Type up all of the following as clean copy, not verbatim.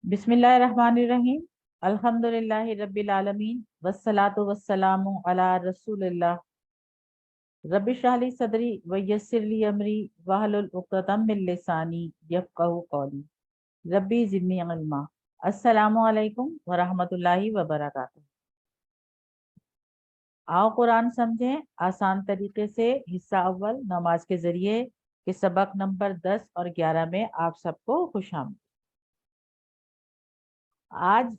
बिस्मिल्लाहिर्रहमानिर्रहीम। अल्हम्दुलिल्लाहि रब्बिल आलमीन वस्सलातु वस्सलामु अला रसूलिल्लाह। रब्बि इश्रह ली सदरी व यस्सिर ली अमरी वहलुल उक़दतम मिन लिसानी यफ़क़हू क़ौली। रब्बी ज़िदनी इल्मा। अस्सलामु अलैकुम व रहमतुल्लाहि व बरकातुहू। आओ कुरान समझें आसान तरीके से। हिस्सा अव्वल नमाज के जरिए के सबक नंबर 10 और 11 में आप सबको खुशामदीद। आज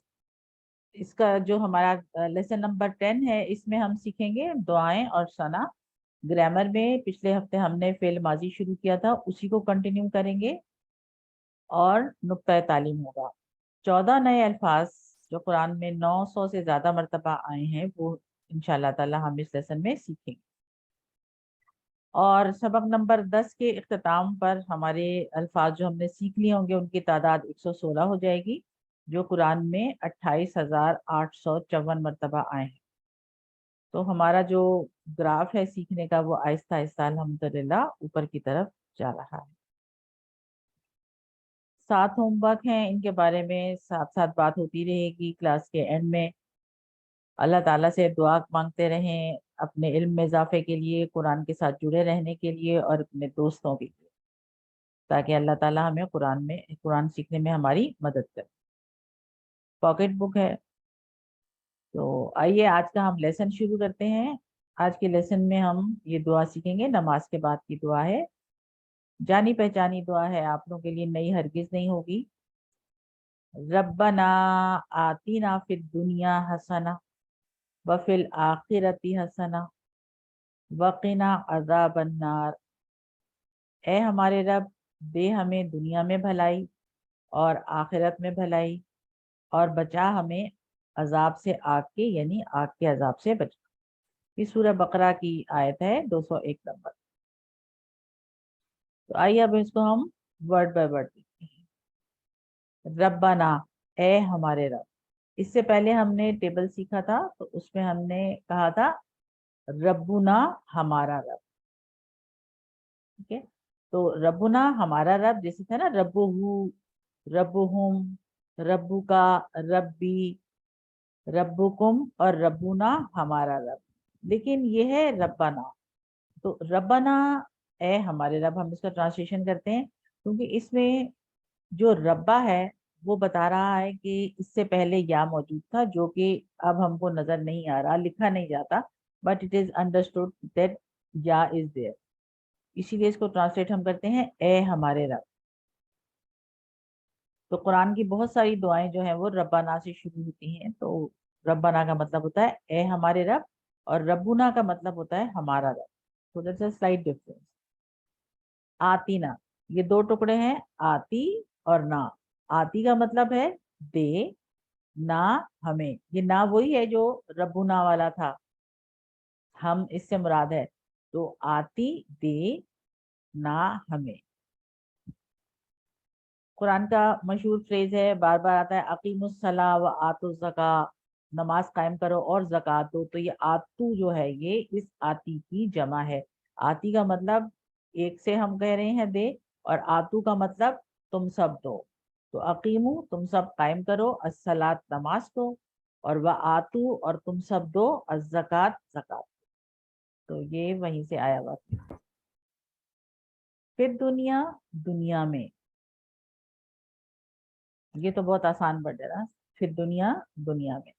इसका जो हमारा लेसन नंबर 10 है, इसमें हम सीखेंगे दुआएं और सना। ग्रामर में पिछले हफ्ते हमने फेल माजी शुरू किया था, उसी को कंटिन्यू करेंगे और नुक्ता तालीम होगा। 14 नए अल्फाज जो कुरान में 900 से ज्यादा मरतबा आए हैं, वो इंशाल्लाह ताला हम इस लेसन में सीखेंगे। और सबक नंबर 10 के इख्तिताम पर हमारे अल्फाज जो हमने सीख लिए होंगे उनकी तादाद 116 हो जाएगी, जो कुरान में 28,854 मरतबा आए हैं। तो हमारा जो ग्राफ है सीखने का, वो आहिस्ता आहिस्ता अल्हम्दुलिल्लाह ऊपर की तरफ जा रहा है। 7 होमवर्क हैं, इनके बारे में साथ साथ बात होती रहेगी क्लास के एंड में। अल्लाह ताला से दुआ मांगते रहें अपने इल्म में इजाफे के लिए, कुरान के साथ जुड़े रहने के लिए और अपने दोस्तों के लिए, ताकि अल्लाह ताला हमें कुरान सीखने में हमारी मदद करे। पॉकेट बुक है, तो आइए आज का हम लेसन शुरू करते हैं। आज के लेसन में हम ये दुआ सीखेंगे, नमाज के बाद की दुआ है, जानी पहचानी दुआ है, आप लोगों के लिए नई हरगिज नहीं होगी। रब्बना आतीना फिद दुनिया हसना व फिल आखिरती हसना वक़िना अज़ाबन नार। ए हमारे रब, दे हमें दुनिया में भलाई और आखिरत में भलाई, और बचा हमें अजाब से, आग के यानी आग के अजाब से बचा। इस सूरह बकरा की आयत है 201 नंबर। तो आइए अब इसको हम वर्ड बाय वर्ड देखते हैं। रब्बाना, ए हमारे रब। इससे पहले हमने टेबल सीखा था, तो उसमें हमने कहा था रब्बुना हमारा रब। ठीक है, तो रब्बुना हमारा रब जैसे था ना, रब्बुहु, रब्बुहुम, रब्बुका, रब्बी, रब्बुकुम और रब्बुना हमारा रब। लेकिन ये है रब्बाना। तो रब्बाना ए हमारे रब, हम इसका ट्रांसलेशन करते हैं, क्योंकि इसमें जो रब्बा है वो बता रहा है कि इससे पहले या मौजूद था, जो कि अब हमको नजर नहीं आ रहा, लिखा नहीं जाता, but it is understood that या इज देयर। इसीलिए इसको ट्रांसलेट हम करते हैं ए हमारे रब। तो कुरान की बहुत सारी दुआएं जो हैं वो रब्बाना से शुरू होती हैं। तो रब्बाना का मतलब होता है ए हमारे रब, और रब्बुना का मतलब होता है हमारा रब। तो दैट्स अ स्लाइट डिफरेंस। आतीना, ये दो टुकड़े हैं, आती और ना। आती का मतलब है दे, ना हमें। ये ना वही है जो रब्बुना वाला था, हम इससे मुराद है। तो आती दे, ना हमें। कुरान का मशहूर फ्रेज है, बार बार आता है, अकीमुस सला व आतु ज़का, नमाज कायम करो और ज़कात दो। तो ये आतु जो है, ये इस आती की जमा है। आती का मतलब एक से हम कह रहे हैं दे, और आतु का मतलब तुम सब दो। तो अकीमु तुम सब कायम करो, अस्सलात नमाज दो, और वह आतु और तुम सब दो, अज़्ज़कात ज़कात। तो ये वहीं से आया हुआ। फिर दुनिया, दुनिया में, ये तो बहुत आसान वर्ड है ना। फिर दुनिया, दुनिया में।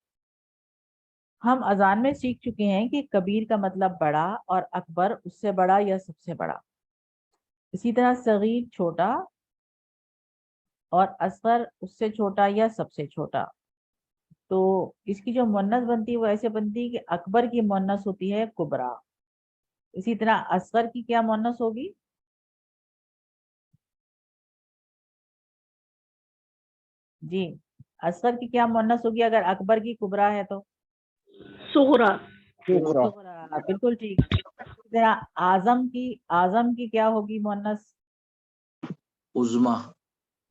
हम अजान में सीख चुके हैं कि कबीर का मतलब बड़ा, और अकबर उससे बड़ा या सबसे बड़ा। इसी तरह सगीर छोटा, और असगर उससे छोटा या सबसे छोटा। तो इसकी जो मुन्नस बनती है वो ऐसे बनती है कि अकबर की मुन्नस होती है कुबरा। इसी तरह असगर की क्या मुन्नस होगी? जी, असगर की क्या मुन्नस होगी अगर अकबर की कुबरा है तो? सुगरा। सुगरा। सुगरा, बिल्कुल ठीक। इसी तरह आजम की क्या होगी मुन्नस? उज़्मा।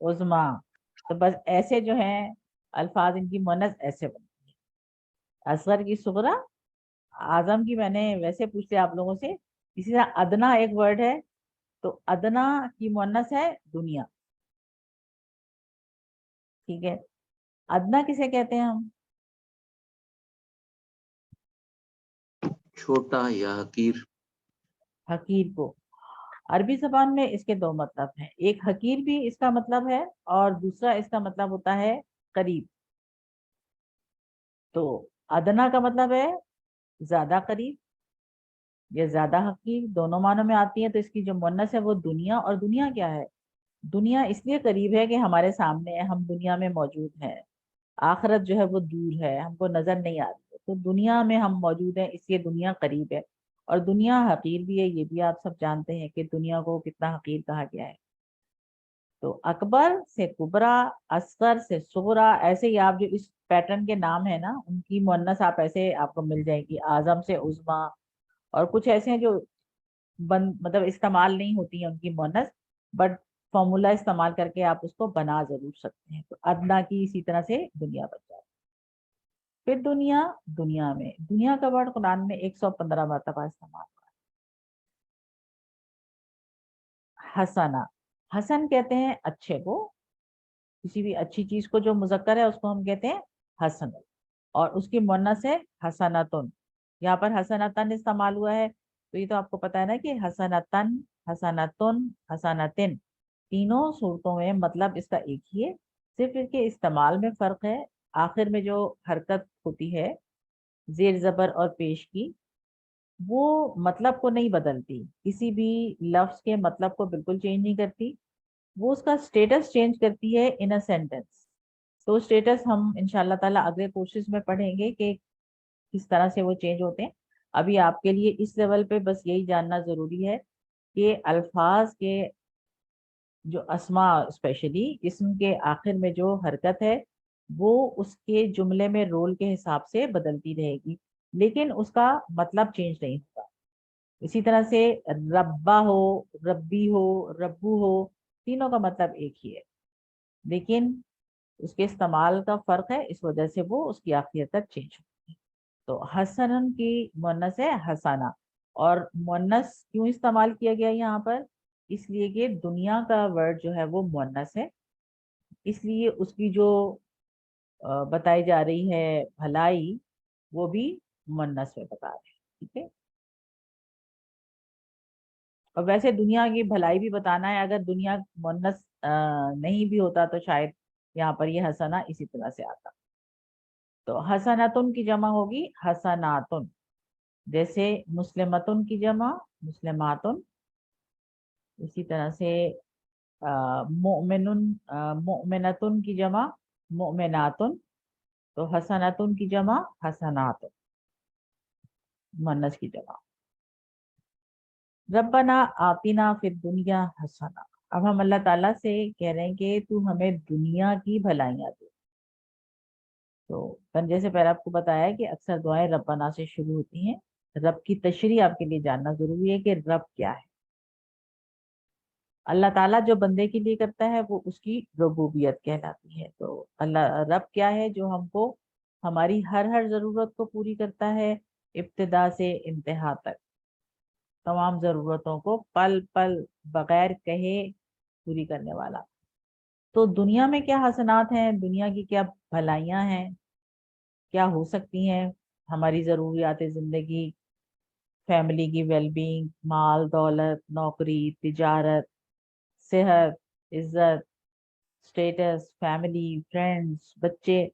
उज़्मा। तो बस ऐसे जो हैं अल्फाज, इनकी मुन्नस ऐसे बनती है, असगर की सुगरा, आजम की मैंने वैसे पूछ लिया आप लोगों से। इसी तरह अदना एक वर्ड है, तो अदना की मुन्नस है दुनिया। ٹھیک ہے. ادنا کسے کہتے ہیں ہم؟ چھوٹا یا حقیر. حقیر کو. عربی زبان میں اس کے دو مطلب ہیں. ایک حقیر بھی اس کا مطلب ہے اور دوسرا اس کا مطلب ہوتا ہے قریب. تو ادنا کا مطلب ہے زیادہ قریب یا زیادہ حقیر، دونوں معنوں میں آتی ہے. تو اس کی جو مؤنث ہے وہ دنیا. اور دنیا کیا ہے؟ دنیا اس لیے قریب ہے کہ ہمارے سامنے ہے، ہم دنیا میں موجود ہیں. آخرت جو ہے وہ دور ہے، ہم کو نظر نہیں آ رہی ہے. تو دنیا میں ہم موجود ہیں، اس لیے دنیا قریب ہے. اور دنیا حقیر بھی ہے، یہ بھی آپ سب جانتے ہیں کہ دنیا کو کتنا حقیر کہا گیا ہے. تو اکبر سے کبرا، اصغر سے صغرا، ایسے ہی آپ جو اس پیٹرن کے نام ہیں نا ان کی مؤنث آپ ایسے آپ کو مل جائے گی. اعظم سے عظما، اور کچھ ایسے ہیں جو مطلب استعمال نہیں ہوتی ہیں ان کی مؤنث، بٹ فارمولا استعمال کر کے آپ اس کو بنا ضرور سکتے ہیں. تو ادنا کی اسی طرح سے دنیا بن جاتی. پھر دنیا. دنیا میں دنیا کا ورڈ قرآن میں 115 مرتبہ استعمال ہوا ہے. حسنا، حسن کہتے ہیں اچھے کو، کسی بھی اچھی چیز کو جو مذکر ہے اس کو ہم کہتے ہیں حسن. اور اس کی مؤنث ہے حسناتن. یہاں پر حسناتن استعمال ہوا ہے. تو یہ تو آپ کو پتا ہے نا کہ حسناتن، حسناتن، حسناتن، تینوں صورتوں میں مطلب اس کا ایک ہی ہے. صرف اس کے استعمال میں فرق ہے. آخر میں جو حرکت ہوتی ہے زیر زبر اور پیش کی، وہ مطلب کو نہیں بدلتی، کسی بھی لفظ کے مطلب کو بالکل چینج نہیں کرتی. وہ اس کا سٹیٹس چینج کرتی ہے ان اے سینٹینس. تو سٹیٹس ہم انشاءاللہ تعالیٰ اگلے کورسز میں پڑھیں گے کہ کس طرح سے وہ چینج ہوتے ہیں. ابھی آپ کے لیے اس لیول پہ بس یہی جاننا ضروری ہے کہ الفاظ کے جو اسماء اسپیشلی اسم کے آخر میں جو حرکت ہے وہ اس کے جملے میں رول کے حساب سے بدلتی رہے گی، لیکن اس کا مطلب چینج نہیں ہوگا. اسی طرح سے ربا ہو، ربی ہو، ربو ہو، تینوں کا مطلب ایک ہی ہے، لیکن اس کے استعمال کا فرق ہے، اس وجہ سے وہ اس کی آخریت تک چینج ہوتی ہے. تو حسن کی مؤنث ہے حسانہ. اور مؤنث کیوں استعمال کیا گیا یہاں پر؟ اس لیے کہ دنیا کا ورڈ جو ہے وہ مؤنث ہے، اس لیے اس کی جو بتائی جا رہی ہے بھلائی وہ بھی مؤنث میں بتا رہے ہیں. ٹھیک ہے. اور ویسے دنیا کی بھلائی بھی بتانا ہے، اگر دنیا مؤنث نہیں بھی ہوتا تو شاید یہاں پر یہ حسنہ اسی طرح سے آتا. تو حسناتن کی جمع ہوگی حسناتن. جیسے مسلمتن کی جمع مسلماتن، اسی طرح سے مؤمنتن کی جمع مؤمناتن. تو حسناتن کی جمع حسناتن، مؤنث کی جمع. ربنا آتنا فی الدنیا حسنہ. اب ہم اللہ تعالیٰ سے کہہ رہے ہیں کہ تو ہمیں دنیا کی بھلائیاں دے. تو جیسے پہلے آپ کو بتایا کہ اکثر دعائیں ربنا سے شروع ہوتی ہیں. رب کی تشریح آپ کے لیے جاننا ضروری ہے کہ رب کیا ہے. اللہ تعالیٰ جو بندے کے لیے کرتا ہے وہ اس کی ربوبیت کہلاتی ہے. تو اللہ رب کیا ہے؟ جو ہم کو ہماری ہر ضرورت کو پوری کرتا ہے، ابتدا سے انتہا تک تمام ضرورتوں کو پل پل بغیر کہے پوری کرنے والا. تو دنیا میں کیا حسنات ہیں، دنیا کی کیا بھلائیاں ہیں، کیا ہو سکتی ہیں ہماری ضروریات زندگی، فیملی کی ویل بینگ، مال دولت، نوکری، تجارت، صحت، عزت، سٹیٹس، فیملی، فرینڈز، بچے،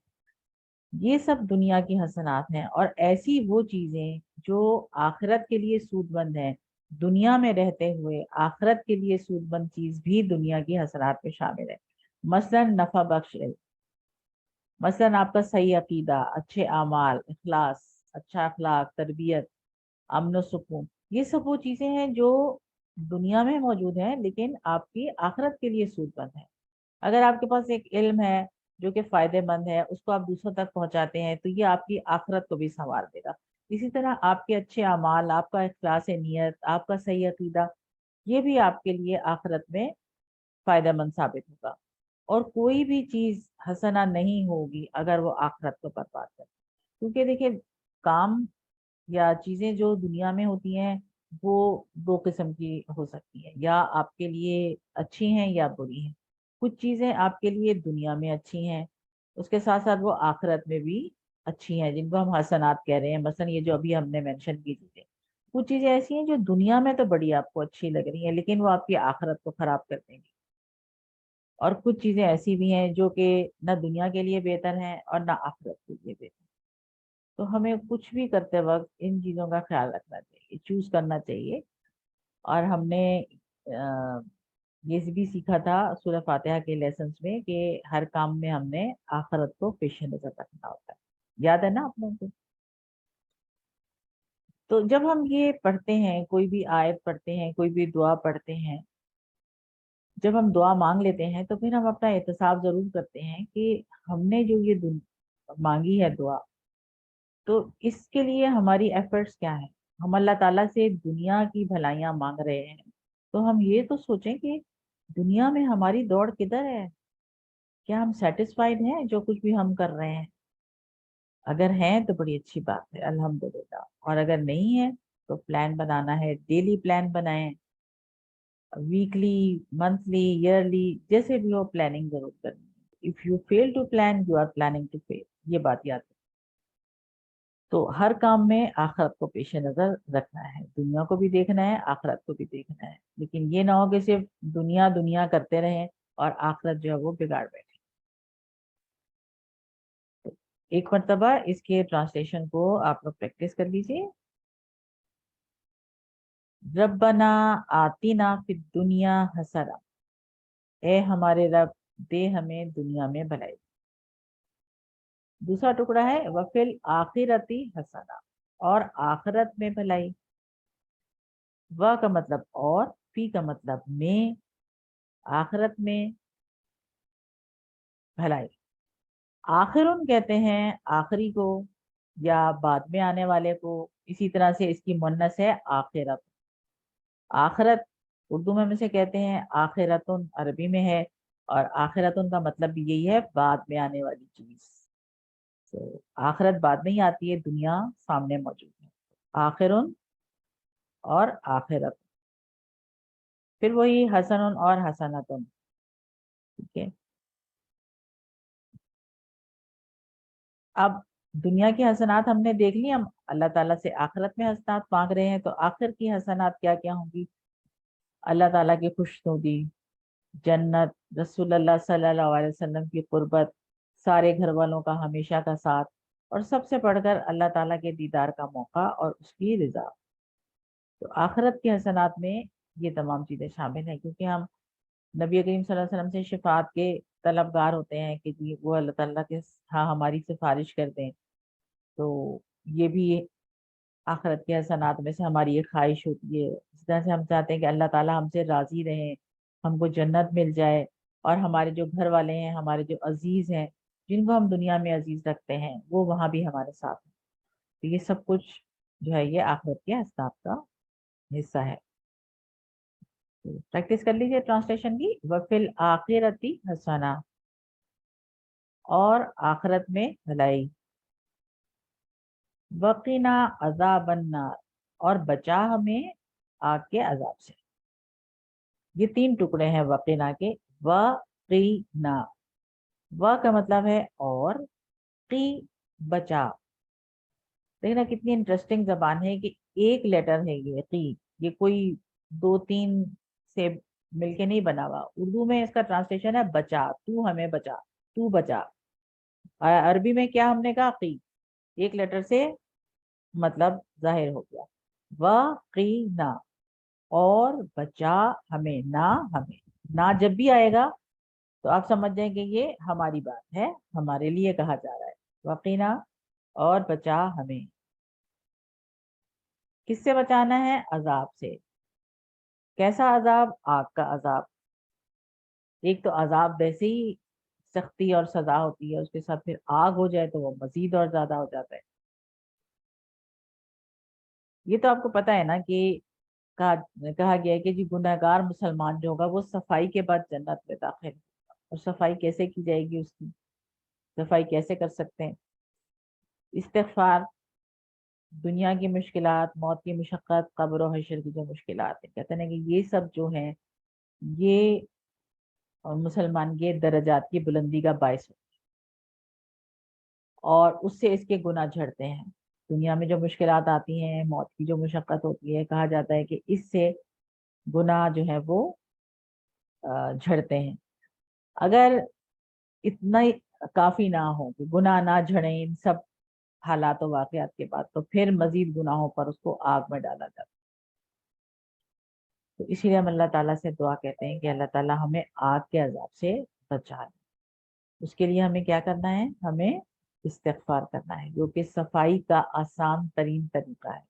یہ سب دنیا کی حسنات ہیں. اور ایسی وہ چیزیں جو آخرت کے لیے سود مند ہیں، دنیا میں رہتے ہوئے آخرت کے لیے سود مند چیز بھی دنیا کی حسنات میں شامل ہے. مثلا نفع بخش علم، مثلا آپ کا صحیح عقیدہ، اچھے اعمال، اخلاص، اچھا اخلاق، تربیت، امن و سکون. یہ سب وہ چیزیں ہیں جو دنیا میں موجود ہیں لیکن آپ کی آخرت کے لیے سود مند ہے. اگر آپ کے پاس ایک علم ہے جو کہ فائدے مند ہے، اس کو آپ دوسروں تک پہنچاتے ہیں تو یہ آپ کی آخرت کو بھی سنوار دے گا. اسی طرح آپ کے اچھے اعمال، آپ کا اخلاص نیت، آپ کا صحیح عقیدہ، یہ بھی آپ کے لیے آخرت میں فائدہ مند ثابت ہوگا. اور کوئی بھی چیز حسنہ نہیں ہوگی اگر وہ آخرت کو برباد کرے. کیونکہ دیکھیں کام یا چیزیں جو دنیا میں ہوتی ہیں وہ دو قسم کی ہو سکتی ہیں، یا آپ کے لیے اچھی ہیں یا بری ہیں. کچھ چیزیں آپ کے لیے دنیا میں اچھی ہیں، اس کے ساتھ ساتھ وہ آخرت میں بھی اچھی ہیں، جن کو ہم حسنات کہہ رہے ہیں. مثلا یہ جو ابھی ہم نے مینشن کی چیزیں، کچھ چیزیں ایسی ہیں جو دنیا میں تو بڑی آپ کو اچھی لگ رہی ہیں لیکن وہ آپ کی آخرت کو خراب کر دیں گی. اور کچھ چیزیں ایسی بھی ہیں جو کہ نہ دنیا کے لیے بہتر ہیں اور نہ آخرت کے لیے بہتر. تو ہمیں کچھ بھی کرتے وقت ان چیزوں کا خیال رکھنا چاہیے، چوز کرنا چاہیے. اور ہم نے یہ بھی سیکھا تھا سورہ فاتحہ کے لیسنس میں کہ ہر کام میں ہم نے آخرت کو پیش نظر رکھنا ہوتا ہے. یاد ہے نا آپ لوگوں کو؟ تو جب ہم یہ پڑھتے ہیں، کوئی بھی آیت پڑھتے ہیں، کوئی بھی دعا پڑھتے ہیں، جب ہم دعا مانگ لیتے ہیں تو پھر ہم اپنا احتساب ضرور کرتے ہیں کہ ہم نے جو یہ مانگی ہے دعا، تو اس کے لیے ہماری ایفرٹس کیا ہیں. ہم اللہ تعالیٰ سے دنیا کی بھلائیاں مانگ رہے ہیں تو ہم یہ تو سوچیں کہ دنیا میں ہماری دوڑ کدھر ہے. کیا ہم سیٹسفائیڈ ہیں جو کچھ بھی ہم کر رہے ہیں؟ اگر ہیں تو بڑی اچھی بات ہے، الحمدللہ. اور اگر نہیں ہے تو پلان بنانا ہے، ڈیلی پلان بنائیں، ویکلی، منتھلی، ایئرلی، جیسے بھی ہو پلاننگ ضرور کرنی ہے. If you fail to plan you are planning to fail, یہ بات یاد ہے. تو ہر کام میں آخرت کو پیش نظر رکھنا ہے، دنیا کو بھی دیکھنا ہے، آخرت کو بھی دیکھنا ہے. لیکن یہ نہ ہو کہ صرف دنیا دنیا کرتے رہیں اور آخرت جو ہے وہ بگاڑ بیٹھے. تو ایک مرتبہ اس کے ٹرانسلیشن کو آپ لوگ پریکٹس کر لیجیے. ربنا آتینا فی الدنیا حسنہ، اے ہمارے رب دے ہمیں دنیا میں بھلائی. دوسرا ٹکڑا ہے وفی الآخرتی حسنہ، اور آخرت میں بھلائی. و کا مطلب اور، فی کا مطلب میں، آخرت میں بھلائی. آخرن کہتے ہیں آخری کو یا بعد میں آنے والے کو. اسی طرح سے اس کی مؤنث ہے آخرت. آخرت اردو میں سے کہتے ہیں آخرتن، عربی میں ہے، اور آخرتن کا مطلب بھی یہی ہے بعد میں آنے والی چیز. تو آخرت بعد میں ہی آتی ہے، دنیا سامنے موجود ہے. آخرن اور آخرت، پھر وہی حسن اور حسنتن. ٹھیک ہے. اب دنیا کی حسنات ہم نے دیکھ لی، ہم اللہ تعالیٰ سے آخرت میں حسنات مانگ رہے ہیں. تو آخر کی حسنات کیا کیا ہوں گی؟ اللہ تعالیٰ کی خوشنودی، جنت، رسول اللہ صلی اللہ علیہ وسلم کی قربت، سارے گھر والوں کا ہمیشہ کا ساتھ، اور سب سے بڑھ کر اللہ تعالیٰ کے دیدار کا موقع اور اس کی رضا. تو آخرت کی حسنات میں یہ تمام چیزیں شامل ہیں، کیونکہ ہم نبی کریم صلی اللہ علیہ وسلم سے شفاعت کے طلبگار ہوتے ہیں کہ جی وہ اللہ تعالیٰ کے ہاں ہماری سفارش کر دیں. تو یہ بھی آخرت کے حسنات میں سے ہماری یہ خواہش ہوتی ہے. اس طرح سے ہم چاہتے ہیں کہ اللہ تعالیٰ ہم سے راضی رہیں، ہم کو جنت مل جائے، اور ہمارے جو گھر والے ہیں، ہمارے جو عزیز ہیں، جن کو ہم دنیا میں عزیز رکھتے ہیں، وہ وہاں بھی ہمارے ساتھ ہیں. تو یہ سب کچھ جو ہے یہ آخرت کے حسنات کا حصہ ہے. پریکٹس کر لیجیے ٹرانسلیشن کی. وفی الآخرتی حسنہ، اور آخرت میں بھلائی. وقنا عذاب النار، اور بچا ہمیں آگ کے عذاب سے. یہ تین ٹکڑے ہیں وقنا کے. وقنا، و کا مطلب ہے اور، قی بچا. دیکھنا کتنی انٹرسٹنگ زبان ہے کہ ایک لیٹر ہے یہ قی، یہ کوئی دو تین سے مل کے نہیں بنا ہوا. اردو میں اس کا ٹرانسلیشن ہے بچا، تو ہمیں بچا، تو بچا. عربی میں کیا ہم نے کہا؟ قی، ایک لیٹر سے مطلب ظاہر ہو گیا. وقینا، اور بچا ہمیں، نہ ہمیں. نہ جب بھی آئے گا تو آپ سمجھ جائیں کہ یہ ہماری بات ہے، ہمارے لیے کہا جا رہا ہے. وقینا، اور بچا ہمیں. کس سے بچانا ہے؟ عذاب سے. کیسا عذاب؟ آگ کا عذاب. ایک تو عذاب ویسے ہی سختی اور سزا ہوتی ہے، اس کے ساتھ پھر آگ ہو جائے تو وہ مزید اور زیادہ ہو جاتا ہے. یہ تو آپ کو پتا ہے نا کہ کہا گیا ہے کہ جی گنہگار مسلمان جو ہوگا وہ صفائی کے بعد جنت میں داخل ہوگا. اور صفائی کیسے کی جائے گی؟ اس کی صفائی کیسے کر سکتے ہیں؟ استغفار، دنیا کی مشکلات، موت کی مشقت، قبر و حشر کی جو مشکلات ہیں، کہتے ہیں کہ یہ سب جو ہیں یہ اور مسلمان کے درجات کی بلندی کا باعث ہوتی ہے اور اس سے اس کے گناہ جھڑتے ہیں. دنیا میں جو مشکلات آتی ہیں، موت کی جو مشقت ہوتی ہے، کہا جاتا ہے کہ اس سے گناہ جو ہے وہ جھڑتے ہیں. اگر اتنا ہی کافی نہ ہو کہ گناہ نہ جھڑیں ان سب حالات و واقعات کے بعد، تو پھر مزید گناہوں پر اس کو آگ میں ڈالا جاتا ہے. تو اسی لیے ہم اللہ تعالیٰ سے دعا کہتے ہیں کہ اللہ تعالیٰ ہمیں آگ کے عذاب سے بچا لے. اس کے لیے ہمیں کیا کرنا ہے؟ ہمیں استغفار کرنا ہے، جو کہ صفائی کا آسان ترین طریقہ ہے.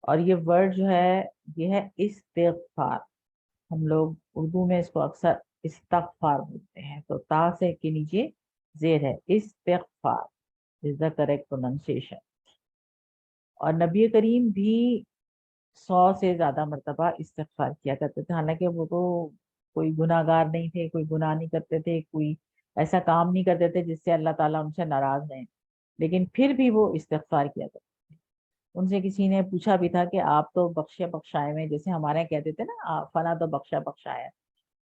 اور یہ ورڈ جو ہے یہ ہے استغفار. ہم لوگ اردو میں اس کو اکثر استغفار بولتے ہیں، تو تا سے کے نیچے زیر ہے، استغفار is the correct pronunciation. اور نبی کریم بھی 100 سے زیادہ مرتبہ استغفار کیا کرتے تھے، حالانکہ وہ تو کوئی گناہ گار نہیں تھے، کوئی گناہ نہیں کرتے تھے، کوئی ایسا کام نہیں کرتے تھے جس سے اللہ تعالیٰ ان سے ناراض رہیں، لیکن پھر بھی وہ استغفار کیا کرتے تھے. ان سے کسی نے پوچھا بھی تھا کہ آپ تو بخشے بخشائے میں، جیسے ہمارے یہاں کہتے تھے نا فلاں تو بخشا بخشایا،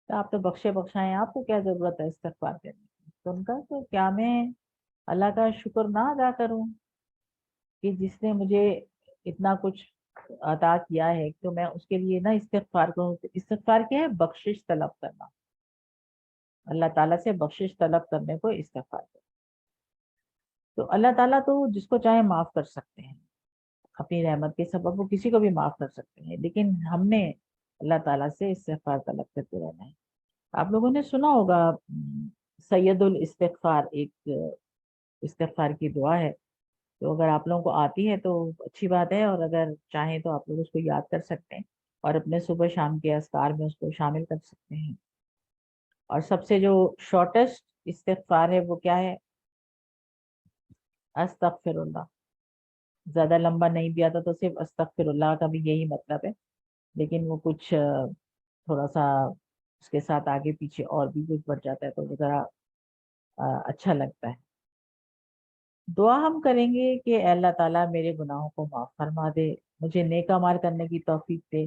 تو آپ تو بخشے بخشائے ہیں، آپ کو کیا ضرورت ہے استغفار کرنے کی؟ تو ان کا تو کیا میں اللہ کا شکر نہ ادا کروں کہ جس نے مجھے اتنا کچھ عطا کیا ہے، تو میں اس کے لیے نہ استغفار کروں. استغفار کیا ہے؟ بخشش طلب کرنا. اللہ تعالیٰ سے بخشش طلب کرنے کو استغفار کرنا. تو اللہ تعالیٰ تو جس کو چاہے معاف کر سکتے ہیں، اپنی رحمت کے سبب وہ کسی کو بھی معاف کر سکتے ہیں، لیکن ہم نے اللہ تعالیٰ سے استغفار طلب کرتے رہنا ہے. آپ لوگوں نے سنا ہوگا سید الاستغفار، ایک استغفار کی دعا ہے. تو اگر آپ لوگوں کو آتی ہے تو اچھی بات ہے، اور اگر چاہیں تو آپ لوگ اس کو یاد کر سکتے ہیں اور اپنے صبح شام کے اذکار میں اس کو شامل کر سکتے ہیں. اور سب سے جو شارٹیسٹ استغفار ہے وہ کیا ہے؟ استغفر اللہ. زیادہ لمبا نہیں بھی آتا تو صرف استغفر اللہ کا بھی یہی مطلب ہے، لیکن وہ کچھ تھوڑا سا اس کے ساتھ آگے پیچھے اور بھی کچھ بڑھ جاتا ہے تو وہ ذرا اچھا لگتا ہے. دعا ہم کریں گے کہ اے اللہ تعالیٰ میرے گناہوں کو معاف فرما دے، مجھے نیک اعمال کرنے کی توفیق دے،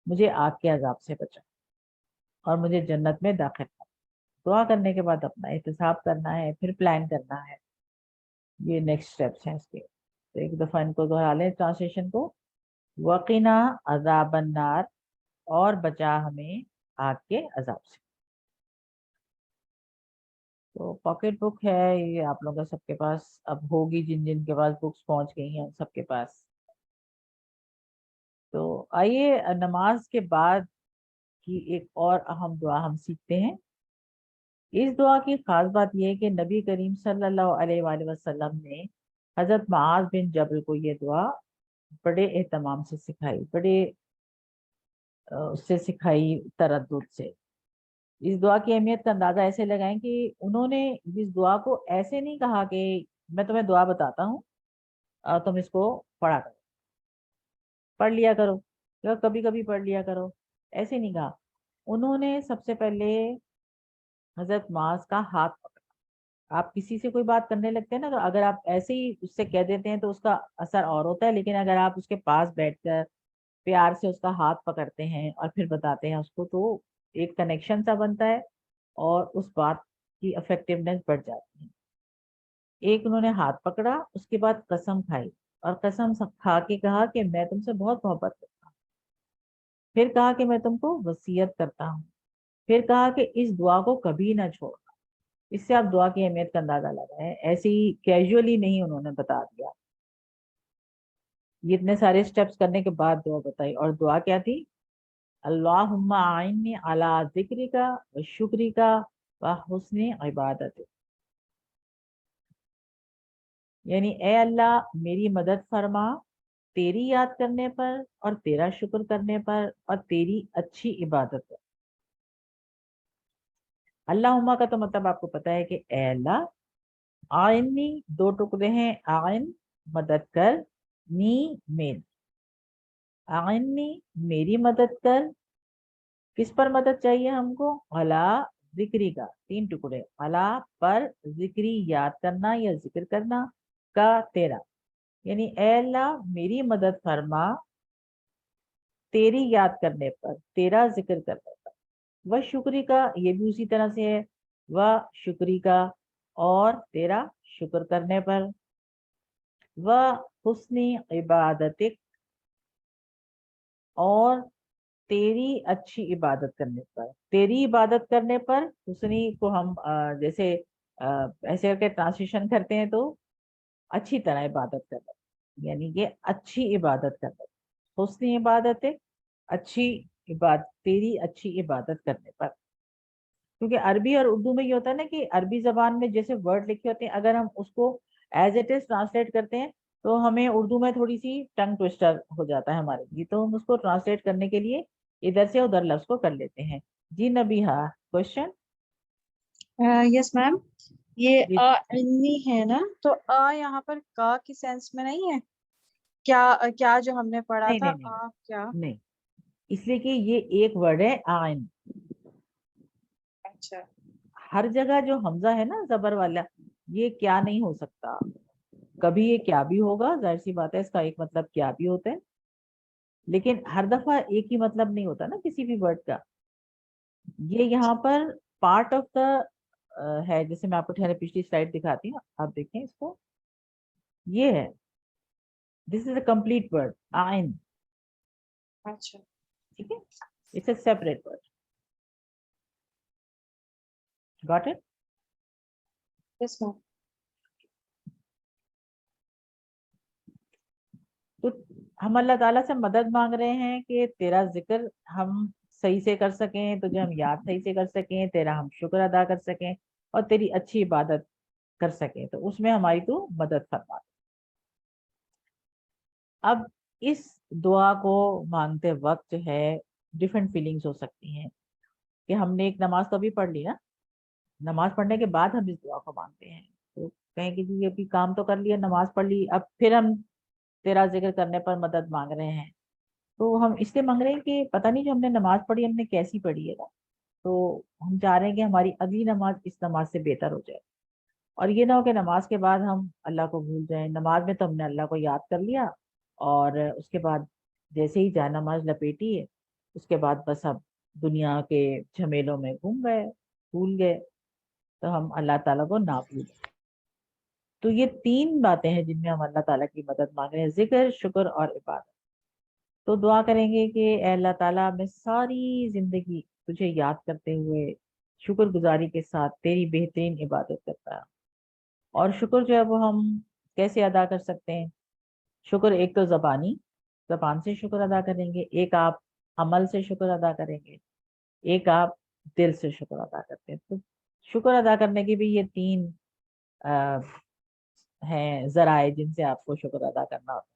مجھے آگ کے عذاب سے بچا اور مجھے جنت میں داخل کر. دعا کرنے کے بعد اپنا احتساب کرنا ہے، پھر پلان کرنا ہے. یہ نیکسٹ سٹیپس ہیں اس کے. تو ایک دفعہ ان کو دہرا لیں ٹرانسلیشن کو. وقنا عذاب النار، اور بچا ہمیں آگ کے عذاب سے. تو پاکٹ بک ہے یہ آپ لوگوں کا سب کے پاس اب ہوگی، جن جن کے پاس بکس پہنچ گئی ہیں سب کے پاس. تو آئیے نماز کے بعد کی ایک اور اہم دعا ہم سیکھتے ہیں. اس دعا کی خاص بات یہ ہے کہ نبی کریم صلی اللہ علیہ وآلہ وسلم نے حضرت معاذ بن جبل کو یہ دعا بڑے اہتمام سے سکھائی، بڑے اس سے سکھائی تردد سے. اس دعا کی اہمیت کا اندازہ ایسے لگائیں کہ انہوں نے اس دعا کو ایسے نہیں کہا کہ میں تمہیں دعا بتاتا ہوں تم اس کو پڑھا کرو، پڑھ لیا کرو، یا کبھی کبھی پڑھ لیا کرو، ایسے نہیں کہا. انہوں نے سب سے پہلے حضرت معاذ کا ہاتھ پکڑا. آپ کسی سے کوئی بات کرنے لگتے ہیں نا، تو اگر آپ ایسے ہی اس سے کہہ دیتے ہیں تو اس کا اثر اور ہوتا ہے، لیکن اگر آپ اس کے پاس بیٹھ کر پیار سے اس کا ہاتھ پکڑتے ہیں اور پھر بتاتے ہیں اس کو، تو ایک کنیکشن سا بنتا ہے اور اس بات کی افیکٹونیس بڑھ جاتی ہے. ایک انہوں نے ہاتھ پکڑا، اس کے بعد قسم کھائی اور قسم کھا کے کہا کہ میں تم سے بہت محبت کرتا ہوں. پھر کہا کہ میں تم کو وصیت کرتا ہوں. پھر کہا کہ اس دعا کو کبھی نہ چھوڑنا. اس سے آپ دعا کی اہمیت کا اندازہ لگائیں، ایسے ہی کیجولی نہیں انہوں نے بتا دیا. یہ اتنے سارے سٹیپس کرنے کے بعد دعا بتائی. اور دعا کیا تھی؟ اللہم اعنی علی ذکرک و شکرک و حسن عبادت. یعنی اے اللہ میری مدد فرما تیری یاد کرنے پر اور تیرا شکر کرنے پر اور تیری اچھی عبادت پر. اللہم کا تو مطلب آپ کو پتا ہے کہ اے اللہ. آئنی دو ٹکڑے ہیں، آئن مدد کر، نی میری. آئنی میری مدد کر، کس پر مدد چاہیے ہم کو؟ علا ذکری کا، تین ٹکڑے، علا پر، ذکری یاد کرنا یا ذکر کرنا، کا تیرا. یعنی اے اللہ میری مدد فرما تیری یاد کرنے پر، تیرا ذکر کرنے پر. व शुक्री का, ये भी उसी तरह से है, व शुक्री का, और तेरा शुक्र करने पर, व हुस्नी इबादतिक, और तेरी अच्छी इबादत करने पर। तेरी इबादत करने पर, हुस्नी को हम जैसे ऐसे करके ट्रांसलेशन करते हैं तो अच्छी तरह इबादत करना, यानी कि अच्छी इबादत करना। हुस्नी इबादत है, अच्छी इबादत, तेरी अच्छी इबादत करने पर। क्योंकि अरबी और उर्दू में ये होता है ना कि अरबी जबान में जैसे वर्ड लिखे होते हैं, अगर हम उसको एज इट इज ट्रांसलेट करते हैं तो हमें उर्दू में थोड़ी सी टंग ट्विस्टर हो जाता है हमारे लिए, तो हम उसको ट्रांसलेट करने के लिए इधर से उधर लफ्ज को कर लेते हैं। जी नबीहा, क्वेश्चन। यस मैम, ये जी इन्नी है ना, तो यहाँ पर का की सेंस में नहीं है क्या? क्या जो हमने पढ़ा नहीं था नहीं नहीं क्या? नहीं, इसलिए कि ये एक वर्ड है आइन। अच्छा हर जगह जो हमजा है ना जबर वाला, ये क्या नहीं हो सकता, कभी ये क्या भी होगा, जाहिर सी बात है इसका एक मतलब क्या भी होता है, लेकिन हर दफा एक ही मतलब नहीं होता ना किसी भी वर्ड का। ये यहाँ पर पार्ट ऑफ द है, जैसे मैं आपको ठहरे पिछली स्लाइड दिखाती हूँ, आप देखें इसको, ये है, this is a complete word आइन, अच्छा ठीक है, it's a separate word, got it. Yes ma'am. तो हम अल्लाह ताला से मदद मांग रहे हैं कि तेरा जिक्र हम सही से कर सकें, तुझे हम याद सही से कर सकें, तेरा हम शुक्र अदा कर सकें, और तेरी अच्छी इबादत कर सकें, तो उसमें हमारी तो मदद फरमा। अब इस दुआ को मांगते वक्त जो है डिफरेंट फीलिंग्स हो सकती हैं, कि हमने एक नमाज तो अभी पढ़ ली ना, नमाज पढ़ने के बाद हम इस दुआ को मांगते हैं, तो कहें कि जी अभी काम तो कर लिया, नमाज पढ़ ली, अब फिर हम तेरा जिक्र करने पर मदद मांग रहे हैं। तो हम इसलिए मांग रहे हैं कि पता नहीं जो हमने नमाज पढ़ी हमने कैसी पढ़ी है ना, तो हम चाह रहे हैं कि हमारी अगली नमाज इस नमाज से बेहतर हो जाए, और ये ना हो कि नमाज के बाद हम अल्लाह को भूल जाएं। नमाज में तो हमने अल्लाह को याद कर लिया, और उसके बाद जैसे ही जाए नमाज लपेटी है, उसके बाद बस अब दुनिया के झमेलों में घूम गए, भूल गए, तो हम अल्लाह ताला को ना भूलें। तो ये तीन बातें हैं जिनमें हम अल्लाह ताला की मदद मांग रहे हैं, जिक्र, शुक्र और इबादत। तो दुआ करेंगे कि ए अल्लाह ताला, मैं सारी जिंदगी तुझे याद करते हुए शुक्रगुजारी के साथ तेरी बेहतरीन इबादत करता है। और शुक्र जो है वो हम कैसे अदा कर सकते हैं? शुक्र एक तो जबानी, जबान से शुक्र अदा करेंगे, एक आप अमल से शुक्र अदा करेंगे, एक आप दिल से शुक्र अदा करते हैं। तो शुक्र अदा करने की भी ये तीन आ, हैं जराए जिनसे आपको शुक्र अदा करना होता है।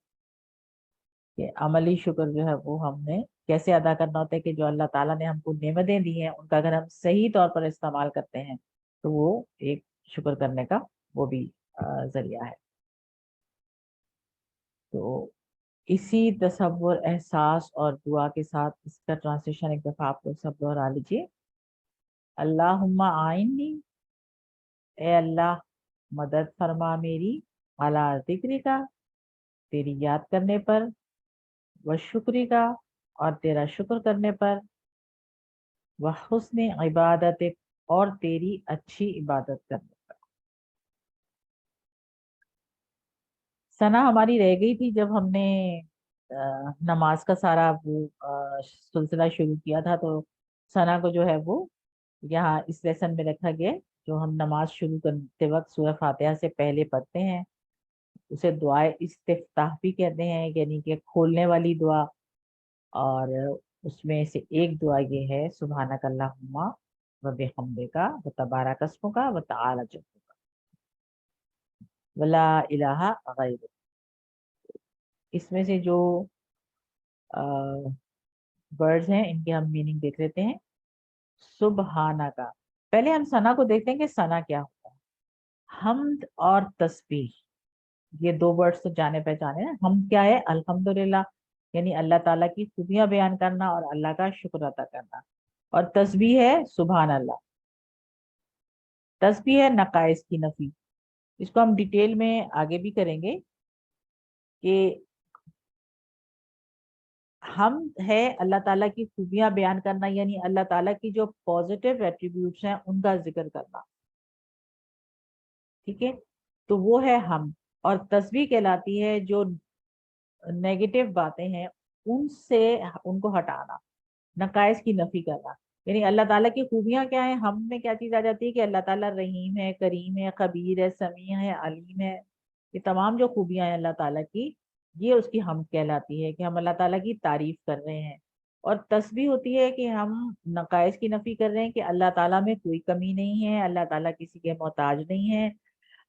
कि अमली शुक्र जो है वो हमने कैसे अदा करना होता है, कि जो अल्लाह ताला ने हमको नेमतें दी हैं उनका अगर हम सही तौर पर इस्तेमाल करते हैं तो वो एक शुक्र करने का वो भी जरिया है। तो इसी तसव्वुर, एहसास और दुआ के साथ इसका ट्रांसलेशन एक दफा आप लोग सब दोहरा लीजिए। अल्लाहुम्मा आइन्नी, ए अल्लाह मदद फरमा मेरी, अला जिक्री का, तेरी याद करने पर, व शुक्री का, और तेरा शुक्र करने पर, व हुस्न इबादत, और तेरी अच्छी इबादत करने पर। सना हमारी रह गई थी जब हमने नमाज का सारा वो सिलसिला शुरू किया था, तो सना को जो है वो यहाँ इस लेसन में रखा गया है, जो हम नमाज शुरू करते वक्त सूरह फातिहा से पहले पढ़ते हैं, उसे दुआए इस्तिफ्ताह भी कहते हैं, यानी कि खोलने वाली दुआ। और उसमें से एक दुआ ये है, सुभानक अल्लाहुम्मा व बिहम्दिका व तबारक अस्मुका व तआला जद्दुका वला इलाहा गैरुक। इसमें से जो वर्ड्स हैं इनके हम मीनिंग देख लेते हैं। सुबहाना का, पहले हम सना को देखते हैं कि सना क्या होता है। हम्द और तस्बीह, ये दो वर्ड्स तो जाने पहचाने ना। हम क्या है? अल्हम्दुलिल्लाह, यानी अल्लाह ताला की खूबियां बयान करना और अल्लाह का शुक्र अदा करना। और तस्बीह है सुभान अल्लाह, तस्बीह है नकाइस की नफी। इसको हम डिटेल में आगे भी करेंगे कि حمد ہے اللہ تعالیٰ کی خوبیاں بیان کرنا، یعنی اللہ تعالیٰ کی جو پازیٹیو ایٹریبیوٹس ہیں ان کا ذکر کرنا، ٹھیک ہے، تو وہ ہے حمد. اور تسبیح کہلاتی ہے جو نیگیٹو باتیں ہیں ان سے ان کو ہٹانا، نقائص کی نفی کرنا. یعنی اللہ تعالیٰ کی خوبیاں کیا ہیں، ہم میں کیا چیز آ جاتی ہے کہ اللہ تعالیٰ رحیم ہے، کریم ہے، خبیر ہے، سمیع ہے، علیم ہے. یہ تمام جو خوبیاں ہیں اللہ تعالیٰ کی، یہ اس کی حمد کہلاتی ہے کہ ہم اللہ تعالیٰ کی تعریف کر رہے ہیں. اور تسبیح ہوتی ہے کہ ہم نقائص کی نفی کر رہے ہیں کہ اللہ تعالیٰ میں کوئی کمی نہیں ہے، اللہ تعالیٰ کسی کے محتاج نہیں ہے،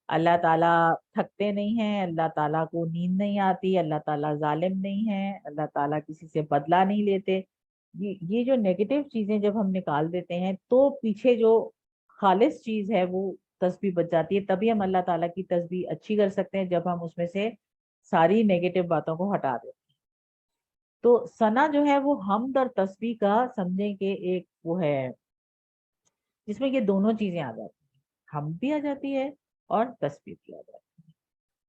اللہ تعالیٰ تھکتے نہیں ہیں، اللہ تعالیٰ کو نیند نہیں آتی، اللہ تعالیٰ ظالم نہیں ہے، اللہ تعالیٰ کسی سے بدلہ نہیں لیتے. یہ جو نیگیٹو چیزیں جب ہم نکال دیتے ہیں تو پیچھے جو خالص چیز ہے وہ تسبیح بچ جاتی ہے. تبھی ہم اللہ تعالیٰ کی تسبیح اچھی کر سکتے ہیں جب ہم اس میں سے ساری نیگیٹو باتوں کو ہٹا دیتے ہیں. تو ثنا جو ہے وہ حمد اور تسبیح کا سمجھیں کہ ایک وہ ہے جس میں یہ دونوں چیزیں آ جاتی ہیں، حمد بھی آ جاتی ہے اور تسبیح بھی آ جاتی ہے.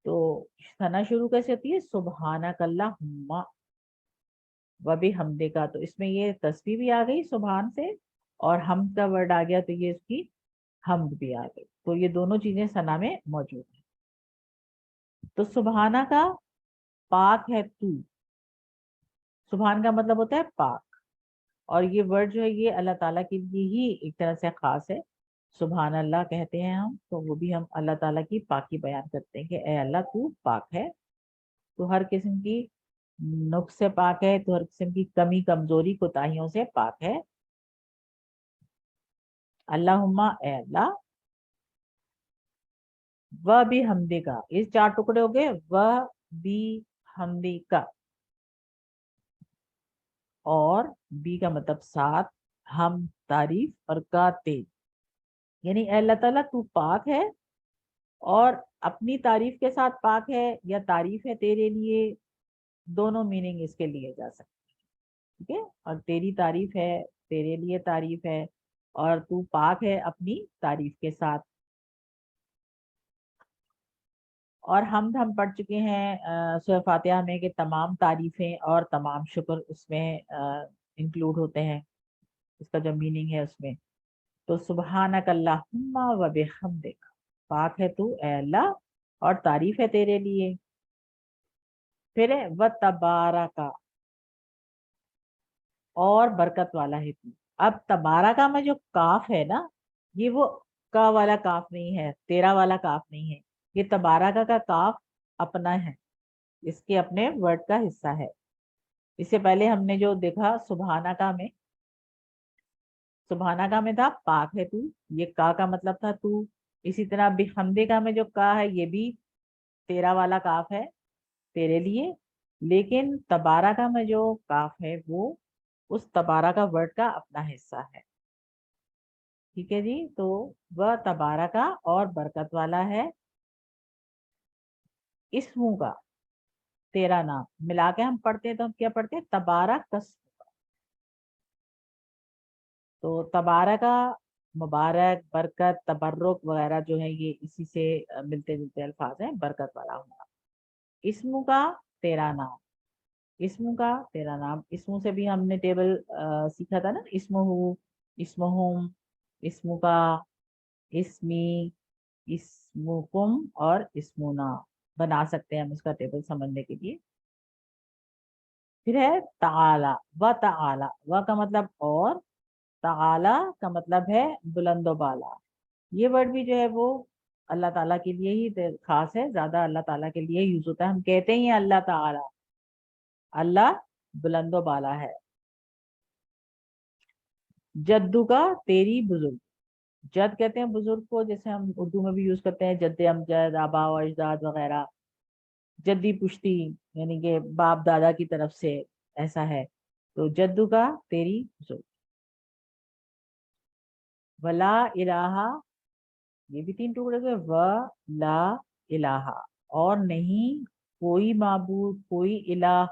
تو ثنا شروع کیسے ہوتی ہے، سبحانک اللہم و بحمدک، تو اس میں یہ تسبیح بھی آ گئی سبحان سے، اور حمد کا ورڈ آ گیا تو یہ اس کی حمد بھی آ گئی. تو یہ دونوں چیزیں ثنا میں موجود ہیں. تو سبحانہ کا پاک ہے تو، سبحان کا مطلب ہوتا ہے پاک، اور یہ ورڈ جو ہے یہ اللہ تعالیٰ کے لیے ہی ایک طرح سے خاص ہے. سبحان اللہ کہتے ہیں ہم، تو وہ بھی ہم اللہ تعالیٰ کی پاکی بیان کرتے ہیں کہ اے اللہ تو پاک ہے، تو ہر قسم کی نقص سے پاک ہے، تو ہر قسم کی کمی کمزوری کوتاہیوں سے پاک ہے. اللہم اے اللہ، و بھی حمدے کا، اس 4 ٹکڑے ہو گئے، و بھی حمدے کا، اور بی کا مطلب ساتھ، ہم تعریف، اور کا تیز، یعنی اے اللہ تعالیٰ تو پاک ہے اور اپنی تعریف کے ساتھ پاک ہے، یا تعریف ہے تیرے لیے، دونوں میننگ اس کے لیے جا سکتے ہیں، ٹھیک ہے. اور تیری تعریف ہے، تیرے لیے تعریف ہے، اور تو پاک ہے اپنی تعریف کے ساتھ. اور حمد ہم پڑھ چکے ہیں سورہ فاتحہ میں کہ تمام تعریفیں اور تمام شکر اس میں انکلوڈ ہوتے ہیں، اس کا جو میننگ ہے اس میں. تو سبحانک اللہم و بحمدک، پاک ہے تو اے اللہ اور تعریف ہے تیرے لیے. پھر ہے و تبارکا، اور برکت والا ہے تو. اب تبارکا میں جو کاف ہے نا، یہ وہ کا والا کاف نہیں ہے، تیرا والا کاف نہیں ہے، یہ تبارکا کا کاف اپنا ہے، اس کے اپنے ورڈ کا حصہ ہے. اس سے پہلے ہم نے جو دیکھا سبحانکا میں، سبحانکا میں تھا پاک ہے تو، یہ کا مطلب تھا تو. اسی طرح بحمدکا میں جو کا ہے یہ بھی تیرا والا کاف ہے، تیرے لیے. لیکن تبارکا میں جو کاف ہے وہ اس تبارکا ورڈ کا اپنا حصہ ہے. ٹھیک ہے جی. تو وہ تبارکا اور برکت والا ہے، اسموں کا، تیرا نام ملا کے ہم پڑھتے ہیں تو ہم کیا پڑھتے ہیں، تبارک اسم. تو تبارکا مبارک، برکت، تبرک وغیرہ جو ہے یہ اسی سے ملتے جلتے الفاظ ہیں، برکت والا ہونا. اسموں کا تیرا نام، اسموں کا تیرا نام، اسموں سے بھی ہم نے ٹیبل سیکھا تھا نا، اسمہو، اسمہم، اسموں کا، اسمی، اسمکم اور اسمنا، بنا سکتے ہیں ہم اس کا ٹیبل سمجھنے کے لیے. پھر ہے تعالی، و تعالی، و کا مطلب اور، تعالی کا مطلب ہے بلند و بالا. یہ ورڈ بھی جو ہے وہ اللہ تعالیٰ کے لیے ہی خاص ہے، زیادہ اللہ تعالیٰ کے لیے یوز ہوتا ہے. ہم کہتے ہیں اللہ تعالی، اللہ بلند و بالا ہے. جدو کا تیری بزرگ، جد کہتے ہیں بزرگ کو، جیسے ہم اردو میں بھی یوز کرتے ہیں جد امجد، آبا و اجداد وغیرہ. جدی پشتی یعنی کہ باپ دادا کی طرف سے ایسا ہے. تو جدو کا تیری بزرگ. ولا الہ، یہ بھی 3 ٹکڑے ہوئے، و لا الہ، اور نہیں کوئی معبود، کوئی الہ،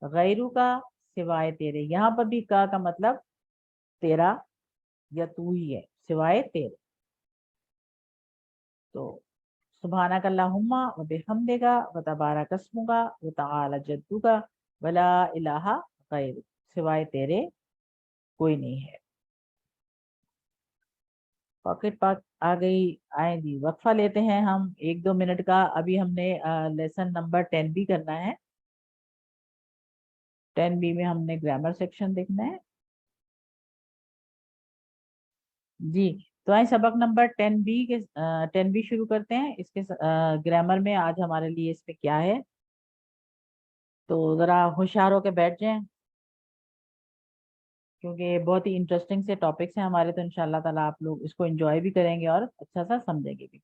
غیرو کا سوائے تیرے. یہاں پر بھی کا مطلب تیرا یا تو ہی ہے، سوائے تیرے. تو سبحانک اللہم و بحمدک و تبارک اسمک و تعالی جدک वला इलाहा गैर, सिवाय तेरे कोई नहीं है। पॉकेट पार्क आ गई। आए जी, वक्फा लेते हैं हम 1-2 मिनट का। अभी हमने लेसन नंबर 10 भी करना है। 10B में हमने ग्रामर सेक्शन देखना है जी। तो आए सबक नंबर 10B शुरू करते हैं। इसके ग्रामर में आज हमारे लिए इसमें क्या है, तो जरा होशियार होकर बैठ जाएं, क्योंकि बहुत ही इंटरेस्टिंग से टॉपिक्स हैं हमारे। तो इंशाल्लाह ताला आप लोग इसको एंजॉय भी करेंगे और अच्छा सा समझेंगे भी।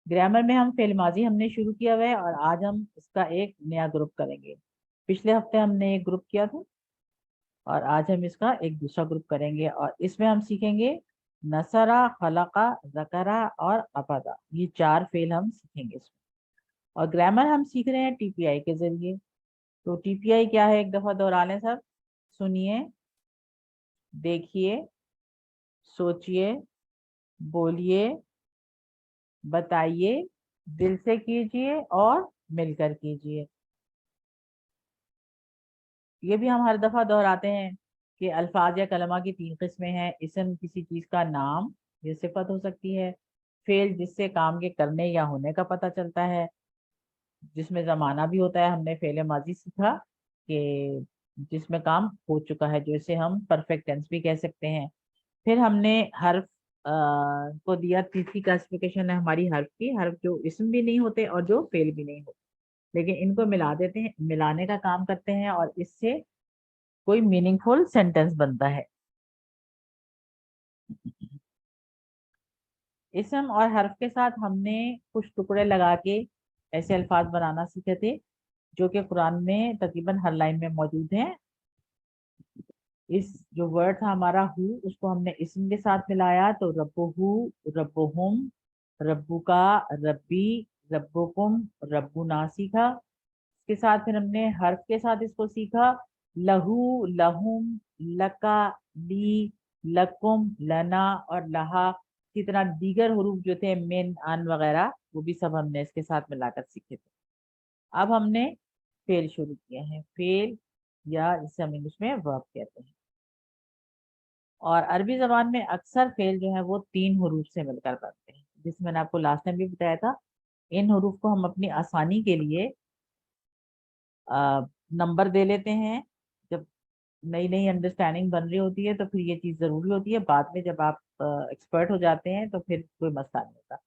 ग्रामर में हम फेल माजी हमने शुरू किया हुआ है और आज हम इसका एक नया ग्रुप करेंगे। पिछले हफ्ते हमने एक ग्रुप किया था और आज हम इसका एक दूसरा ग्रुप करेंगे और इसमें हम सीखेंगे नसरा, खलका, ज़करा और अबदा। ये 4 फेल हम सीखेंगे इसमें। और ग्रामर हम सीख रहे हैं टीपीआई के जरिए। तो टीपीआई क्या है, एक दफा दोहरा लें सब। सुनिए, देखिए, सोचिए, बोलिए, बताइए, दिल से कीजिए और मिलकर कीजिए। ये भी हम हर दफा दोहराते हैं कि अल्फाज या कलमा की 3 किस्में हैं। इसम किसी चीज का नाम, ये सिफत हो सकती है। फेल जिससे काम के करने या होने का पता चलता है, जिसमें जमाना भी होता है। हमने फेल माजी सीखा कि जिसमें काम हो चुका है, जो इसे हम परफेक्ट टेंस भी कह सकते हैं। फिर हमने हर्फ को दिया। तीसरी क्लासिफिकेशन है हमारी हर्फ की। हर्फ जो इसम भी नहीं होते और जो फेल भी नहीं होते, लेकिन इनको मिला देते हैं, मिलाने का काम करते हैं और इससे कोई मीनिंगफुल सेंटेंस बनता है। इसम और हर्फ के साथ हमने कुछ टुकड़े लगा के ऐसे अल्फाज बनाना सीखे थे जो कि कुरान में तकरीबन हर लाइन में मौजूद हैं। इस जो वर्ड था हमारा हु, उसको हमने इसम के साथ मिलाया तो रब्बुहु, रब्बुहुम, रब्बुका, रब्बी, रब्बुकुम, रब्बुना सीखा। इसके साथ फिर हमने हर्फ के साथ इसको सीखा। लहू, लहुम, लका, ली, लकुम, लना और लहा। इसी तरह दीगर हरूफ जो थे मिन, अन वगैरह, वो भी सब हमने इसके साथ मिलाकर सीखे थे। अब हमने फेल शुरू किए हैं। फेल या जिसे हम इंग्लिश में वर्ब कहते हैं। और अरबी जबान में अक्सर फेल जो है वो 3 हरूफ से मिलकर बनते हैं, जिसमें मैंने आपको लास्ट टाइम भी बताया था। इन हरूफ को हम अपनी आसानी के लिए नंबर दे लेते हैं। जब नई नई अंडरस्टैंडिंग बन रही होती है तो फिर ये चीज़ ज़रूरी होती है। बाद में जब आप एक्सपर्ट हो जाते हैं तो फिर कोई मसला नहीं होता।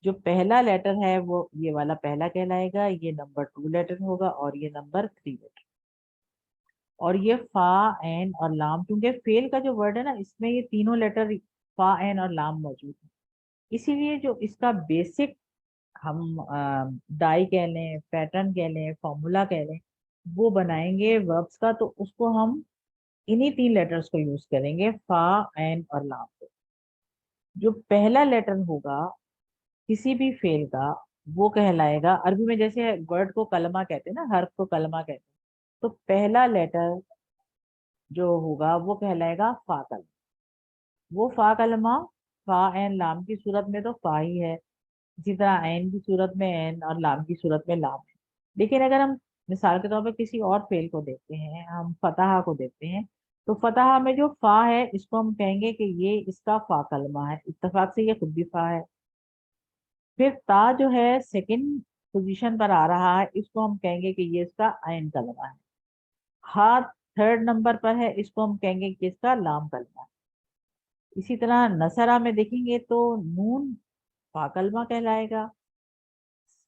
जो पहला लेटर है वो ये वाला पहला कहलाएगा, ये नंबर 2 लेटर होगा और ये नंबर 3 लेटर। और ये फा, एन और लाम, क्योंकि फेल का जो वर्ड है ना, इसमें ये तीनों लेटर फा, एन और लाम मौजूद है। इसीलिए जो इसका बेसिक हम डाई कह लें, पैटर्न कह लें, फॉर्मूला कह लें, वो बनाएंगे वर्ब्स का, तो उसको हम इन्हीं 3 लेटर्स को यूज करेंगे, फा, एन और लाम को। जो पहला लेटर होगा किसी भी फेल का, वो कहलाएगा, अरबी में जैसे वर्ड को कलमा कहते हैं ना, हर्फ को कलमा कहते हैं, तो पहला लेटर जो होगा वो कहलाएगा फा कलमा। वो फा कलमा फा एन लाम की सूरत में तो फा ही है, इसी तरह एन की सूरत में एन और लाम की सूरत में लाम है। लेकिन अगर हम मिसाल के तौर पर किसी और फेल को देखते हैं, हम फतहा को देखते हैं, तो फतहा में जो फा है इसको हम कहेंगे कि ये इसका फा कलमा है। इत्तेफाक से ये खुद भी फा है। फिर ता जो है सेकंड पोजीशन पर आ रहा है, इसको हम कहेंगे कि ये इसका आयन कलमा है। हा थर्ड नंबर पर है, इसको हम कहेंगे कि इसका लाम कलमा है। इसी तरह नसरा में देखेंगे तो नून फा कलमा कहलाएगा,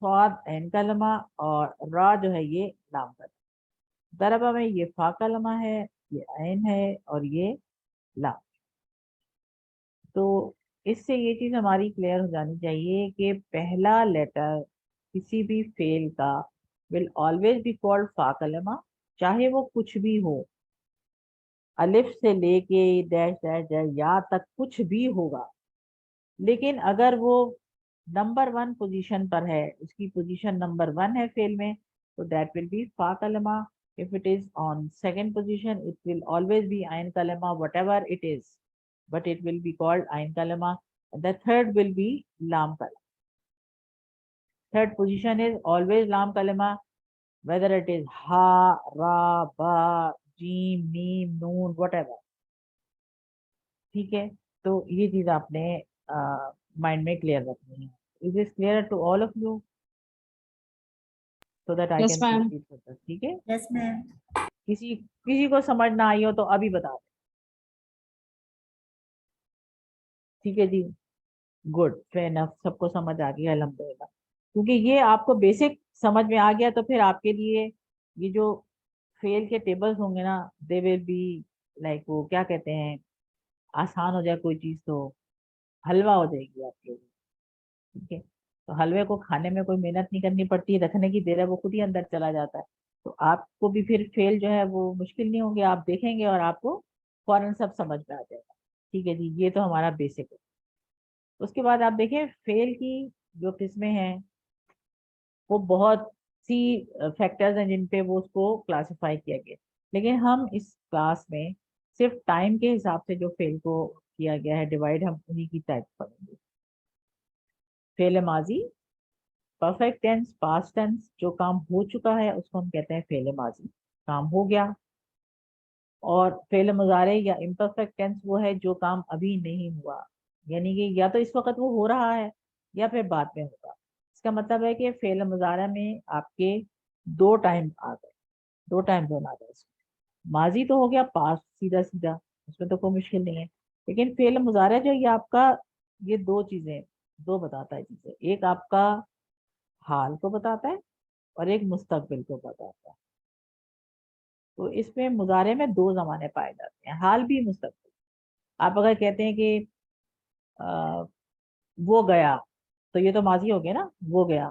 स्वाद एन कलमा और रा जो है ये लाम कलमा। दरबा में ये फा कलमा है, ये ऐन है और ये लाम। तो इससे ये चीज हमारी क्लियर हो जानी चाहिए कि पहला लेटर किसी भी फेल का विल ऑलवेज बी कॉल्ड फा कलमा, चाहे वो कुछ भी हो। अलिफ से लेके डैश डैश डैश या तक कुछ भी होगा। लेकिन अगर वो नंबर 1 पोजीशन पर है, उसकी पोजीशन नंबर 1 है फेल में, तो दैट विल बी फा कलमा। If it is on second position it will always be आइन कलमा, what ever it is, but it will be called ain kalama. The third will be lam kalama. Third position is always lam kalama. whether it is ha, ra, ba, gym, meme, Noon, whatever. ठीक है, तो ये चीज आपने mind में clear रखनी है. Is this clear to all of you, so that I Yes, can ma'am. Proceed further. ठीक है, यस मैम. किसी किसी को समझ ना आई हो तो अभी बता दो. ठीक है जी, गुड, फेयर इनफ, सबको समझ आ गया अल्हम्दुलिल्लाह. क्योंकि ये आपको बेसिक समझ में आ गया तो फिर आपके लिए ये जो फेल के टेबल्स होंगे ना, दे विल बी लाइक, वो क्या कहते हैं, आसान हो जाए कोई चीज तो हलवा हो जाएगी आपके लिए. ठीक है, तो हलवे को खाने में कोई मेहनत नहीं करनी पड़ती, रखने की देर है, वो खुद ही अंदर चला जाता है. तो आपको भी फिर फेल जो है वो मुश्किल नहीं होंगे, आप देखेंगे और आपको फौरन सब समझ में आ जाएगा. ठीक है जी, ये तो हमारा बेसिक है. उसके बाद आप देखें फेल की जो किस्में हैं वो बहुत सी फैक्टर्स हैं जिन पे वो उसको क्लासिफाई किया गया. लेकिन हम इस क्लास में सिर्फ टाइम के हिसाब से जो फेल को किया गया है डिवाइड, हम उन्हीं की टाइप पढ़ेंगे. फेल माजी, परफेक्ट टेंस, पास्ट टेंस, जो काम हो चुका है उसको हम कहते हैं फेल माजी, काम हो गया. और फेल मुजारे या इम्परफेक्ट टेंस वो है जो काम अभी नहीं हुआ, यानी कि या तो इस वक्त वो हो रहा है या फिर बाद में होगा. इसका मतलब है कि फेल मुजारा में आपके दो टाइम आ गए, दो टाइम जोन आ गए. इसमें माजी तो हो गया पास्ट सीधा सीधा, उसमें तो कोई मुश्किल नहीं है. लेकिन फेल मुजारा जो ये आपका, ये दो चीजें, दो बताता है चीजें, एक आपका हाल को बताता है और एक मुस्तकबिल को बताता है. तो इसमें मुजारे में दो जमाने पाए जाते हैं, हाल भी मुस्तकबिल. आप अगर कहते हैं कि आ, वो गया, तो ये तो माजी हो गया ना, वो गया,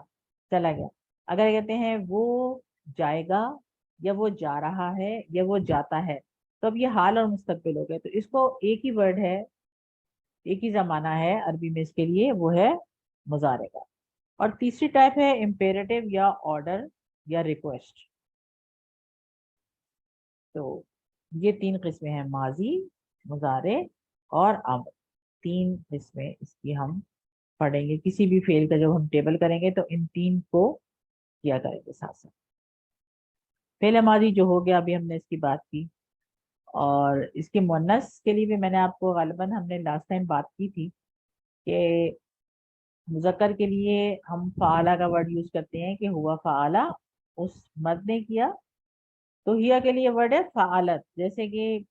चला गया. अगर कहते हैं वो जाएगा, या वो जा रहा है, या वो जाता है, तो अब ये हाल और मुस्तकबिल हो गए. तो इसको एक ही वर्ड है, एक ही जमाना है अरबी में इसके लिए, वो है मुजारे का. और तीसरी टाइप है इम्पेरेटिव या ऑर्डर या रिक्वेस्ट. तो ये तीन किस्में हैं, माजी, मुजारे और अम्र. तीन किस्में इसकी हम पढ़ेंगे. किसी भी फेल का जब हम टेबल करेंगे तो इन तीन को किया करेंगे साथ साथ. फेल माजी जो हो गया, अभी हमने इसकी बात की. और इसके मुन्नस के लिए भी मैंने आपको, गालिबन हमने लास्ट टाइम बात की थी कि मुजक्कर के लिए हम फ़ाला का वर्ड यूज करते हैं कि हुआ फ़ाला, उस मर्द ने किया. तो हिया के लिए वर्ड है फ़ालत. जैसे कि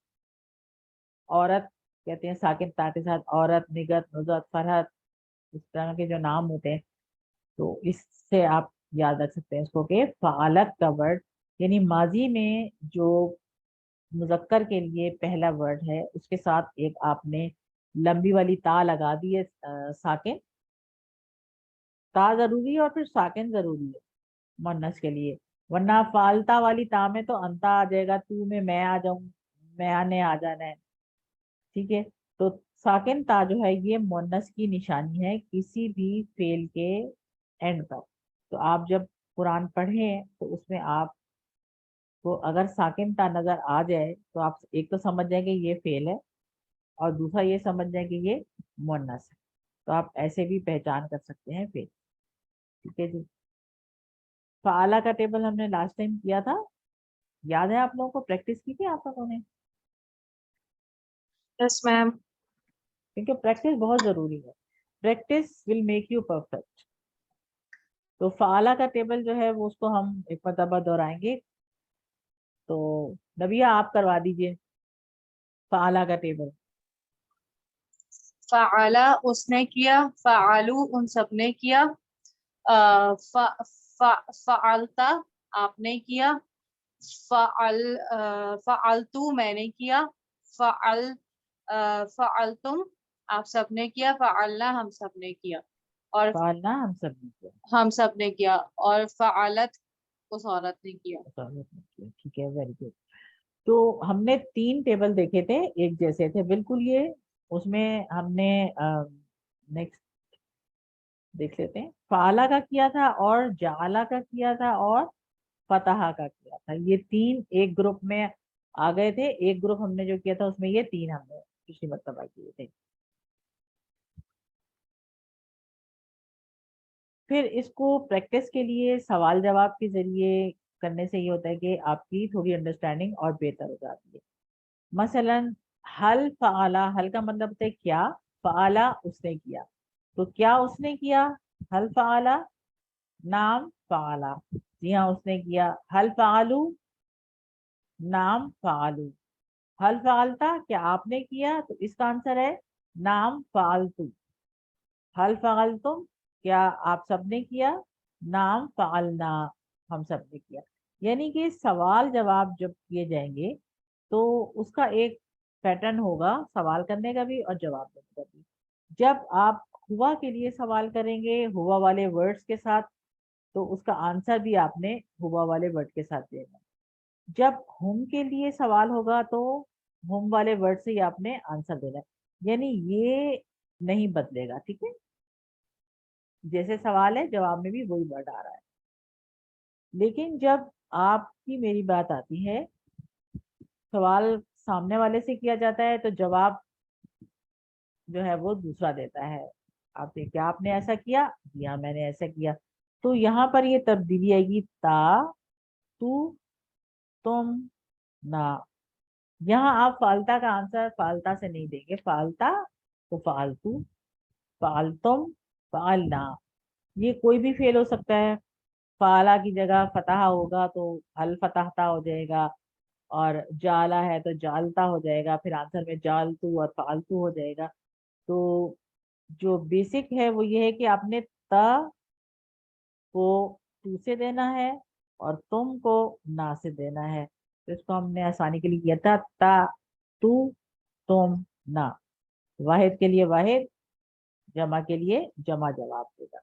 औरत कहते हैं साकिन ता के साथ, औरत, निगत, नुजत, फरहत, इस तरह के जो नाम होते हैं. तो इससे आप याद रख सकते हैं इसको कि फ़ालत का वर्ड, यानी माजी में जो मुजक्कर के लिए पहला वर्ड है उसके साथ एक आपने लंबी वाली ता लगा दी है. साकिन ता जरूरी है और फिर साकिन जरूरी है मुन्नस के लिए, वरना फालता वाली ता में तो अंता आ जाएगा, तू में मैं आ जाऊं, मैं आने आ जाना है. ठीक है, तो साकिन ता जो है ये मुन्नस की निशानी है किसी भी फेल के एंड पर. तो आप जब कुरान पढ़ें तो उसमें आपको अगर साकिन ता नजर आ जाए तो आप एक तो समझ जाएंगे ये फेल है, और दूसरा ये समझ जाए कि ये मुन्नस है. तो आप ऐसे भी पहचान कर सकते हैं फेल. ठीक है जी, फाला का टेबल हमने लास्ट टाइम किया था, याद है आप लोगों को, प्रैक्टिस की थी आप लोगों ने? Yes, ma'am. क्योंकि प्रैक्टिस बहुत जरूरी है, practice will make you perfect. तो फाला का टेबल जो है वो उसको हम एक मरतबा दोहराएंगे. तो नबिया आप करवा दीजिए फाला का टेबल. फ़अला उसने किया, फ़अलू उन सब ने किया, फ़अलता आपने किया, फ़अलतू मैंने किया, फ़अलतुम आप सब ने किया, फ़अलना हम सब ने किया, और फालना हम सब ने किया, हम सब ने किया, और फ़अलत उस औरत ने किया. उस औरत ने किया. ठीक है, वेरी गुड. तो हमने तीन टेबल देखे थे, एक जैसे थे बिल्कुल ये. उसमें हमने नेक्स्ट देख लेते हैं, फाला का किया था और जाला का किया था और फतहा का किया था. ये तीन एक ग्रुप में आ गए थे. एक ग्रुप हमने जो किया था उसमें ये तीन हमने पिछली मरतबा किए थे. फिर इसको प्रैक्टिस के लिए सवाल जवाब के जरिए کرنے سے یہ ہوتا ہے کہ آپ کی تھوڑی انڈرسٹینڈنگ اور بہتر ہو جاتی ہے. مثلاً حل فعلا، حل کا مطلب ہوتا ہے کیا، فعلا اس نے کیا، تو کیا اس نے کیا، حل فعلا، نام فعلا، جی ہاں اس نے کیا. حل فعلو، نام فعلو. حل فعلتا، کیا آپ نے کیا، تو اس کا آنسر ہے نام فعلتو. حل فعلتم، کیا آپ سب نے کیا، نام فعلنا، ہم سب نے کیا. یعنی کہ سوال جواب جب کیے جائیں گے تو اس کا ایک پیٹرن ہوگا سوال کرنے کا بھی اور جواب دینے کا بھی. جب آپ ہوا کے لیے سوال کریں گے ہوا والے ورڈز کے ساتھ تو اس کا آنسر بھی آپ نے ہوا والے ورڈ کے ساتھ دینا. جب ہم کے لیے سوال ہوگا تو ہم والے ورڈ سے ہی آپ نے آنسر دینا ہے. یعنی یہ نہیں بدلے گا. ٹھیک ہے، جیسے سوال ہے جواب میں بھی وہی ورڈ آ رہا ہے. لیکن جب آپ کی میری بات آتی ہے سوال سامنے والے سے کیا جاتا ہے تو جواب جو ہے وہ دوسرا دیتا ہے. آپ نے کیا، آپ نے ایسا کیا، جی ہاں میں نے ایسا کیا. تو یہاں پر یہ تبدیلی آئے گی تا، تو، تم، نا. یہاں آپ فالتا کا آنسر فالتا سے نہیں دیں گے. فالتا تو فالتو، فالتم، فالنا. یہ کوئی بھی فعل ہو سکتا ہے. فعلا کی جگہ فتح ہوگا تو الفتحتا ہو جائے گا، اور جالا ہے تو جالتا ہو جائے گا، پھر آنسر میں جالتو اور فالتو ہو جائے گا. تو جو بیسک ہے وہ یہ ہے کہ آپ نے تا کو تو سے دینا ہے اور تم کو نا سے دینا ہے. تو اس کو ہم نے آسانی کے لیے کیا تھا تا، تو، تم، نا. واحد کے لیے واحد، جمع کے لیے جمع جواب دے گا.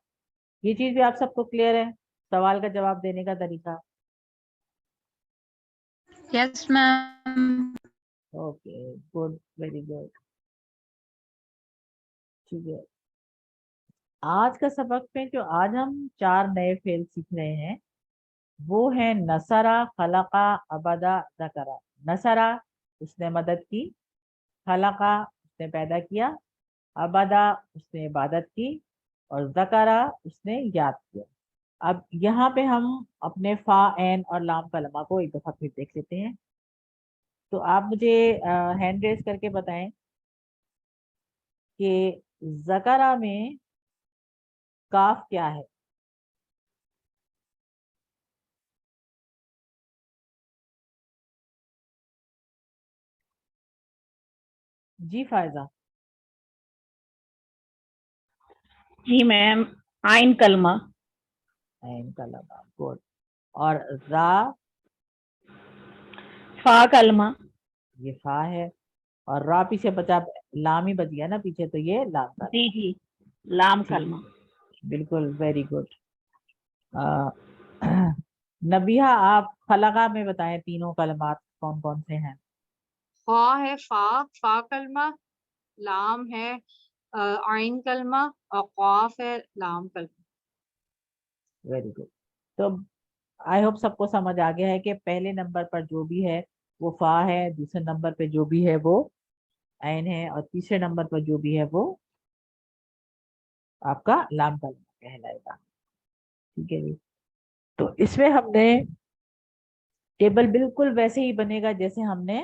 یہ چیز بھی آپ سب کو کلیئر ہے، سوال کا جواب دینے کا طریقہ؟ Yes ma'am. Okay good, very good. ٹھیک ہے، آج کا سبق میں جو آج ہم 4 نئے فعل سیکھ رہے ہیں وہ ہیں نصرا، خلقا، عبدا، ذکرا. نصرا اس نے مدد کی، خلقا اس نے پیدا کیا، عبدا اس نے عبادت کی، اور ذکرا اس نے یاد کیا. اب یہاں پہ ہم اپنے فا، عین اور لام کلمہ کو ایک دفعہ پھر دیکھ لیتے ہیں. تو آپ مجھے ہینڈ ریز کر کے بتائیں کہ ذکرا میں کاف کیا ہے؟ جی فائزہ. جی میم، آئین کلمہ. عین کلمہ، گڈ. اور را، فا کلمہ. یہ فا ہے، اور را پیچھے بچا، لام ہی بچ گیا نا پیچھے، تو یہ لام کا. جی جی، لام کلمہ. بالکل، ویری گڈ. نبیہا آپ خلقہ میں بتائیں تینوں کلمات کون کون سے ہیں؟ فا ہے، فا کلمہ، لام ہے عین کلمہ، اور قاف ہے لام کلمہ. Very good. تو آئی ہوپ سب کو سمجھ آ گیا ہے کہ پہلے نمبر پر جو بھی ہے وہ فا ہے، دوسرے نمبر پہ جو بھی ہے وہ عین ہے، اور تیسرے نمبر پر جو بھی ہے وہ آپ کا لام کلمہ کہلائے گا. ٹھیک ہے جی. تو اس میں ہم نے ٹیبل بالکل ویسے ہی بنے گا جیسے ہم نے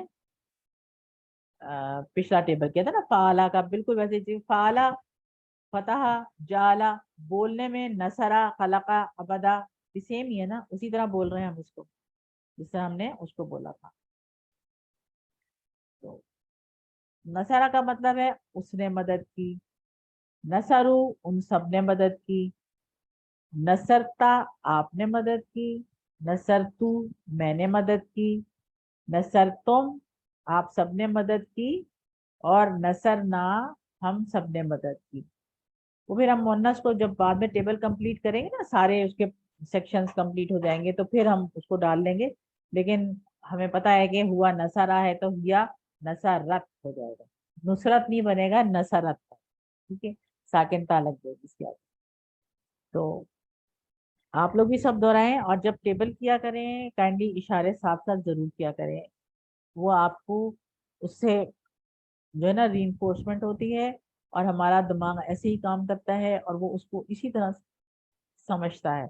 پچھلا ٹیبل کیا تھا نا، فعلا کا بالکل ویسے ہی. فعلا، فتح، جالا. بولنے میں نصرا، خلقا، عبدا سیم ہی ہے نا، اسی طرح بول رہے ہیں ہم اس کو جس سے ہم نے اس کو بولا تھا. تو نصرا کا مطلب ہے اس نے مدد کی، نصرو ان سب نے مدد کی، نصرتا آپ نے مدد کی، نصرتو میں نے مدد کی، نصرتم آپ سب نے مدد کی، اور نصرنا ہم سب نے مدد کی. وہ پھر ہم مونس کو جب بعد میں ٹیبل کمپلیٹ کریں گے نا، سارے اس کے سیکشنز کمپلیٹ ہو جائیں گے تو پھر ہم اس کو ڈال لیں گے. لیکن ہمیں پتا ہے کہ ہوا نصرہ ہے تو ہیا نصرت ہو جائے گا، نصرت نہیں بنے گا، نصرت. ٹھیک ہے، ساکن تا لگ جائے گی اس کے آگے. تو آپ لوگ بھی سب دہرائیں، اور جب ٹیبل کیا کریں کائنڈلی اشارے ساتھ ساتھ ضرور کیا کریں. وہ آپ کو اس سے جو ہے نا ری انفورسمنٹ ہوتی ہے، اور ہمارا دماغ ایسے ہی کام کرتا ہے اور وہ اس کو اسی طرح سمجھتا ہے.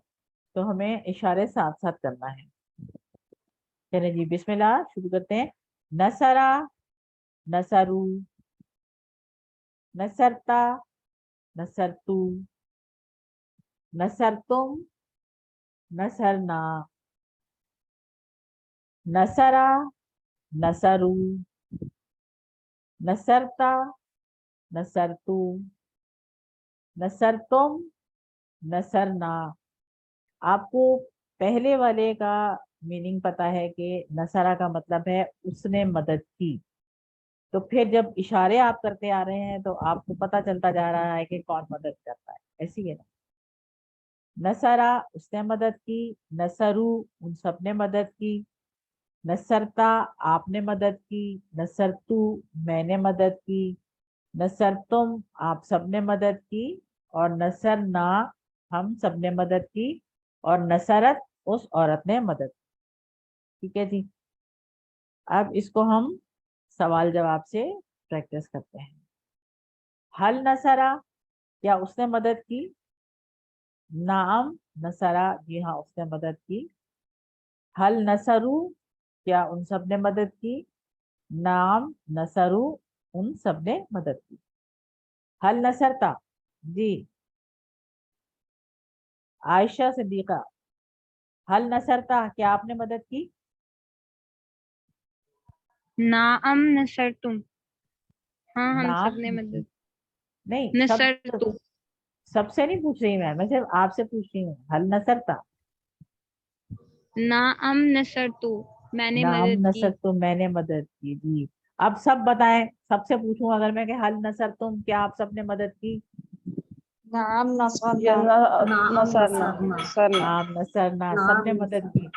تو ہمیں اشارے ساتھ ساتھ کرنا ہے. चलिए जी बिस्मिल्लाह शुरू करते हैं। नसरा, नसरू, नसरता, नसरतू, नसरतुम, नसरना, नसरा, नसरू, नसरता, नसरतू, नसरतुम, नसरना। आपको पहले वाले का मीनिंग पता है कि नसरा का मतलब है उसने मदद की। तो फिर जब इशारे आप करते आ रहे हैं तो आपको पता चलता जा रहा है कि कौन मदद करता है, ऐसी है ना। नसरा उसने मदद की, नसरू उन सब ने मदद की, नसरता आपने मदद की, नसरतू मैंने मदद की, नसरतुम आप सब ने मदद की, और नसरना हम सब ने मदद की, और नसरत उस औरत ने मदद की। ठीक है जी। अब इसको हम सवाल जवाब से प्रैक्टिस करते हैं। हल नसरा क्या उसने मदद की? नाम नसरा जी हाँ उसने मदद की। हल नसरू क्या उन सब ने मदद की? नाम नसरू उन सब ने मदद की। हल नसरता जी आयशा सिद्दीका, हल नसरता क्या आपने मदद की? नाम नसरतुम, हाँ हम नाम सब ने मदद। नहीं, सब नसरतु, सबसे नहीं पूछ रही मैं सिर्फ आपसे पूछ रही हूँ। हल नसरता, नाम नसरतु मैंने नाम मदद की। नसर तो मैंने मदद की जी। अब सब बताएं, सबसे पूछूं अगर मैं कि हल नसर तुम क्या आप सबने मदद की? नाम या नसरना, नसरना सरना नाम नसरना सबने मदद की।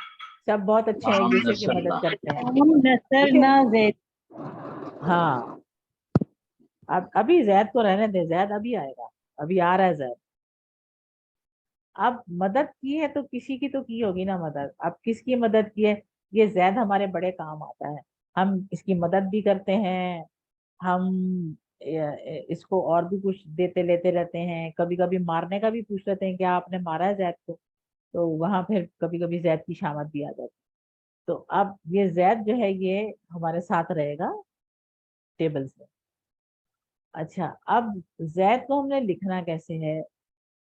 सब बहुत अच्छे हैं, एक नाम दूसरे की मदद नसरना। करते हैं। हम नसर ठीक है? ना जैद। हाँ अब अभी जैद को रहने दे, जैद अभी आएगा, अभी आ रहा है जैद। अब मदद की है तो किसी की तो की होगी ना मदद। अब किसकी मदद की है? ये जैद हमारे बड़े काम आता है, हम इसकी मदद भी करते हैं। हम इसको और भी कुछ देते लेते रहते हैं, कभी कभी मारने का भी पूछ लेते हैं कि आपने मारा है जैद को, तो वहां फिर कभी कभी जैद की शामत भी आ जाती है। तो अब ये जैद जो है ये हमारे साथ रहेगा टेबल से। अच्छा अब जैद को हमने लिखना कैसे है?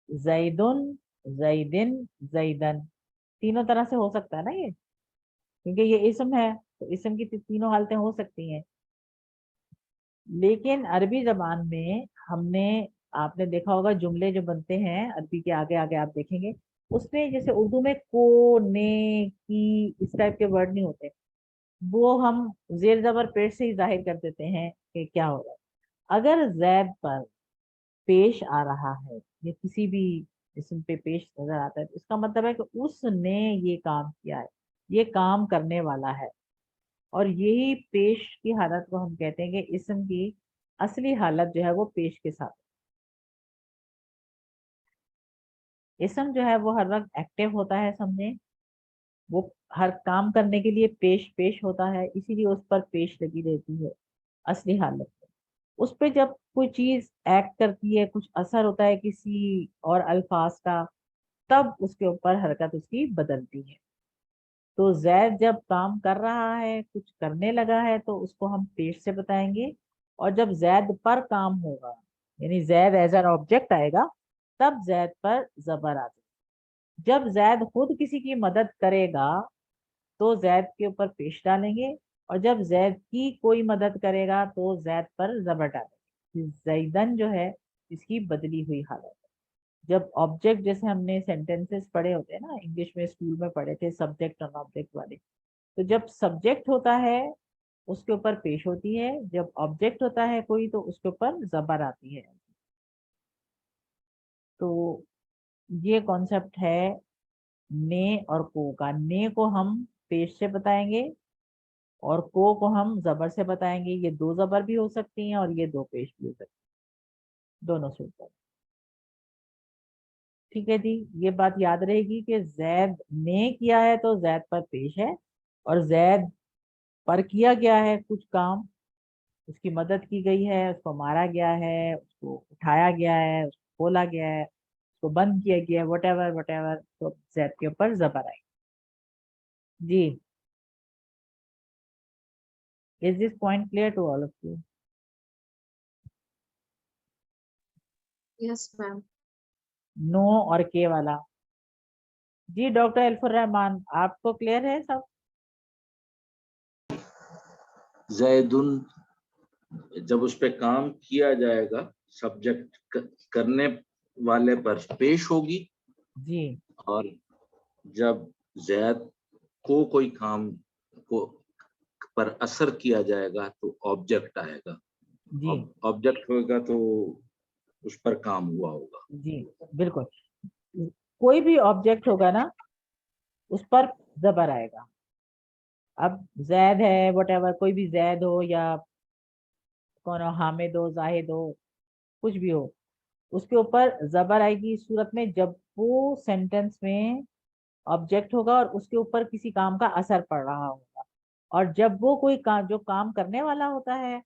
जैदुन, जैदिन, जैदन, तीनों तरह से हो सकता है ना ये, क्योंकि ये इसम है तो इसम की तीनों हालतें हो सकती हैं। लेकिन अरबी जबान में हमने, आपने देखा होगा जुमले जो बनते हैं अरबी के आगे आगे आप देखेंगे, उसमें जैसे उर्दू में को, ने, की इस टाइप के वर्ड नहीं होते, वो हम जेर जबर पेश से ही जाहिर कर देते हैं कि क्या हो रहा है। अगर जैद पर पेश आ रहा है या किसी भी जिस्म पे पेश नजर आता है तो इसका मतलब है कि उसने ये काम किया है, ये काम करने वाला है। और यही पेश की हालत को हम कहते हैं कि इसम की असली हालत जो है वो पेश के साथ। इसम जो है वो हर वक्त एक्टिव होता है, समझे, वो हर काम करने के लिए पेश पेश होता है, इसीलिए उस पर पेश लगी रहती है असली हालत में। उस पर जब कोई चीज एक्ट करती है, कुछ असर होता है किसी और अल्फाज का, तब उसके ऊपर हरकत उसकी बदलती है। तो जैद जब काम कर रहा है, कुछ करने लगा है, तो उसको हम पेश से बताएंगे। और जब जैद पर काम होगा, यानी जैद एज एन ऑब्जेक्ट आएगा, तब जैद पर जबर आ जाएगा। जब जैद खुद किसी की मदद करेगा तो जैद के ऊपर पेश डालेंगे, और जब जैद की कोई मदद करेगा तो जैद पर जबर डालेंगे। जैदन जो है इसकी बदली हुई हालत है। जब ऑब्जेक्ट, जैसे हमने सेंटेंसेस पढ़े होते हैं ना इंग्लिश में, स्कूल में पढ़े थे सब्जेक्ट और ऑब्जेक्ट वाले, तो जब सब्जेक्ट होता है उसके ऊपर पेश होती है, जब ऑब्जेक्ट होता है कोई तो उसके ऊपर जबर आती है। तो ये कॉन्सेप्ट है ने और को का। ने को हम पेश से बताएंगे और को हम जबर से बताएंगे। ये दो जबर भी हो सकती हैं और ये दो पेश भी हो सकती हैं, दोनों सूत्र। ठीक है जी, ये बात याद रहेगी कि जैद ने किया है तो जैद पर पेश है, और जैद पर किया गया है कुछ काम, उसकी मदद की गई है, उसको मारा गया है, उसको उठाया गया है, उसको खोला गया है, उसको बंद किया गया है, वट एवर, तो जैद के ऊपर जबर आई। जी Is this point clear to all of you? Yes, ma'am. No और के वाला जी डॉक्टर अल्फुर रहमान आपको क्लियर है सब? जैदुन जब उस पे काम किया जाएगा सब्जेक्ट करने वाले पर पेश होगी जी और जब जैद को कोई काम को पर असर किया जाएगा तो ऑब्जेक्ट आएगा जी ऑब्जेक्ट होगा तो उस पर काम हुआ होगा जी बिल्कुल कोई भी ऑब्जेक्ट होगा ना उस पर जबर आएगा अब जैद है वटेवर कोई भी जैद हो या कौन हो हामिद हो जाहिद हो कुछ भी हो उसके ऊपर जबर आएगी इस सूरत में जब वो सेंटेंस में ऑब्जेक्ट होगा और उसके ऊपर किसी काम का असर पड़ रहा होगा और जब वो कोई जो काम करने वाला होता है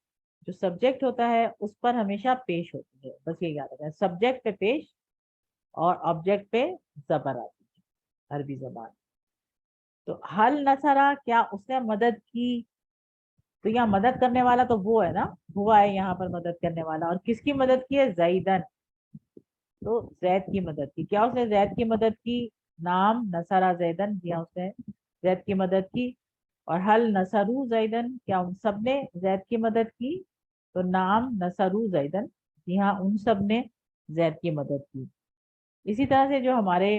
जो सब्जेक्ट होता है उस पर हमेशा पेश होती है बस ये याद रखना सब्जेक्ट पे पेश और ऑब्जेक्ट पे जबर आती है अरबी जबान तो हल नसरा क्या उसने मदद की तो यहाँ मदद करने वाला तो वो है ना हुआ है यहाँ पर मदद करने वाला और किसकी मदद की है जैदन तो जैद की मदद की क्या उसने जैद की मदद की नाम नसरा जैदन दिया उसने जैद की मदद की और हल नसरू जैदन क्या उन सब ने जैद की मदद की तो नाम नसरू जैदन जी हाँ उन सब ने जैद की मदद की इसी तरह से जो हमारे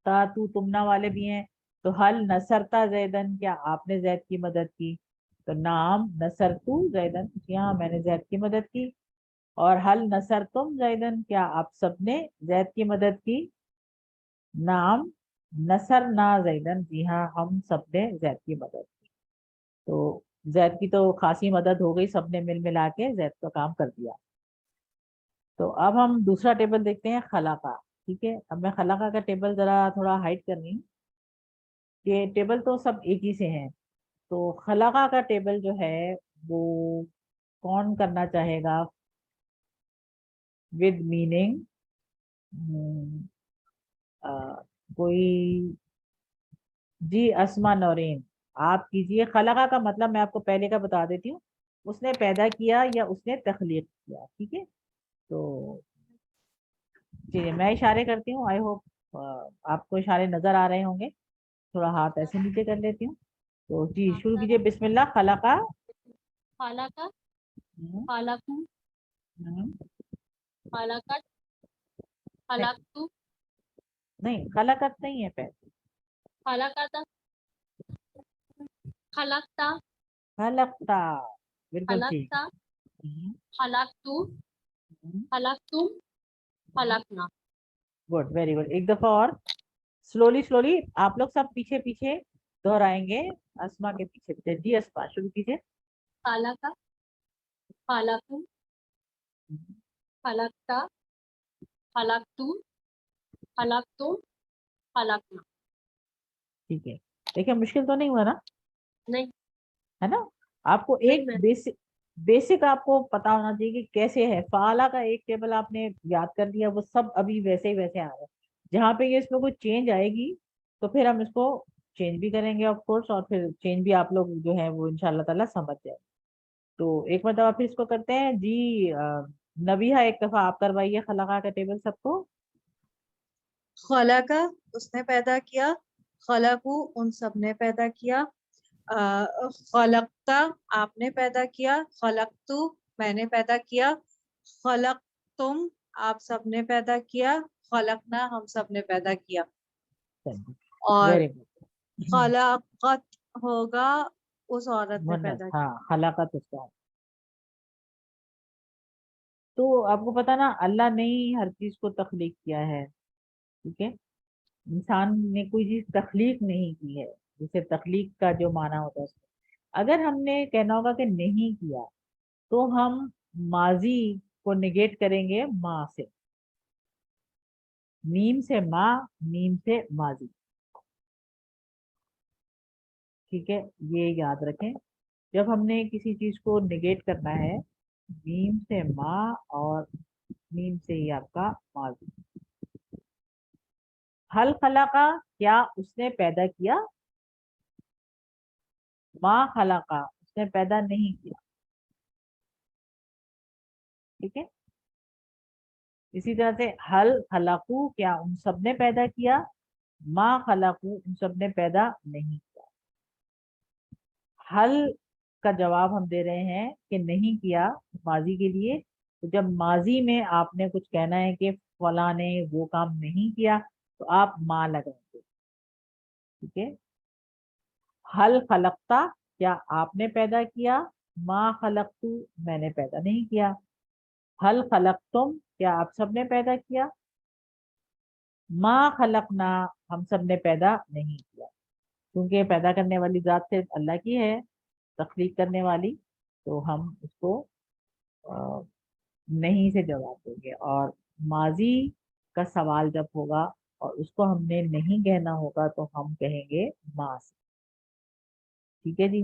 ता तू तुमना वाले भी हैं तो हल नसरता जैदन क्या आपने जैद की मदद की तो नाम नसरतू जैदन जी हाँ मैंने जैद की मदद की और हल नसर तुम जैदन क्या आप सबने जैद की मदद की नाम नसर ना जैदन जी हाँ हम सबने जैद की मदद की तो जैद की तो खासी मदद हो गई सबने मिल मिला के जैद का काम कर दिया तो अब हम दूसरा टेबल देखते हैं खलाका ठीक है अब मैं खलाका का टेबल जरा थोड़ा हाइड कर रही हूँ ये टेबल तो सब एक ही से हैं तो खलाका का टेबल जो है वो कौन करना चाहेगा विद मीनिंग कोई जी अस्मा नौरीन आप कीजिए खलाका का मतलब मैं आपको पहले का बता देती हूँ उसने पैदा किया या उसने तख्लीक किया ठीक है तो चलिए मैं इशारे करती हूँ आई होप आपको इशारे नजर आ रहे होंगे थोड़ा हाथ ऐसे नीचे कर लेती हूँ तो जी शुरू कीजिए बिस्मिल्लाह खलाका खालाका हम्म, खालाकू हम्म, खालाकत नहीं खालाकतू नहीं खलाकत नहीं है पहले खालाकता खालाकता खलकता बिल्कुल ठीक खालाकता खालाकतू खालाकतुम खालाकना गुड वेरी गुड एक दफा और स्लोली स्लोली आप लोग सब पीछे पीछे दोहराएंगे अस्मा के पीछे पीछे जी अस्मा शुरू कीजिए खालाका खालाकू खालाकता खालाकतू खालाकतुम खालाकना ठीक है देखिए मुश्किल तो नहीं हुआ ना नहीं है ना आपको नहीं एक मैम बेसिक आपको पता होना चाहिए कि कैसे है फाला का एक टेबल आपने याद कर लिया वो सब अभी वैसे ही वैसे आ रहे हैं जहाँ पे ये इसमें कोई चेंज आएगी तो फिर हम इसको चेंज भी करेंगे ऑफ कोर्स और फिर चेंज भी आप लोग जो है वो इंशाल्लाह ताला समझ जाए तो एक मतलब आप फिर इसको करते हैं जी नबीहा एक दफा आप करवाइए खलाका का टेबल सबको खलाका उसने पैदा किया, खलकू उन सब ने पैदा किया, खलकता आपने पैदा किया, खलकतू मैंने पैदा किया, खलक तुम आप सब ने पैदा किया, खलकना हम सब ने पैदा किया और वेरी गुड खलाकत होगा उस औरत ने पैदा किया। हाँ खलाकत उसका तो आपको पता ना अल्लाह ने ही हर चीज को तख्लीक किया है ठीक है इंसान ने कोई चीज तख्लीक नहीं की है जैसे तख्लीक का जो माना होता है उसको अगर हमने कहना होगा कि नहीं किया तो हम माजी को निगेट करेंगे माँ से मीम से माँ मीम से माजी ठीक है ये याद रखें जब हमने किसी चीज को निगेट करना है मीम से माँ और मीम से ही आपका माजी हल खलाका क्या उसने पैदा किया माँ खलाका उसने पैदा नहीं किया। ठीक है, इसी तरह से हल खलकू, क्या उन सब ने पैदा किया, मा खलकू, उन सब ने पैदा नहीं किया। हल का जवाब हम दे रहे हैं कि नहीं किया माजी के लिए, तो जब माजी में आपने कुछ कहना है कि फला ने वो काम नहीं किया तो आप मा लगाएंगे। ठीक है, हल खलकता, क्या आपने पैदा किया, मा खलकतू, मैंने पैदा नहीं किया। हल खलकतुम, क्या आप सब ने पैदा किया, मा खलकना, हम सब ने पैदा नहीं किया। क्योंकि पैदा करने वाली जात सिर्फ अल्लाह की है, तख्लीक करने वाली, तो हम उसको नहीं से जवाब देंगे। और माजी का सवाल जब होगा और उसको हमने नहीं कहना होगा तो हम कहेंगे मा से। ठीक है जी,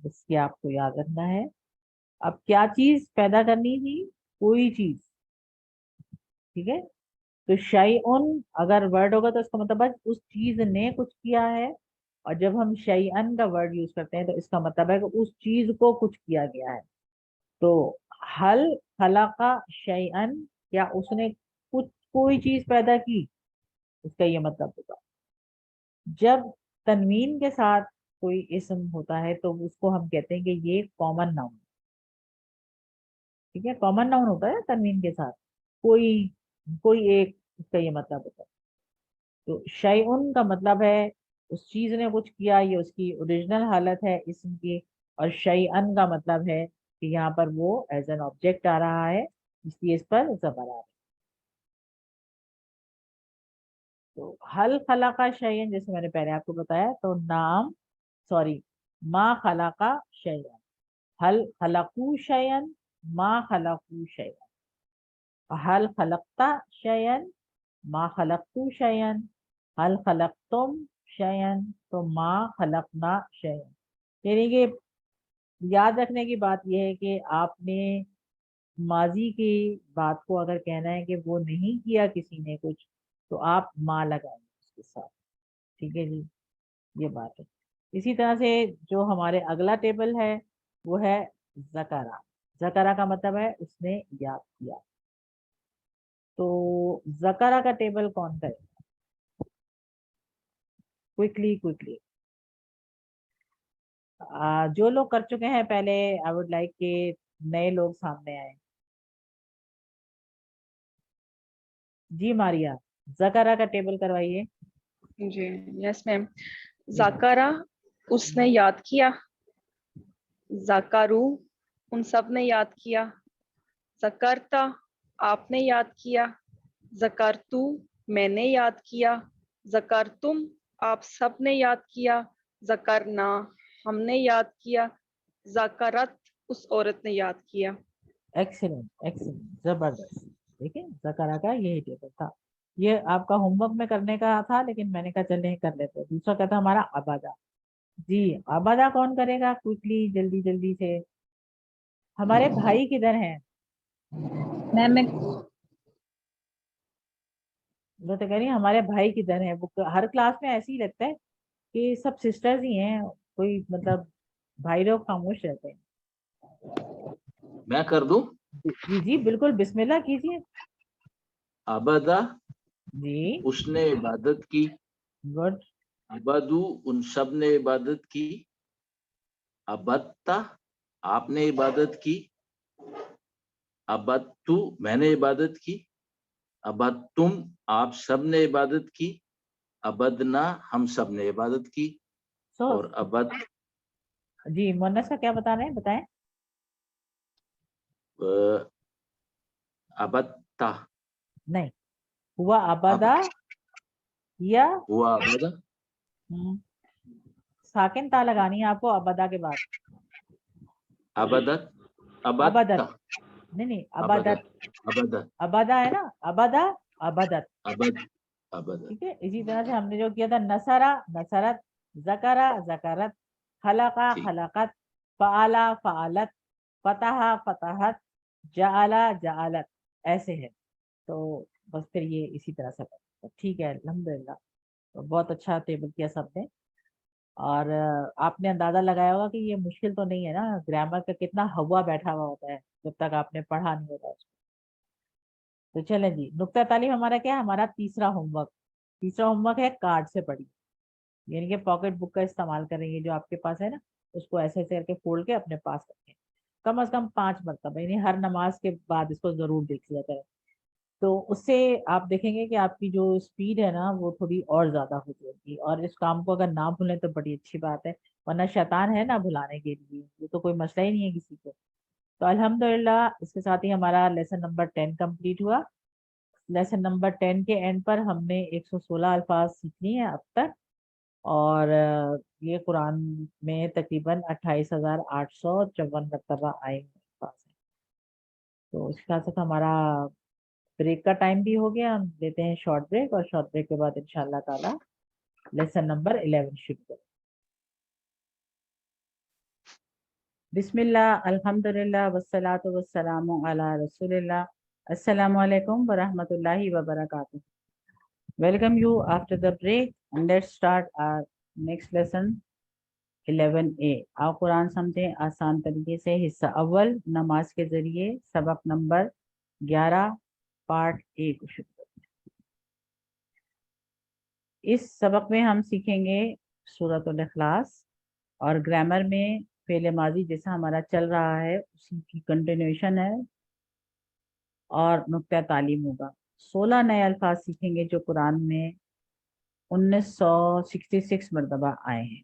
इसकी आपको याद रखना है। अब क्या चीज पैदा करनी थी, कोई चीज। ठीक है, तो शैउन अगर वर्ड होगा तो इसका मतलब है उस चीज ने कुछ किया है, और जब हम शैअन का वर्ड यूज करते हैं तो इसका मतलब है कि उस चीज को कुछ किया गया है। तो हल खलका शैअन, क्या उसने कुछ कोई चीज पैदा की, इसका ये मतलब होगा। जब तनवीन के साथ कोई इस्म होता है तो उसको हम कहते हैं कि ये कॉमन नाउन। ठीक है, कॉमन नाउन होता है तनवीन के साथ, कोई कोई एक, इसका ये मतलब होता है। तो शैउन का मतलब है उस चीज ने कुछ किया, ये उसकी ओरिजिनल हालत है इस्म की। और शैअन का मतलब है कि यहाँ पर वो एज एन ऑब्जेक्ट आ रहा है, इसलिए इस पर जबर आ रहा है। तो हल खलाका शैअन, जैसे मैंने पहले आपको बताया, तो नाम सॉरी मा खलाका शैअन, हल खलकू शैअन, मा खलकू शैअन, हल खलकता शैअन, मा खलकतू शैअन, हल खलकतुम शैअन, तो मा खलकना शैअन। यानी कि याद रखने की बात यह है कि आपने माजी की बात को अगर कहना है कि वो नहीं किया किसी ने कुछ, तो आप मा लगाएंगे उसके साथ। ठीक है जी, ये बात है। इसी तरह से जो हमारे अगला टेबल है वो है ज़करा। ज़करा का मतलब है उसने याद किया। तो ज़करा का टेबल कौन करेगा, क्विकली क्विकली। जो लोग कर चुके हैं पहले, आई वुड लाइक के नए लोग सामने आए। जी मारिया, ज़करा का टेबल करवाइए। जी यस मैम। ज़करा, उसने याद किया। ज़करू, उन सब ने याद किया। ज़करता, आपने याद किया। ज़करतू, मैंने याद किया। ज़करतुम, आप सब ने याद किया। ज़करना, हमने याद किया। ज़करत, उस औरत ने याद किया। एक्सीलेंट एक्सीलेंट, जबरदस्त। ठीक है, ज़करा का यही टेबल था। ये आपका होमवर्क में करने का था, लेकिन मैंने कहा चले कर लेते हैं। दूसरा क्या था हमारा अबादा। जी, अबादा कौन करेगा क्विकली, जल्दी जल्दी से। हमारे भाई किधर हैं, मैम वो तो कह रही है हमारे भाई किधर हैं। वो हर क्लास में ऐसे ही लगता है कि सब सिस्टर्स ही हैं, कोई मतलब भाई लोग खामोश रहते हैं। मैं कर दूं? जी जी बिल्कुल, बिस्मिल्लाह कीजिए। अबदा, जी, उसने इबादत की। गुड। अबदू, उन सब ने इबादत की। अबत्ता, आपने इबादत की। अबत्तु, मैंने इबादत की। अबत्तुम, आप सब ने इबादत की। अबदना, हम सब ने इबादत की। सो और अबद, जी मुन्नस का क्या बता रहे हैं, बताएं। अबत्ता, नहीं, हुआ अबादा या हुआ अबदा। साकिन ता लगानी है आपको अबादा के बाद। अबदत, अबादत, अबत्ता, नहीं अबदत, अबादत। अबदत, अबादा है ना, अबादा अबादत। अबद, अबदत। ठीक है, इसी तरह से हमने जो किया था नसरा नसरत, जकरा जकरत, खलका ठीक। खलकत, फ़अला फ़अलत, फतहा फतहत, जअला जअलत, ऐसे है। तो बस फिर ये इसी तरह से करते हैं। ठीक है, अल्हम्दुलिल्लाह। तो बहुत अच्छा टेबल किया सबने। اور आपने अंदाजा लगाया होगा कि ये मुश्किल तो नहीं है ना, ग्रामर का कितना हवा बैठा हुआ होता है जब तक आपने पढ़ा नहीं होता उसको। तो चलें जी, नुक्ता तालीम हमारा क्या है, हमारा तीसरा होमवर्क है कार्ड से पढ़िए, यानी कि पॉकेट बुक का इस्तेमाल करेंगे, जो आपके पास है ना उसको ऐसे ऐसे करके फोल्ड के अपने पास रखें, कम से कम 5 मरतबा, यानी हर नमाज के बाद इसको जरूर देख लिया करें। तो उससे आप देखेंगे कि आपकी जो स्पीड है ना वो थोड़ी और ज्यादा हो जाएगी, और इस काम को अगर ना भूलें तो बड़ी अच्छी बात है, वरना शैतान है ना भुलाने के लिए, वो तो कोई मसला ही नहीं है किसी को। तो अल्हम्दुलिल्लाह इसके साथ ही हमारा लेसन नंबर 10 कंप्लीट हुआ। लेसन नंबर 10 के एंड पर हमने 116 अल्फाज सीख लिए हैं अब तक, और ये कुरान में तकरीबन 28,854 मरतबा आए हैं अल्फाज हैं। तो इसके साथ हमारा ब्रेक का टाइम भी हो गया, हम देते हैं शॉर्ट ब्रेक, और शॉर्ट ब्रेक के बाद इंशाल्लाह ताला लेसन नंबर 11 शुरू करें। बिस्मिल्लाह, अल्हम्दुलिल्लाह, वस्सलातु वस्सलामु अला रसूलिल्लाह। अस्सलामु अलैकुम व रहमतुल्लाहि व बरकातुहू। Welcome you after the break, and let's start our next lesson 11A। आओ कुरान समझें आसान तरीके से। हिस्सा अव्वल, नमाज के जरिए, सबक नंबर 11, पार्ट ए को शुरू करते हैं। इस सबक में हम सीखेंगे सूरतुल इखलास, और ग्रामर में फेले माजी जैसा हमारा चल रहा है उसी की कंटिन्यूएशन है, और नुक्ता तालीम होगा। 16 नए अल्फाज सीखेंगे जो कुरान में 1966 मरतबा आए हैं।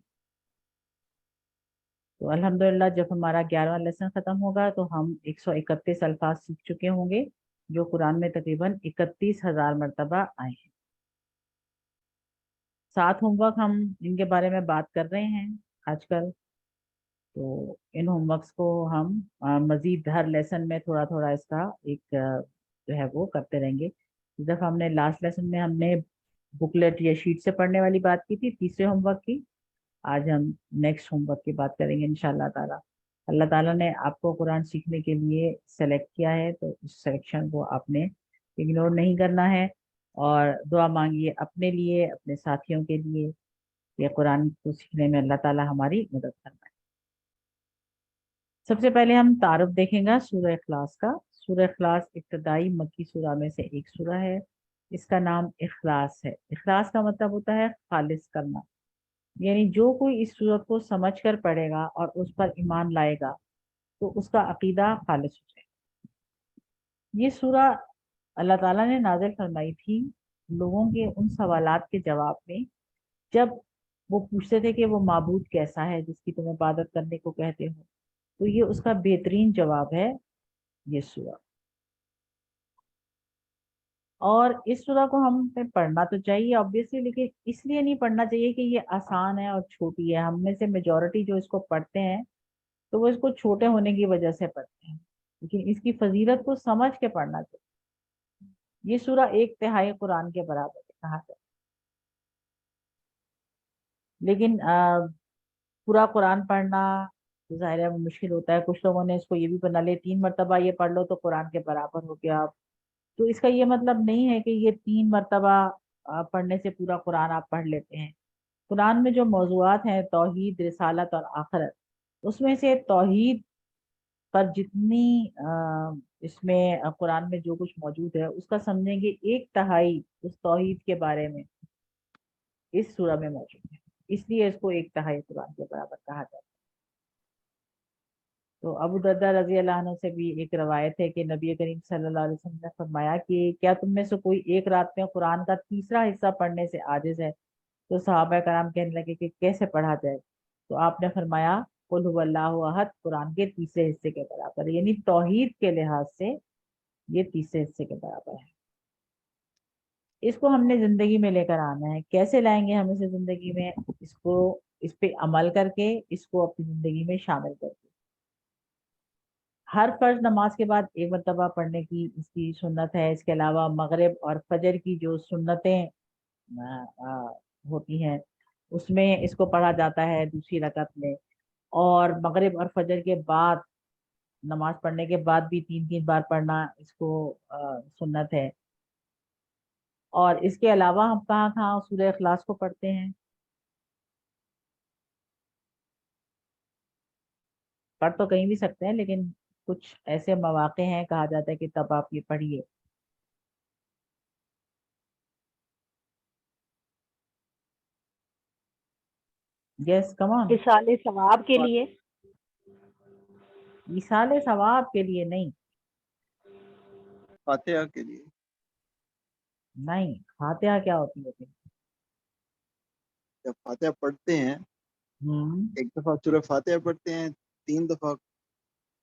तो अल्हम्दुलिल्लाह जब हमारा 11वां लेसन खत्म होगा तो हम 131 अल्फाज सीख चुके होंगे जो कुरान में तकरीबन 31,000 मरतबा आए हैं। 7 होमवर्क हम इनके बारे में बात कर रहे हैं आजकल, तो इन होमवर्क्स को हम मजीद हर लेसन में थोड़ा थोड़ा इसका एक जो है वो करते रहेंगे। इस दफ़ा हमने लास्ट लेसन में हमने बुकलेट या शीट से पढ़ने वाली बात की थी, तीसरे होमवर्क की। आज हम नेक्स्ट होमवर्क की बात करेंगे इंशाल्लाह ताला। अल्लाह ताला ने आपको कुरान सीखने के लिए सेलेक्ट किया है, तो इस सिलेक्शन को आपने इग्नोर नहीं करना है, और दुआ मांगिए अपने लिए, अपने साथियों के लिए, कि कुरान को सीखने में अल्लाह ताला हमारी मदद करना है। सबसे पहले हम तारुफ देखेंगे सूरह इखलास का। सूरह इखलास इब्तदाई मक्की सूरा में से एक सूरा है। इसका नाम इखलास है। इखलास का मतलब होता है खालिस करना, यानी जो कोई इस सूरत को समझ कर पढ़ेगा और उस पर ईमान लाएगा तो उसका अकीदा खालिस हो जाएगा। ये सूरा अल्लाह ताला ने नाज़िल फरमाई थी लोगों के उन सवालात के जवाब में, जब वो पूछते थे कि वो माबूद कैसा है जिसकी तुम इबादत करने को कहते हो, तो ये उसका बेहतरीन जवाब है ये सूरा। और इस सूरा को हमें पढ़ना तो चाहिए ऑब्वियसली, लेकिन इसलिए नहीं पढ़ना चाहिए कि ये आसान है और छोटी है। हम में से मेजॉरिटी जो इसको पढ़ते हैं तो वो इसको छोटे होने की वजह से पढ़ते हैं, लेकिन इसकी फजीलत को समझ के पढ़ना चाहिए। ये सूरा 1/3 कुरान के बराबर है कहा जाए, लेकिन पूरा कुरान पढ़ना तो ज़ाहिर है मुश्किल होता है। कुछ लोगों ने इसको ये भी बना लिया 3 मरतबा ये पढ़ लो तो कुरान के बराबर हो गया। तो इसका ये मतलब नहीं है कि ये 3 मरतबा पढ़ने से पूरा कुरान आप पढ़ लेते हैं। कुरान में जो मौज़ूआत हैं तौहीद, रिसालत और आखिरत, उसमें से तौहीद पर जितनी इसमें कुरान में जो कुछ मौजूद है उसका समझेंगे 1/3 उस तौहीद के बारे में इस सूरा में मौजूद है, इसलिए इसको 1/3 कुरान के बराबर कहा जाता है। तो अबू दर्दा रजी अल्लाह अन्हु से भी एक रवायत है कि नबी करीम सल्लल्लाहु अलैहि वसल्लम ने फरमाया कि क्या तुम में से कोई एक रात में कुरान का तीसरा हिस्सा पढ़ने से आजिज है? तो सहाबा कराम कहने लगे कि कैसे पढ़ा जाए? तो आपने फरमाया कुल हुवल्लाहु अहद कुरान के तीसरे हिस्से के बराबर, यानी तौहीद के लिहाज से ये तीसरे हिस्से के बराबर है। इसको हमने जिंदगी में लेकर आना है। कैसे लाएंगे हम इसे जिंदगी में? इसको इस पे अमल करके, इसको अपनी जिंदगी में शामिल करके। हर फर्ज नमाज के बाद 1 मरतबा पढ़ने की इसकी सुन्नत है। इसके अलावा मगरिब और फजर की जो सुन्नतें होती हैं उसमें इसको पढ़ा जाता है दूसरी रकत में, और मगरिब और फजर के बाद नमाज पढ़ने के बाद भी 3-3 बार पढ़ना इसको सुन्नत है। और इसके अलावा हम कहाँ कहाँ सूरह इखलास को पढ़ते हैं? पढ़ तो कहीं भी सकते हैं, लेकिन कुछ ऐसे मौके हैं कहा जाता है कि तब आप ये पढ़िए। Yes come on. इसाले सवाब के लिए, इसाले सवाब के लिए नहीं, फातिहा के लिए। नहीं फातिहा क्या होती है फिर? जब फातिहा पढ़ते हैं, एक दफा सूरह फातिहा पढ़ते हैं, 3 दफा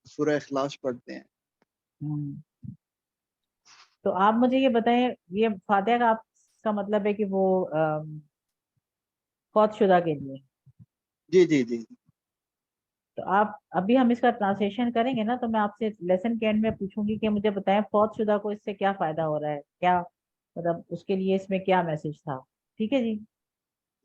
सूरह इखलास पढ़ते हैं। तो आप मुझे ये बताएं, ये फातिहा का आपका मतलब है कि वो फौतशुदा के लिए? जी जी जी। तो आप अभी हम इसका ट्रांसलेशन करेंगे ना, तो मैं आपसे लेसन के एंड में पूछूंगी कि मुझे बताएं फौतशुदा को इससे क्या फायदा हो रहा है, क्या मतलब उसके लिए इसमें क्या मैसेज था। ठीक है जी,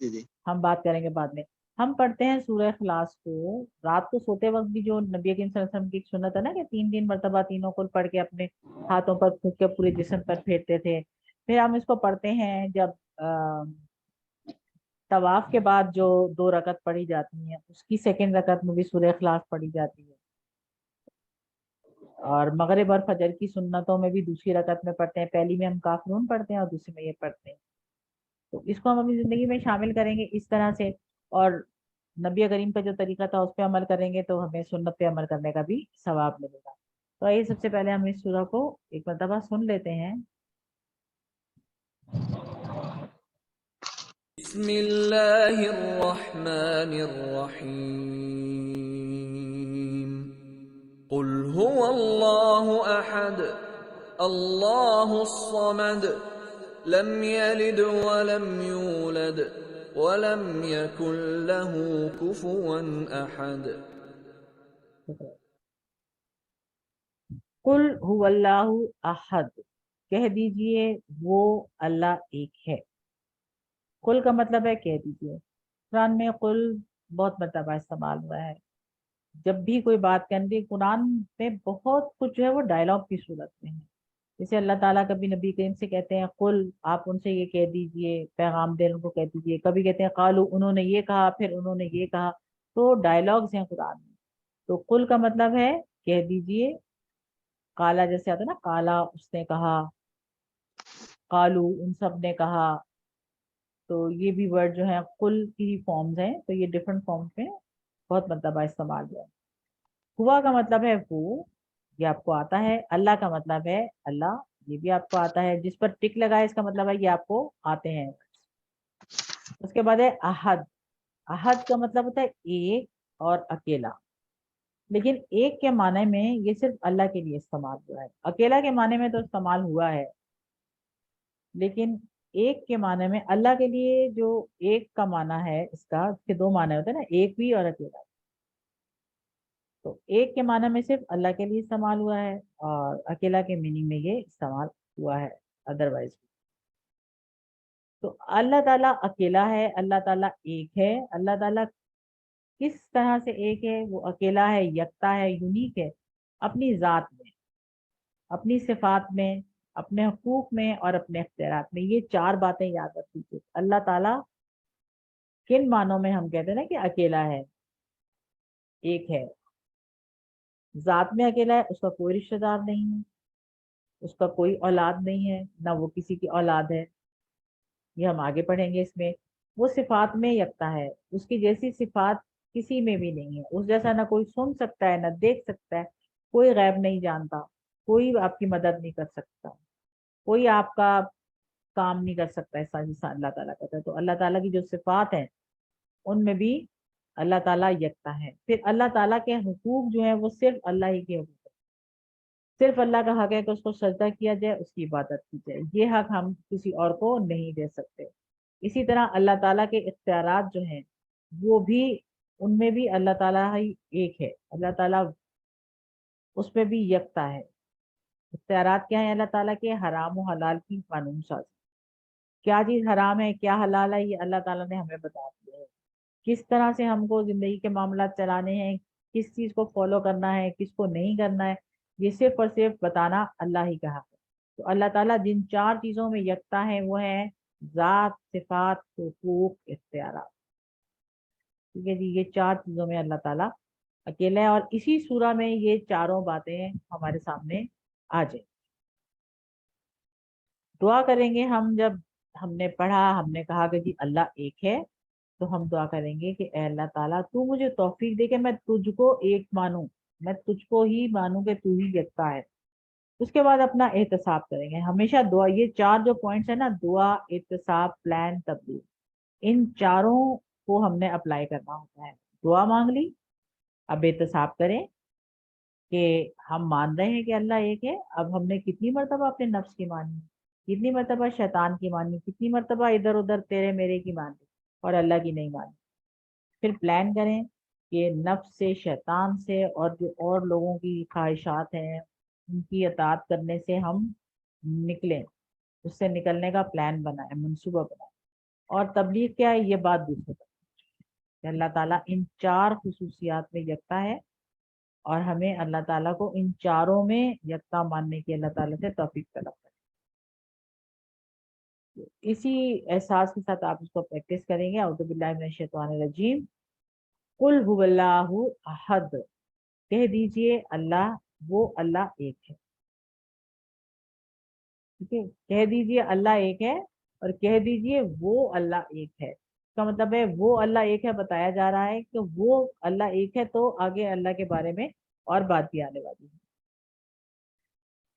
जी जी। हम बात करेंगे बाद में। हम पढ़ते हैं सूरह इखलास को रात को सोते वक्त भी, जो नबी करीम सल्लल्लाहु अलैहि वसल्लम की एक सुन्नत है ना कि 3 मरतबा तीनों को पढ़ के अपने हाथों पर फूंक के पूरे जिस्म पर फेरते थे। फिर हम इसको पढ़ते हैं जब तवाफ के बाद जो 2 रकत पढ़ी जाती हैं, उसकी सेकंड रकत में भी सूरह इखलास पढ़ी जाती है। और मगरिब और फजर की सुन्नतों में भी दूसरी रकत में पढ़ते हैं, पहली में हम काफिरून पढ़ते हैं और दूसरी में ये पढ़ते हैं। तो इसको हम अपनी जिंदगी में शामिल करेंगे इस तरह से, और नबी करीम का जो तरीका था उस पर अमल करेंगे तो हमें सुन्नत पे अमल करने का भी सवाब मिलेगा। तो आइए सबसे पहले हम इस सूरह को एक मरतबा सुन लेते हैं। बिस्मिल्लाहिर्रहमानिर्रहीम। कुल हुवल्लाहु अहद अल्लाहुस्समद लम यलिद वलम यूलद वलम यकुल लहू कुफुवन अहद। कुल हुवल्लाहु अहद, कह दीजिए वो अल्लाह एक है। कुल का मतलब है कह दीजिए। कुरान में कुल बहुत मरतबा इस्तेमाल हुआ है। जब भी कोई बात करनी, कुरान में बहुत कुछ जो है वो डायलॉग की सूरत में है। जैसे अल्लाह ताला कभी नबी करीम से कहते हैं कुल, आप उनसे ये कह दीजिए, पैगाम दे उनको कह दीजिए। कभी कहते हैं कालू, उन्होंने ये कहा, फिर उन्होंने ये कहा। तो डायलॉग्स हैं कुरान में। तो कुल का मतलब है कह दीजिए। काला जैसे आता है ना, काला उसने कहा, कालू उन सब ने कहा। तो ये भी वर्ड जो है कुल की फॉर्म्स हैं, तो ये डिफरेंट फॉर्म्स में बहुत मरतबा इस्तेमाल हुआ है। हुआ का मतलब है वो, ये आपको आता है। अल्लाह का मतलब है अल्लाह, ये भी आपको आता है। जिस पर टिक लगा है इसका मतलब है ये आपको आते हैं। उसके बाद है अहद। अहद का मतलब होता है एक और अकेला, लेकिन एक के माने में ये सिर्फ अल्लाह के लिए इस्तेमाल हुआ है। अकेला के माने में तो इस्तेमाल हुआ है, लेकिन एक के माने में अल्लाह के लिए जो एक का माना है, इसका इसके 2 माने होते हैं ना, एक भी और अकेला। तो एक के माना में सिर्फ अल्लाह के लिए इस्तेमाल हुआ है, और अकेला के मीनिंग में ये इस्तेमाल हुआ है अदरवाइज। तो अल्लाह ताला अकेला है, अल्लाह ताला एक है। अल्लाह ताला किस तरह से एक है? वो अकेला है, यकता है, यूनिक है अपनी ज़ात में, अपनी सिफात में, अपने हुकूक में और अपने इख्तियारात में। ये 4 बातें याद रख लीजिए। अल्लाह ताला किन मानों में हम कहते हैं ना कि अकेला है, एक है। ज़ात में अकेला है, उसका कोई रिश्तेदार नहीं है, उसका कोई औलाद नहीं है, ना वो किसी की औलाद है। ये हम आगे पढ़ेंगे इसमें। वो सिफात में यकता है, उसकी जैसी सिफात किसी में भी नहीं है। उस जैसा ना कोई सुन सकता है, ना देख सकता है, कोई गैब नहीं जानता, कोई आपकी मदद नहीं कर सकता, कोई आपका काम नहीं कर सकता, ऐसा जैसा अल्लाह ताला करता है। तो अल्लाह ताला की जो सिफात है उनमें भी अल्लाह ताला यकता है। फिर अल्लाह ताला के हुकूक जो है वो सिर्फ अल्लाह ही के हुकूक है। सिर्फ अल्लाह का हक है कि उसको सजदा किया जाए, उसकी इबादत की जाए। ये हक हम किसी और को नहीं दे सकते। इसी तरह अल्लाह ताला के इख्तियारात जो हैं वो भी, उनमें भी अल्लाह ताला ही एक है। अल्लाह ताला उसमें भी यकता है। इख्तियारात क्या है अल्लाह ताला के? हराम और हलाल की कानून साजी। क्या चीज़ हराम है, क्या हलाल है, ये अल्लाह ताला ने हमें बता दिया है। किस तरह से हमको जिंदगी के मामला चलाने हैं, किस चीज को फॉलो करना है, किसको नहीं करना है, ये सिर्फ और सिर्फ बताना अल्लाह ही का हक है। तो अल्लाह ताला जिन 4 चीजों में यकता है वो है ज़ात, सिफात, हुकूक, इख्तियारात। ठीक है जी, ये 4 चीजों में अल्लाह ताला اکیلا ہے, اور اسی سورہ میں یہ چاروں باتیں ہمارے سامنے آ جائیں. دعا کریں گے ہم, جب ہم نے پڑھا, ہم نے کہا کہ جی اللہ ایک ہے, تو ہم دعا کریں گے کہ اے اللہ تعالیٰ تو مجھے توفیق دے کہ میں تجھ کو ایک مانوں, میں تجھ کو ہی مانوں کہ تو ہی یکتا ہے. اس کے بعد اپنا احتساب کریں گے. ہمیشہ دعا, یہ چار جو پوائنٹس ہیں نا, دعا, احتساب, پلان, تبلیغ, ان چاروں کو ہم نے اپلائی کرنا ہوتا ہے. دعا مانگ لی, اب احتساب کریں کہ ہم مان رہے ہیں کہ اللہ ایک ہے. اب ہم نے کتنی مرتبہ اپنے نفس کی مانی, کتنی مرتبہ شیطان کی مانی, کتنی مرتبہ ادھر ادھر تیرے میرے کی مانی اور اللہ کی نہیں مانی. پھر پلان کریں کہ نفس سے, شیطان سے, اور جو اور لوگوں کی خواہشات ہیں ان کی اطاعت کرنے سے ہم نکلیں, اس سے نکلنے کا پلان بنائیں, منصوبہ بنائیں. اور تبلیغ کیا ہے, یہ بات دوسرے تک کہ اللہ تعالیٰ ان چار خصوصیات میں یکتا ہے, اور ہمیں اللہ تعالیٰ کو ان چاروں میں یکتا ماننے کی اللہ تعالیٰ سے توفیق طلب کریں. اسی احساس کے ساتھ آپ اس کو پریکٹس کریں گے. اعوذ باللہ من الشیطان الرجیم. قل هو اللہ احد, کہہ دیجئے اللہ, وہ اللہ ایک ہے. ٹھیک ہے, کہہ دیجئے اللہ ایک ہے, اور کہہ دیجئے وہ اللہ ایک ہے. اس کا مطلب ہے وہ اللہ ایک ہے, بتایا جا رہا ہے کہ وہ اللہ ایک ہے, تو آگے اللہ کے بارے میں اور بات بھی آنے والی ہے.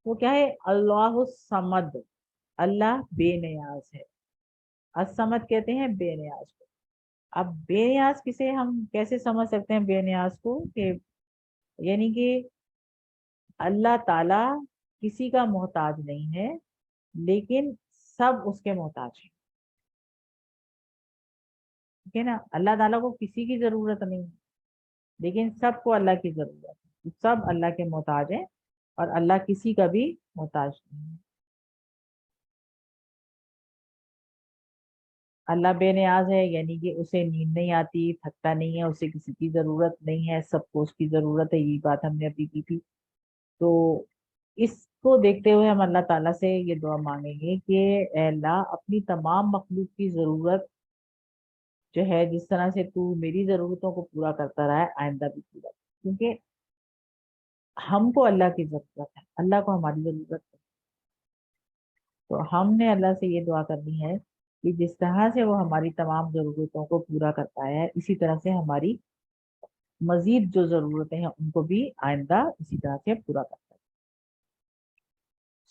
وہ کیا ہے, اللہ الصمد, اللہ بے نیاز ہے. الصمد کہتے ہیں بے نیاز کو. اب بے نیاز کسے ہم کیسے سمجھ سکتے ہیں بے نیاز کو, کہ یعنی کہ اللہ تعالی کسی کا محتاج نہیں ہے, لیکن سب اس کے محتاج ہیں. ٹھیک ہے نا, اللہ تعالیٰ کو کسی کی ضرورت نہیں ہے, لیکن سب کو اللہ کی ضرورت ہے. سب اللہ کے محتاج ہیں, اور اللہ کسی کا بھی محتاج نہیں ہے. اللہ بے نیاز ہے, یعنی کہ اسے نیند نہیں آتی, تھکتا نہیں ہے, اسے کسی کی ضرورت نہیں ہے, سب کو اس کی ضرورت ہے. یہی بات ہم نے ابھی کی تھی. تو اس کو دیکھتے ہوئے ہم اللہ تعالیٰ سے یہ دعا مانگیں گے کہ اے اللہ, اپنی تمام مخلوق کی ضرورت جو ہے, جس طرح سے تو میری ضرورتوں کو پورا کرتا رہا ہے, آئندہ بھی پورا کر. کیونکہ ہم کو اللہ کی ضرورت ہے, اللہ کو ہماری ضرورت ہے. تو ہم نے اللہ سے یہ دعا کرنی ہے کہ جس طرح سے وہ ہماری تمام ضرورتوں کو پورا کرتا ہے, اسی طرح سے ہماری مزید جو ضرورتیں ہیں ان کو بھی آئندہ اسی طرح سے پورا کرتا ہے.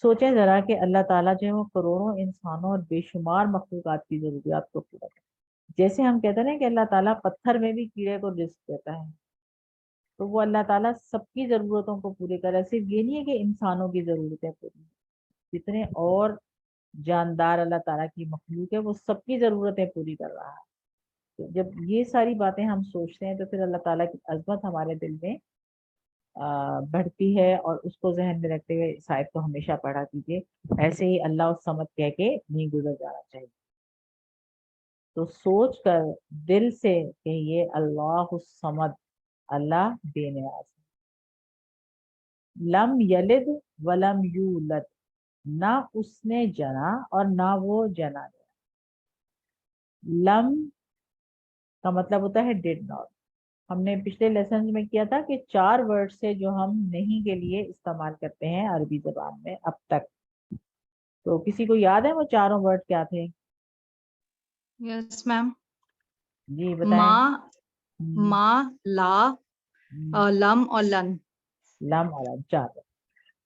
سوچیں ذرا کہ اللہ تعالیٰ جو ہے وہ کروڑوں انسانوں اور بے شمار مخلوقات کی ضروریات کو پورا کرتا ہے. جیسے ہم کہتے ہیں نا کہ اللہ تعالیٰ پتھر میں بھی کیڑے کو رزق دیتا ہے, تو وہ اللہ تعالیٰ سب کی ضرورتوں کو پورے کر رہا ہے. صرف یہ نہیں ہے کہ انسانوں کی ضرورتیں پوری, جتنے اور جاندار اللہ تعالیٰ کی مخلوق ہے وہ سب کی ضرورتیں پوری کر رہا ہے. تو جب یہ ساری باتیں ہم سوچتے ہیں تو پھر اللہ تعالیٰ کی عظمت ہمارے دل میں بڑھتی ہے, اور اس کو ذہن میں رکھتے ہوئے اس آیت کو ہمیشہ پڑھا کیجیے. ایسے ہی اللہ الصمد کہہ کے نہیں گزر جانا چاہیے. تو سوچ کر دل سے کہیے اللہ الصمد, اللہ بے نیاز ہے. لم یلد ولم یولد, نہ اس نے جنا اور نہ وہ جنا گیا. لم کا مطلب ہوتا ہے ڈیڈ ناٹ. ہم نے پچھلے لیسن میں کیا تھا کہ 4 ورڈ سے جو ہم نہیں کے لیے استعمال کرتے ہیں عربی زبان میں اب تک. تو کسی کو یاد ہے وہ چاروں ورڈ کیا تھے؟ یس میم. جی بتائیں. ما, لا, لم اور لن. لم اور لن, 4.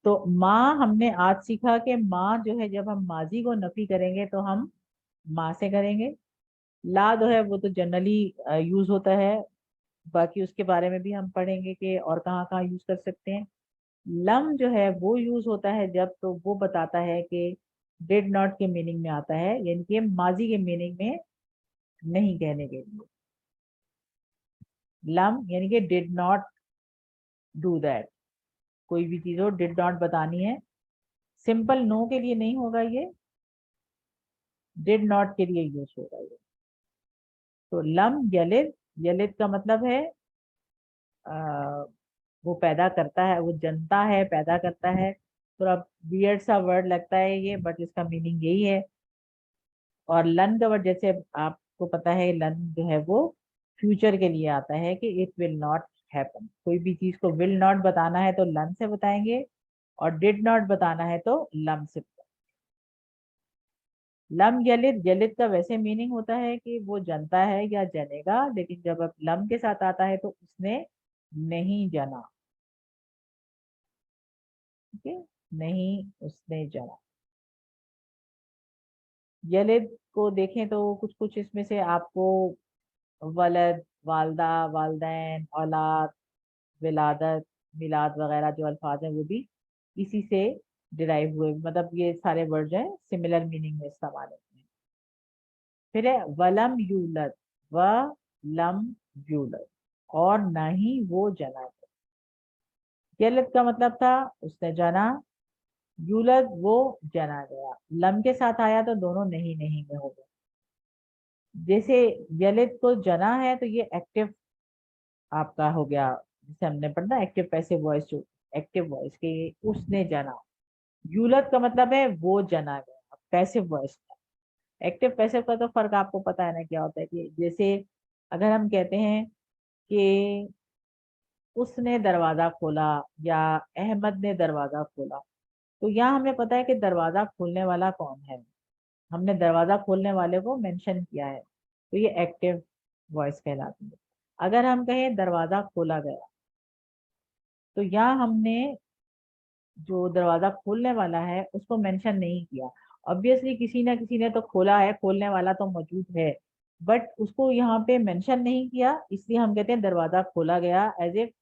تو ماں ہم نے آج سیکھا کہ ماں جو ہے جب ہم ماضی کو نفی کریں گے تو ہم ماں سے کریں گے. لا جو ہے وہ تو جنرلی یوز ہوتا ہے, باقی اس کے بارے میں بھی ہم پڑھیں گے کہ اور کہاں کہاں یوز کر سکتے ہیں. لم جو ہے وہ یوز ہوتا ہے جب تو وہ بتاتا ہے کہ ڈیڈ ناٹ کے میننگ میں آتا ہے, یعنی کہ ماضی کے میننگ میں نہیں کہنے کے لیے. لم یعنی کہ ڈیڈ ناٹ ڈو دیٹ, کوئی بھی چیز ہو ڈیڈ ناٹ بتانی ہے. سمپل نو کے لیے نہیں ہوگا, یہ ڈیڈ ناٹ کے لیے یوز ہوگا یہ. تو لم یلد, یلد کا مطلب ہے وہ پیدا کرتا ہے, وہ جنتا ہے, پیدا کرتا ہے. تھوڑا ویئرڈ سا ورڈ لگتا ہے یہ, بٹ اس کا میننگ یہی ہے. اور لن کا ورڈ جیسے آپ کو پتا ہے, لن جو ہے وہ فیوچر کے لیے آتا ہے کہ اٹ ول ناٹ happen. कोई भी चीज को will not बताना है तो लन से बताएंगे और did not बताना है तो लम से बताएंगे. लम यलिद, यलिद का वैसे मीनिंग होता है कि वो जनता है या जनेगा, लेकिन जब अब लम के साथ आता है तो उसने नहीं जना. ठीक है, नहीं उसने जना. यलिद को देखें तो कुछ कुछ इसमें से आपको वलद, वालदा, वालदैन, औलाद, विलादत, मिलाद वगैरह जो अल्फाज हैं वो भी इसी से डिराइव हुए, मतलब ये सारे वर्ड जो है सिमिलर मीनिंग में इस्तेमाल होते हैं. फिर है वलम यूलद, व लम यूलद, और ना ही वो जना. यलद का मतलब था उसने जना, यूलद वो जना गया. लम के साथ आया तो दोनों नहीं नहीं में हो गए. जैसे यलिद को जना है तो ये एक्टिव आपका हो गया, जैसे हमने पढ़ा एक्टिव पैसिव वॉइस, जो एक्टिव वॉइस के उसने जना. यूलद का मतलब है वो जना गया, पैसिव वॉइस का. एक्टिव पैसिव का तो फर्क आपको पता है ना क्या होता है, कि जैसे अगर हम कहते हैं कि उसने दरवाजा खोला या अहमद ने दरवाजा खोला, तो यहाँ हमें पता है कि दरवाजा खोलने वाला कौन है, हमने दरवाजा खोलने वाले को मेंशन किया है, तो ये एक्टिव वॉइस कहलाती है. अगर हम कहें दरवाजा खोला गया, तो यहाँ हमने जो दरवाजा खोलने वाला है उसको मेंशन नहीं किया. ऑब्वियसली किसी ना किसी ने तो खोला है, खोलने वाला तो मौजूद है, बट उसको यहाँ पे मेंशन नहीं किया, इसलिए हम कहते हैं दरवाजा खोला गया, एज इफ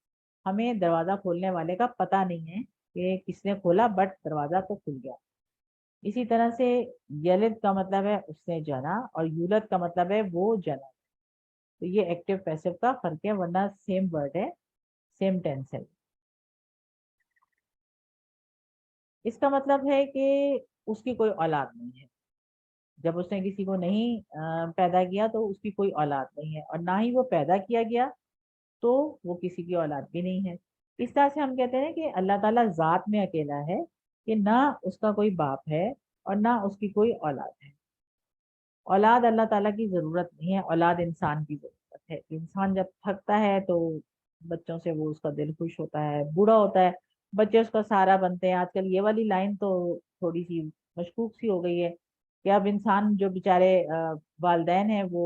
हमें दरवाजा खोलने वाले का पता नहीं है कि किसने खोला, बट दरवाजा तो खुल गया. इसी तरह से यलिद का मतलब है उसने जना, और यूलद का मतलब है वो जना. तो ये एक्टिव पैसिव का फर्क है, वरना सेम वर्ड है, सेम टेंस है. इसका मतलब है कि उसकी कोई औलाद नहीं है. जब उसने किसी को नहीं पैदा किया तो उसकी कोई औलाद नहीं है, और ना ही वो पैदा किया गया तो वो किसी की औलाद भी नहीं है. इस तरह से हम कहते हैं कि अल्लाह ताला जात में अकेला है, कि ना उसका कोई बाप है और ना उसकी कोई औलाद है. औलाद अल्लाह ताला की ज़रूरत नहीं है, औलाद इंसान की ज़रूरत है. इंसान जब थकता है तो बच्चों से वो उसका दिल खुश होता है, बूढ़ा होता है बच्चे उसका सहारा बनते हैं. आजकल ये वाली लाइन तो थोड़ी सी मशकूक सी हो गई है कि अब इंसान जो बेचारे वालदैन हैं वो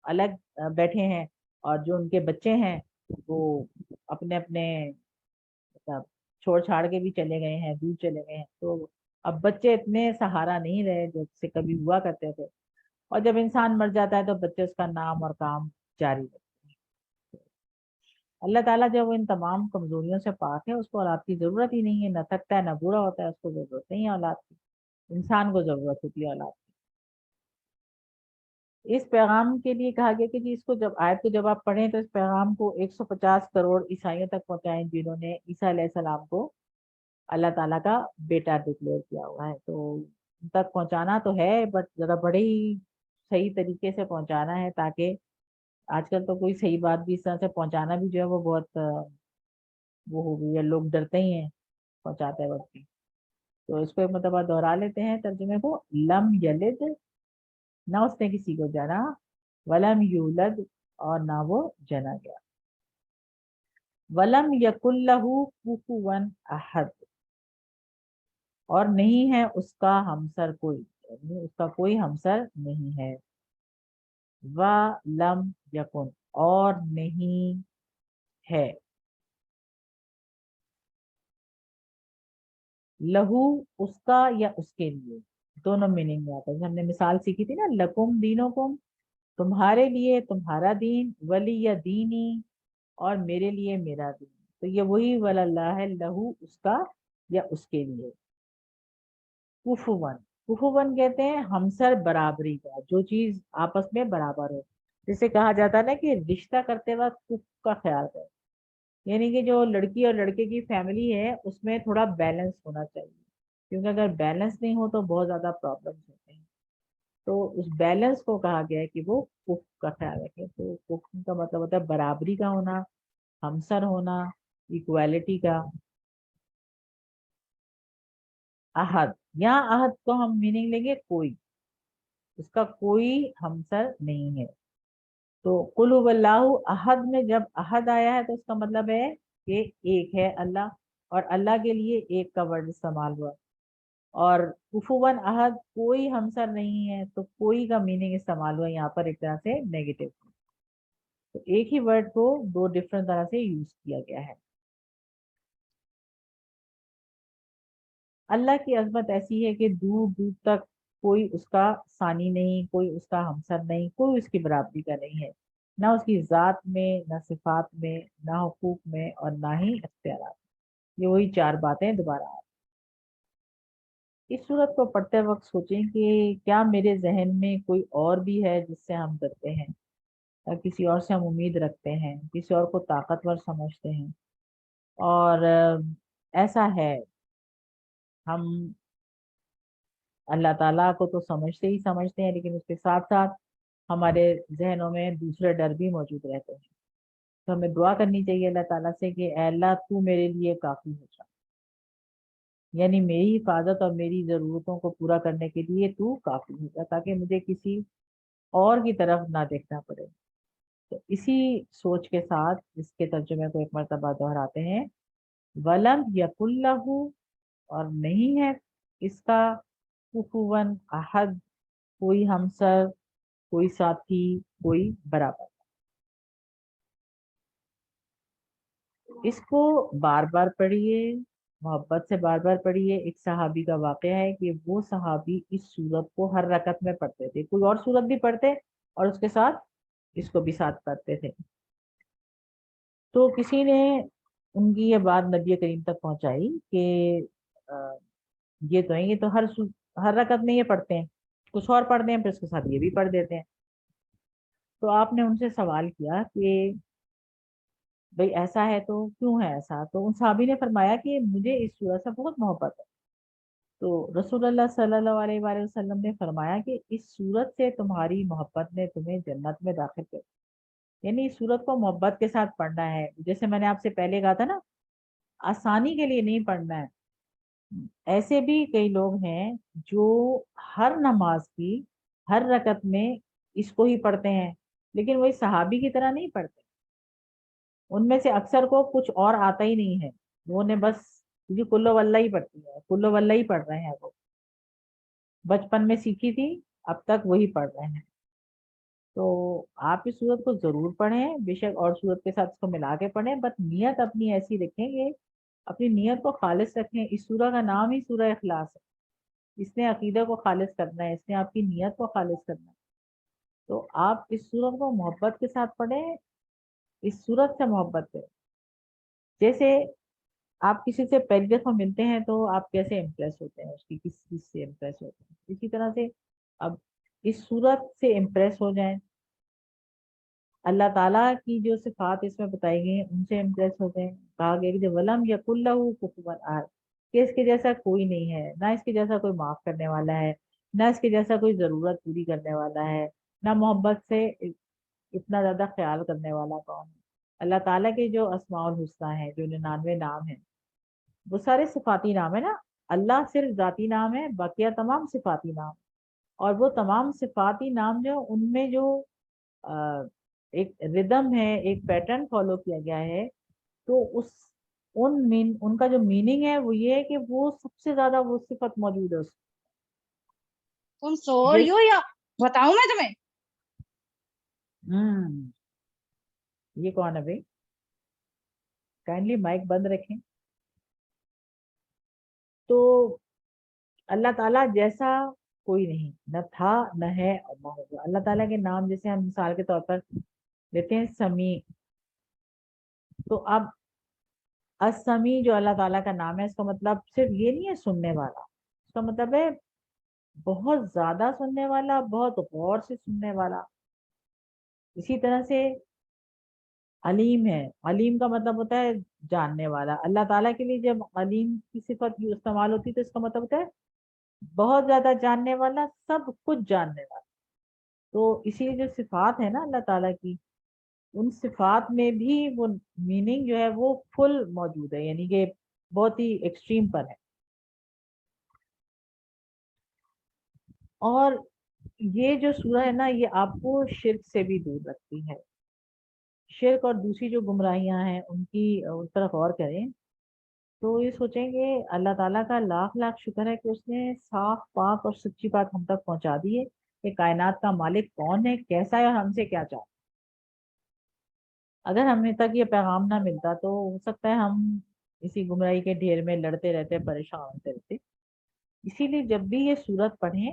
अलग बैठे हैं, और जो उनके बच्चे हैं वो अपने अपने मतलब छोड़ छाड़ के भी चले गए हैं, दूर चले गए हैं. तो अब बच्चे इतने सहारा नहीं रहे जैसे कभी हुआ करते थे, और जब इंसान मर जाता है तो बच्चे उसका नाम और काम जारी रखते हैं. अल्लाह ताला जो इन तमाम कमजोरियों से पाक है, उसको औलाद की जरूरत ही नहीं है, न थकता है न बूढ़ा होता है, उसको जरूरत नहीं है औलाद की. इंसान को जरूरत होती है औलाद की. इस पैगाम के लिए कहा गया कि जी इसको जब आयत को जब आप पढ़ें तो इस पैगाम को 150 करोड़ ईसाइयों तक पहुंचाएं जिन्होंने ईसा अलैहिस्सलाम को अल्लाह ताला का बेटा डिक्लेयर किया हुआ है. तो उन तक पहुंचाना तो है, बट जरा बड़े ही सही तरीके से पहुंचाना है, ताकि आजकल तो कोई सही बात भी इस तरह से पहुंचाना भी जो है वो बहुत वो हो गई है, लोग डरते ही हैं पहुंचाते वक्त भी. तो इसको एक मतलब दोहरा लेते हैं तर्जुमे को. लम यलिद, ना उसने किसी को जना, वलम यूलद, और ना वो जना गया. वलम यकुल्लहु कुफुवन अहद, और नहीं है उसका हमसर कोई, यानी उसका कोई हमसर नहीं है. व लम यकुन, और नहीं है. लहू उसका या उसके लिए, दोनों मीनिंग में आता है. हमने मिसाल सीखी थी ना, लकुम दीनुकुम, तुम्हारे लिए तुम्हारा दीन, वली या दीनी, और मेरे लिए मेरा दीन. तो ये वही वल्लाह है, लहू उसका या उसके लिए. कुफुवन, कुफुवन कहते हैं हमसर बराबरी का, जो चीज आपस में बराबर हो. जिसे कहा जाता है ना कि रिश्ता करते वक्त कुफ का ख्याल करें, यानी कि जो लड़की और लड़के की फैमिली है उसमें थोड़ा बैलेंस होना चाहिए, क्योंकि अगर बैलेंस नहीं हो तो बहुत ज्यादा प्रॉब्लम्स होते हैं. तो उस बैलेंस को कहा गया है कि वो कुफ का ख्याल रखें. तो कुफ का मतलब होता है बराबरी का होना, हमसर होना, इक्वालिटी का. अहद, यहाँ अहद को हम मीनिंग लेंगे कोई, उसका कोई हमसर नहीं है. تو قل هو اللہ احد میں جب احد آیا ہے تو اس کا مطلب ہے کہ ایک ہے اللہ، اور اللہ کے لیے ایک کا ورڈ استعمال ہوا. اور کفواً احد کوئی ہمسر نہیں ہے، تو کوئی کا میننگ استعمال ہوا یہاں پر ایک طرح سے نیگیٹو. تو ایک ہی ورڈ کو دو ڈفرنٹ طرح سے یوز کیا گیا ہے. اللہ کی عظمت ایسی ہے کہ دور دور تک کوئی اس کا ثانی نہیں، کوئی اس کا ہمسر نہیں، کوئی اس کی برابری کا نہیں ہے، نہ اس کی ذات میں، نہ صفات میں، نہ حقوق میں، اور نہ ہی اختیارات. یہ وہی چار باتیں دوبارہ آ. اس صورت کو پڑھتے وقت سوچیں کہ کیا میرے ذہن میں کوئی اور بھی ہے جس سے ہم ڈرتے ہیں، یا کسی اور سے ہم امید رکھتے ہیں، کسی اور کو طاقتور سمجھتے ہیں. اور ایسا ہے، ہم اللہ تعالیٰ کو تو سمجھتے ہی سمجھتے ہیں، لیکن اس کے ساتھ ساتھ ہمارے ذہنوں میں دوسرے ڈر بھی موجود رہتے ہیں. تو ہمیں دعا کرنی چاہیے اللہ تعالیٰ سے کہ اے اللہ تو میرے لیے کافی ہو جا، یعنی میری حفاظت اور میری ضرورتوں کو پورا کرنے کے لیے تو کافی ہو جا، تاکہ مجھے کسی اور کی طرف نہ دیکھنا پڑے. تو اسی سوچ کے ساتھ اس کے ترجمے کو ایک مرتبہ دہراتے ہیں. ولم یکن لہ، اور نہیں ہے اس کا کفواً احد، کوئی ہمسر، کوئی ساتھی، کوئی برابر. اس کو بار بار پڑھیے، محبت سے بار بار پڑھیے. ایک صحابی کا واقعہ ہے کہ وہ صحابی اس سورت کو ہر رکعت میں پڑھتے تھے، کوئی اور سورت بھی پڑھتے اور اس کے ساتھ اس کو بھی ساتھ پڑھتے تھے. تو کسی نے ان کی یہ بات نبی کریم تک پہنچائی کہ یہ تو ہے، یہ تو ہر رکعت میں یہ پڑھتے ہیں، کچھ اور پڑھتے ہیں پھر اس کے ساتھ یہ بھی پڑھ دیتے ہیں. تو آپ نے ان سے سوال کیا کہ بھئی ایسا ہے تو کیوں ہے ایسا؟ تو ان صحابی نے فرمایا کہ مجھے اس سورت سے بہت محبت ہے. تو رسول اللہ صلی اللہ علیہ وآلہ وسلم نے فرمایا کہ اس سورت سے تمہاری محبت نے تمہیں جنت میں داخل کر، یعنی اس سورت کو محبت کے ساتھ پڑھنا ہے. جیسے میں نے آپ سے پہلے کہا تھا نا، آسانی کے لیے نہیں پڑھنا ہے. ایسے بھی کئی لوگ ہیں جو ہر نماز کی ہر رکعت میں اس کو ہی پڑھتے ہیں، لیکن وہی صحابی کی طرح نہیں پڑھتے. ان میں سے اکثر کو کچھ اور آتا ہی نہیں ہے، وہ نے بس کیونکہ کلو واللہ ہی پڑھتی ہے، کلو واللہ ہی پڑھ رہے ہیں، وہ بچپن میں سیکھی تھی اب تک وہی پڑھ رہے ہیں. تو آپ اس صورت کو ضرور پڑھیں، بے شک اور صورت کے ساتھ اس کو ملا کے پڑھیں، بس نیت اپنی ایسی رکھیں گے، اپنی نیت کو خالص رکھیں. اس سورہ کا نام ہی سورہ اخلاص ہے، اس نے عقیدہ کو خالص کرنا ہے، اس نے آپ کی نیت کو خالص کرنا ہے. تو آپ اس سورت کو محبت کے ساتھ پڑھیں، اس صورت سے محبت کریں. جیسے آپ کسی سے پہلی دفعہ ملتے ہیں تو آپ کیسے امپریس ہوتے ہیں، اس کی کس چیز سے امپریس ہوتے ہیں، اسی طرح سے اب اس صورت سے امپریس ہو جائیں. اللہ تعالیٰ کی جو صفات اس میں بتائی گئی ہیں ان سے امپریس ہو جائیں. کہا گیا کہ ولم یکن لہ کفواً احد، کہ اس کے جیسا کوئی نہیں ہے، نہ اس کے جیسا کوئی معاف کرنے والا ہے، نہ اس کے جیسا کوئی ضرورت پوری کرنے والا ہے، نہ محبت سے اتنا زیادہ خیال کرنے والا کون ہے. اللہ تعالیٰ کے جو اسماء الحسنیٰ ہیں، جو 99 نام ہیں، وہ سارے صفاتی نام ہے نا. اللہ صرف ذاتی نام ہے، باقیہ تمام صفاتی نام. اور وہ تمام صفاتی نام جو ان میں جو ایک ردم ہے، ایک پیٹرن فالو کیا گیا ہے، تو ان کا جو میننگ ہے وہ یہ ہے کہ وہ سب سے زیادہ وہ صفت موجود ہے. تم سو رہی ہو یا بتاؤں میں تمہیں؟ یہ کون ہے بھائی؟ کائنڈلی مائک بند رکھیں. تو اللہ تعالیٰ جیسا کوئی نہیں، نہ تھا نہ ہے اور نہ ہوگا. اللہ تعالیٰ کے نام جیسے ہم مثال کے طور پر لیتے ہیں سمیع، تو اب السمیع جو اللہ تعالیٰ کا نام ہے، اس کا مطلب صرف یہ نہیں ہے سننے والا، اس کا مطلب ہے بہت زیادہ سننے والا، بہت غور سے سننے والا. اسی طرح سے علیم ہے، علیم کا مطلب ہوتا ہے جاننے والا. اللہ تعالیٰ کے لیے جب علیم کی صفت استعمال ہوتی ہے تو اس کا مطلب ہوتا ہے بہت زیادہ جاننے والا، سب کچھ جاننے والا. تو اسی لیے جو صفات ہے نا اللہ تعالیٰ کی، ان صفات میں بھی وہ میننگ جو ہے وہ فل موجود ہے، یعنی کہ بہت ہی ایکسٹریم پر ہے. اور یہ جو سورہ ہے نا یہ آپ کو شرک سے بھی دور رکھتی ہے. شرک اور دوسری جو گمراہیاں ہیں ان پر غور کریں تو یہ سوچیں گے اللہ تعالیٰ کا لاکھ لاکھ شکر ہے کہ اس نے صاف پاک اور سچی بات ہم تک پہنچا دی ہے کہ کائنات کا مالک کون ہے، کیسا ہے اور ہم سے کیا چاہتا ہے. اگر ہمیں تک یہ پیغام نہ ملتا تو ہو سکتا ہے ہم اسی گمراہی کے ڈھیر میں لڑتے رہتے، پریشان ہوتے رہتے. اسی لیے جب بھی یہ سورت پڑھیں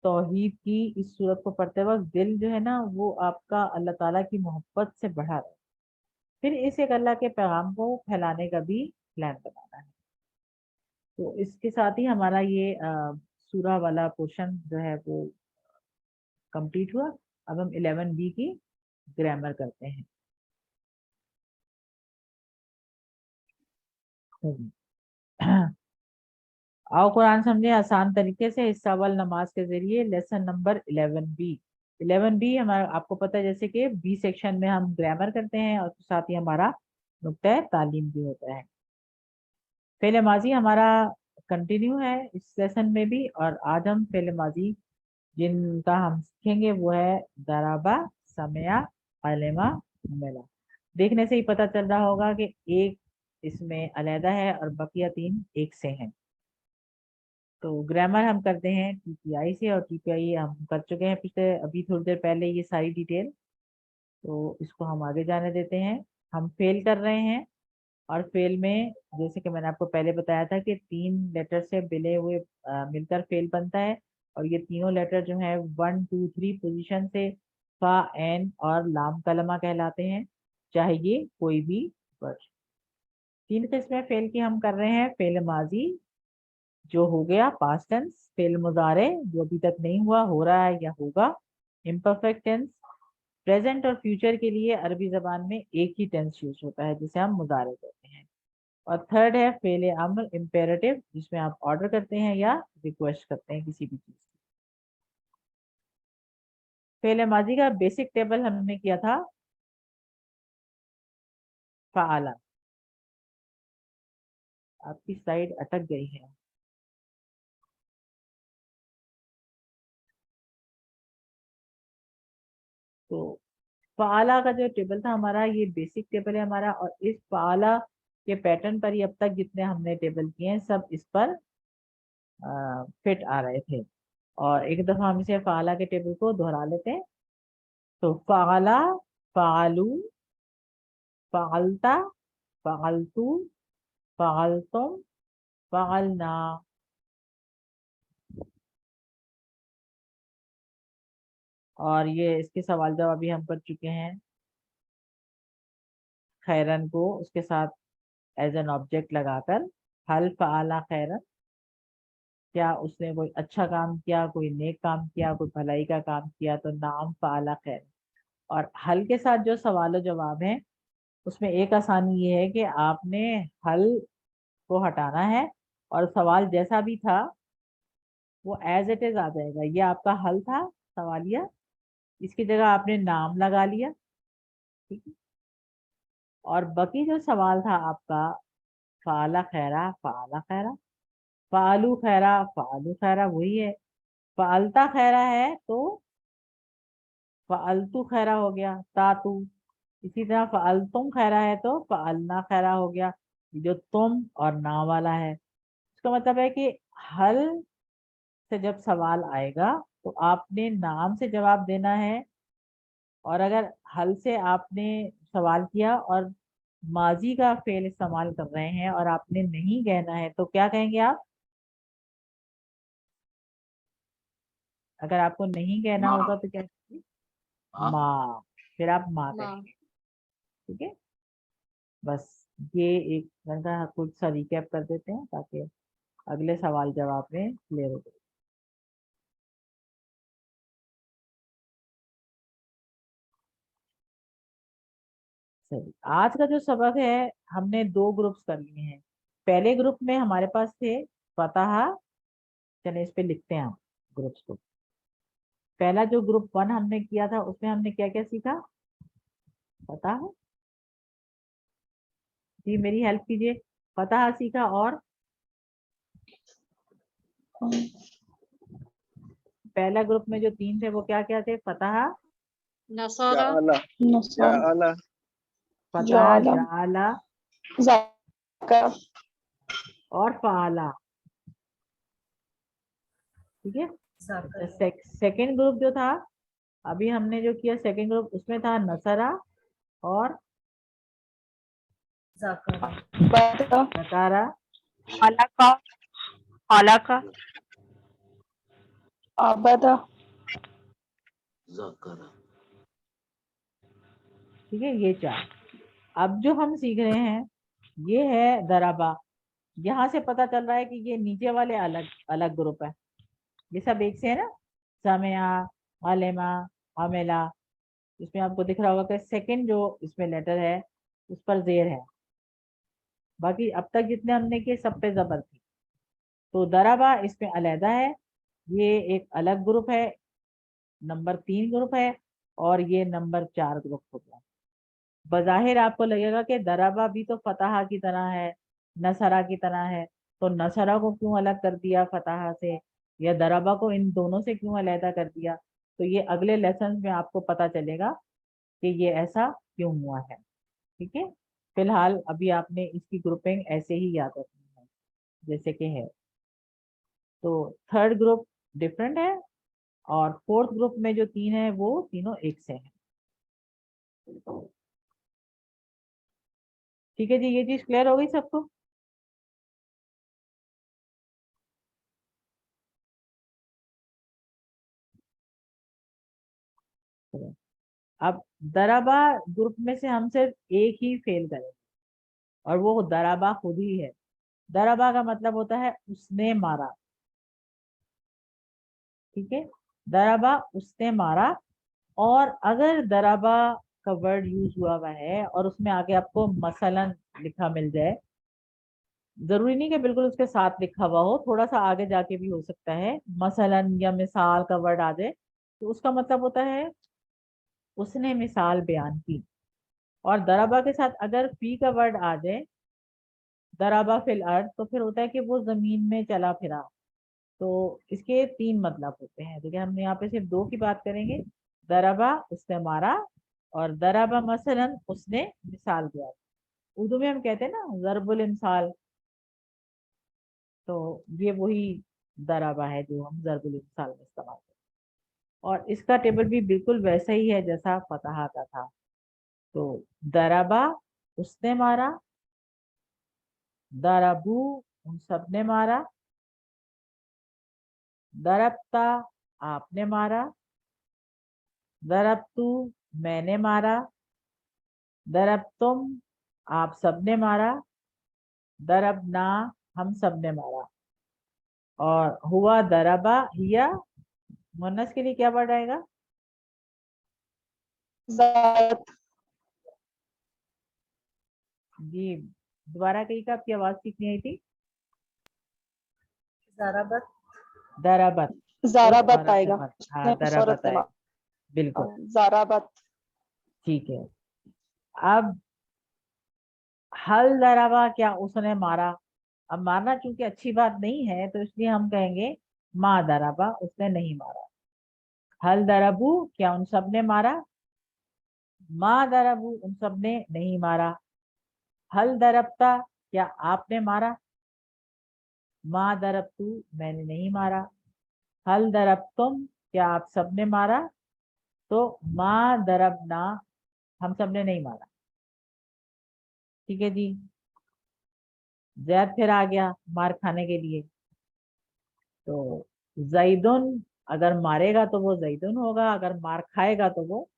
توحید کی اس سورت کو پڑھتے وقت دل جو ہے نا وہ آپ کا اللہ تعالیٰ کی محبت سے بڑھا رہے. پھر اس ایک اللہ کے پیغام کو پھیلانے کا بھی پلان بنانا ہے. تو اس کے ساتھ ہی ہمارا یہ سورہ والا پورشن جو ہے وہ کمپلیٹ ہوا. اب ہم 11B کی گرامر کرتے ہیں. آؤ قرآن سمجھیں آسان طریقے سے. حصہ اول نماز کے ذریعے لیسن نمبر 11B. 11B ہمارا آپ کو پتہ ہے جیسے کہ B سیکشن میں ہم گرامر کرتے ہیں اور ساتھ ہی ہمارا نقطہ تعلیم بھی ہوتا ہے. فعل ماضی ہمارا کنٹینیو ہے اس لیسن میں بھی، اور آج ہم فعل ماضی جن کا ہم سیکھیں گے وہ ہے ضربا، سمعا، علما، ملا. دیکھنے سے ہی پتہ چل رہا ہوگا کہ ایک اس میں علیحدہ ہے اور بقیہ 3 ایک سے ہیں. تو گرامر ہم کرتے ہیں TPI سے، اور TPI ہم کر چکے ہیں پچھلے ابھی تھوڑی دیر پہلے یہ ساری ڈیٹیل. تو اس کو ہم آگے جانے دیتے ہیں. ہم فیل کر رہے ہیں، اور فیل میں جیسے کہ میں نے آپ کو پہلے بتایا تھا کہ 3 لیٹر سے ملے ہوئے مل کر فیل بنتا ہے، اور یہ تینوں لیٹر جو ہیں 1 2 3 پوزیشن سے فا، عین اور لام کلمہ کہلاتے ہیں، چاہے یہ کوئی بھی ورڈ. 3 قسمیں فیل کی ہم کر رہے ہیں. فیل ماضی جو ہو گیا پاسٹ ٹینس، فعل مضارع جو ابھی تک نہیں ہوا، ہو رہا ہے یا ہوگا، امپرفیکٹ ٹینس. پریزنٹ اور فیوچر کے لیے عربی زبان میں ایک ہی ٹینس یوز ہوتا ہے جسے ہم مضارع کہتے ہیں. اور تھرڈ ہے فعل امر امپیریٹو، جس میں آپ آرڈر کرتے ہیں یا ریکویسٹ کرتے ہیں کسی بھی چیز کی. فعل ماضی کا بیسک ٹیبل ہم نے کیا تھا فعل. آپ کی سلائیڈ اٹک گئی ہے. تو فعالہ کا جو ٹیبل تھا ہمارا یہ بیسک ٹیبل ہے ہمارا، اور اس فعالہ کے پیٹرن پر ہی اب تک جتنے ہم نے ٹیبل کیے ہیں سب اس پر فٹ آ رہے تھے. اور ایک دفعہ ہم اسے فعالہ کے ٹیبل کو دہرا لیتے ہیں. تو فعلہ، فعلو، فعلتا، فعلتو، فعلتم، فعلنا. اور یہ اس کے سوال جواب بھی ہم کر چکے ہیں. خیرن کو اس کے ساتھ ایز این آبجیکٹ لگا کر، حل فعل خیرن، کیا اس نے کوئی اچھا کام کیا، کوئی نیک کام کیا، کوئی بھلائی کا کام کیا، تو نام فعل خیر. اور حل کے ساتھ جو سوال و جواب ہیں اس میں ایک آسانی یہ ہے کہ آپ نے حل کو ہٹانا ہے اور سوال جیسا بھی تھا وہ ایز اٹ از آ جائے گا. یہ آپ کا حل تھا سوالیہ، اس کی جگہ آپ نے نام لگا لیا، ٹھیک ہے. اور باقی جو سوال تھا آپ کا فعل خیرہ، فعل خیرہ، فعلو خیرہ، فعلو خیرہ، وہی ہے. فعلتا خیرہ ہے تو فعلتو خیرہ ہو گیا، تاتو. اسی طرح فعلتم خیرہ ہے تو فعلنا خیرہ ہو گیا. جو تم اور نا والا ہے اس کا مطلب ہے کہ حل سے جب سوال آئے گا تو آپ نے نام سے جواب دینا ہے، اور اگر حل سے آپ نے سوال کیا اور ماضی کا فعل استعمال کر رہے ہیں اور آپ نے نہیں کہنا ہے تو کیا کہیں گے آپ؟ اگر آپ کو نہیں کہنا ہوگا تو کیا کہیں گے؟ ماں. پھر آپ ماں کہیں گے، ٹھیک ہے. بس یہ ایک گھنٹہ کچھ سا ریکیپ کر دیتے ہیں تاکہ اگلے سوال جواب میں کلیئر ہو جائے. آج کا جو سبق ہے ہم نے 2 گروپس کر لیے ہیں. پہلے گروپ میں ہمارے پاس تھے فتح، چلیں اس پہ لکھتے ہیں ہم گروپس کو. پہلا جو گروپ 1 ہم نے کیا تھا اس میں ہم نے کیا کیا سیکھا؟ فتح، جی میری ہیلپ کیجیے. فتح سیکھا اور पहला ग्रुप में जो 3 थे वो क्या क्या थे? फतहा, नसरा, जअला जअला फतहा, जाला, जाला ज़करा, और फाला। ठीक है। सेकंड ग्रुप जो था, अभी हमने जो किया सेकंड ग्रुप, उसमें था नसरा और बदा, नकारा, हलाका, हलाका, आबदा, ज़करा। ठीक है, ये 4। अब जो हम सीख रहे हैं ये है दराबा। यहाँ से पता चल रहा है कि ये नीचे वाले अलग अलग ग्रुप है, ये सब एक से है ना, समिया, अलेमा, अमेला। इसमें आपको दिख रहा होगा कि सेकंड जो इसमें लेटर है उस पर जेर है, बाकी अब तक जितने हमने किए सब पे जबर थी। तो दराबा इसमें अलहदा है, ये एक अलग ग्रुप है, नंबर 3 ग्रुप है, और ये नंबर 4 ग्रुप हो गया। बज़ाहिर आपको लगेगा कि दराबा भी तो फतहा की तरह है, नसरा की तरह है, तो नसरा को क्यों अलग कर दिया फतहा से, या दराबा को इन दोनों से क्यों अलहदा कर दिया? तो ये अगले लेसन में आपको पता चलेगा कि ये ऐसा क्यों हुआ है। ठीक है, फिलहाल अभी आपने इसकी ग्रुपिंग ऐसे ही याद रखनी है जैसे कि है। तो थर्ड ग्रुप डिफरेंट है, और फोर्थ ग्रुप में जो 3 है वो तीनों एक से हैं। ठीक है जी, ये चीज क्लियर हो गई सबको? अब दराबा ग्रुप में से हम सिर्फ एक ही फेल करेंगे, और वो दराबा खुद ही है। दराबा का मतलब होता है उसने मारा। ठीक है, दराबा उसने मारा, और अगर दराबा का वर्ड यूज हुआ है और उसमें आगे आपको मसलन लिखा मिल जाए, जरूरी नहीं कि बिल्कुल उसके साथ लिखा हुआ हो, थोड़ा सा आगे जाके भी हो सकता है, मसलन या मिसाल का वर्ड आ जाए, तो उसका मतलब होता है उसने मिसाल बयान की। और दराबा के साथ अगर फी का वर्ड आ जाए, दराबा फिल अर्द, तो फिर होता है कि वो जमीन में चला फिरा। तो इसके 3 मतलब होते हैं, देखिए हमने यहाँ पे सिर्फ 2 की बात करेंगे। दराबा उसने मारा, और दराबा मसलन उसने मिसाल दिया। उर्दू में हम कहते हैं ना ज़रबुल इमसाल, तो ये वही दराबा है जो हम ज़रबुल इमसाल में इस्तेमाल करते हैं। और इसका टेबल भी बिल्कुल वैसा ही है जैसा फतहा का था। तो दराबा उसने मारा, दराबू उन सब ने मारा, दरबता आपने मारा, दरबतू मैंने मारा, दरबतुम आप सब ने मारा, दरबना हम सब ने मारा। और हुआ दरबा हिया, मुन्नस के लिए क्या वर्ड आएगा? ज़ात, जी दोबारा कहिएगा, आपकी आवाज ठीक नहीं आई थी। दराबत, ज़ाराबत आएगा, हाँ दराबत आएगा, बिल्कुल ज़ाराबत। ठीक है। अब हल दराबा, क्या उसने मारा? अब मारना चूंकि अच्छी बात नहीं है तो इसलिए हम कहेंगे मा दराबा, उसने नहीं मारा। हल दराबू, क्या उन सब ने मारा? मा दराबू, उन सब ने नहीं मारा। हल दरबता, क्या आपने मारा? मा दरबतू, मैंने नहीं मारा। हल दरबतुम, क्या आप सब ने मारा? तो मा दरबना, हम सब ने नहीं मारा। ठीक है जी। जैद फिर आ गया मार खाने के लिए, तो जैदुन अगर मारेगा तो वो जैदुन होगा, अगर मार खाएगा तो वो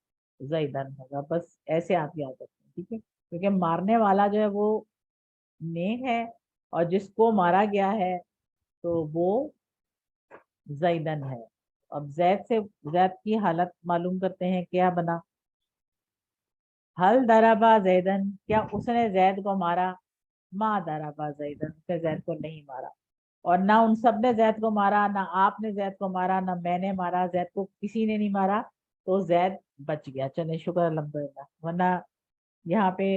जैदन होगा। बस ऐसे आप याद रखें, ठीक है, क्योंकि मारने वाला जो है वो नेक है, और जिसको मारा गया है तो वो जैदन है। अब जैद से जैद की हालत मालूम करते हैं, क्या बना? हल दराबा जैदन, क्या उसने जैद को मारा? मा दराबा जैदन, उसने जैद को नहीं मारा। और ना उन सब ने जैद को मारा, ना आपने जैद को मारा, ना मैंने मारा, जैद को किसी ने नहीं मारा, तो जैद बच गया। चले शुक्र अल्हम्दुलिल्लाह, वरना यहाँ पे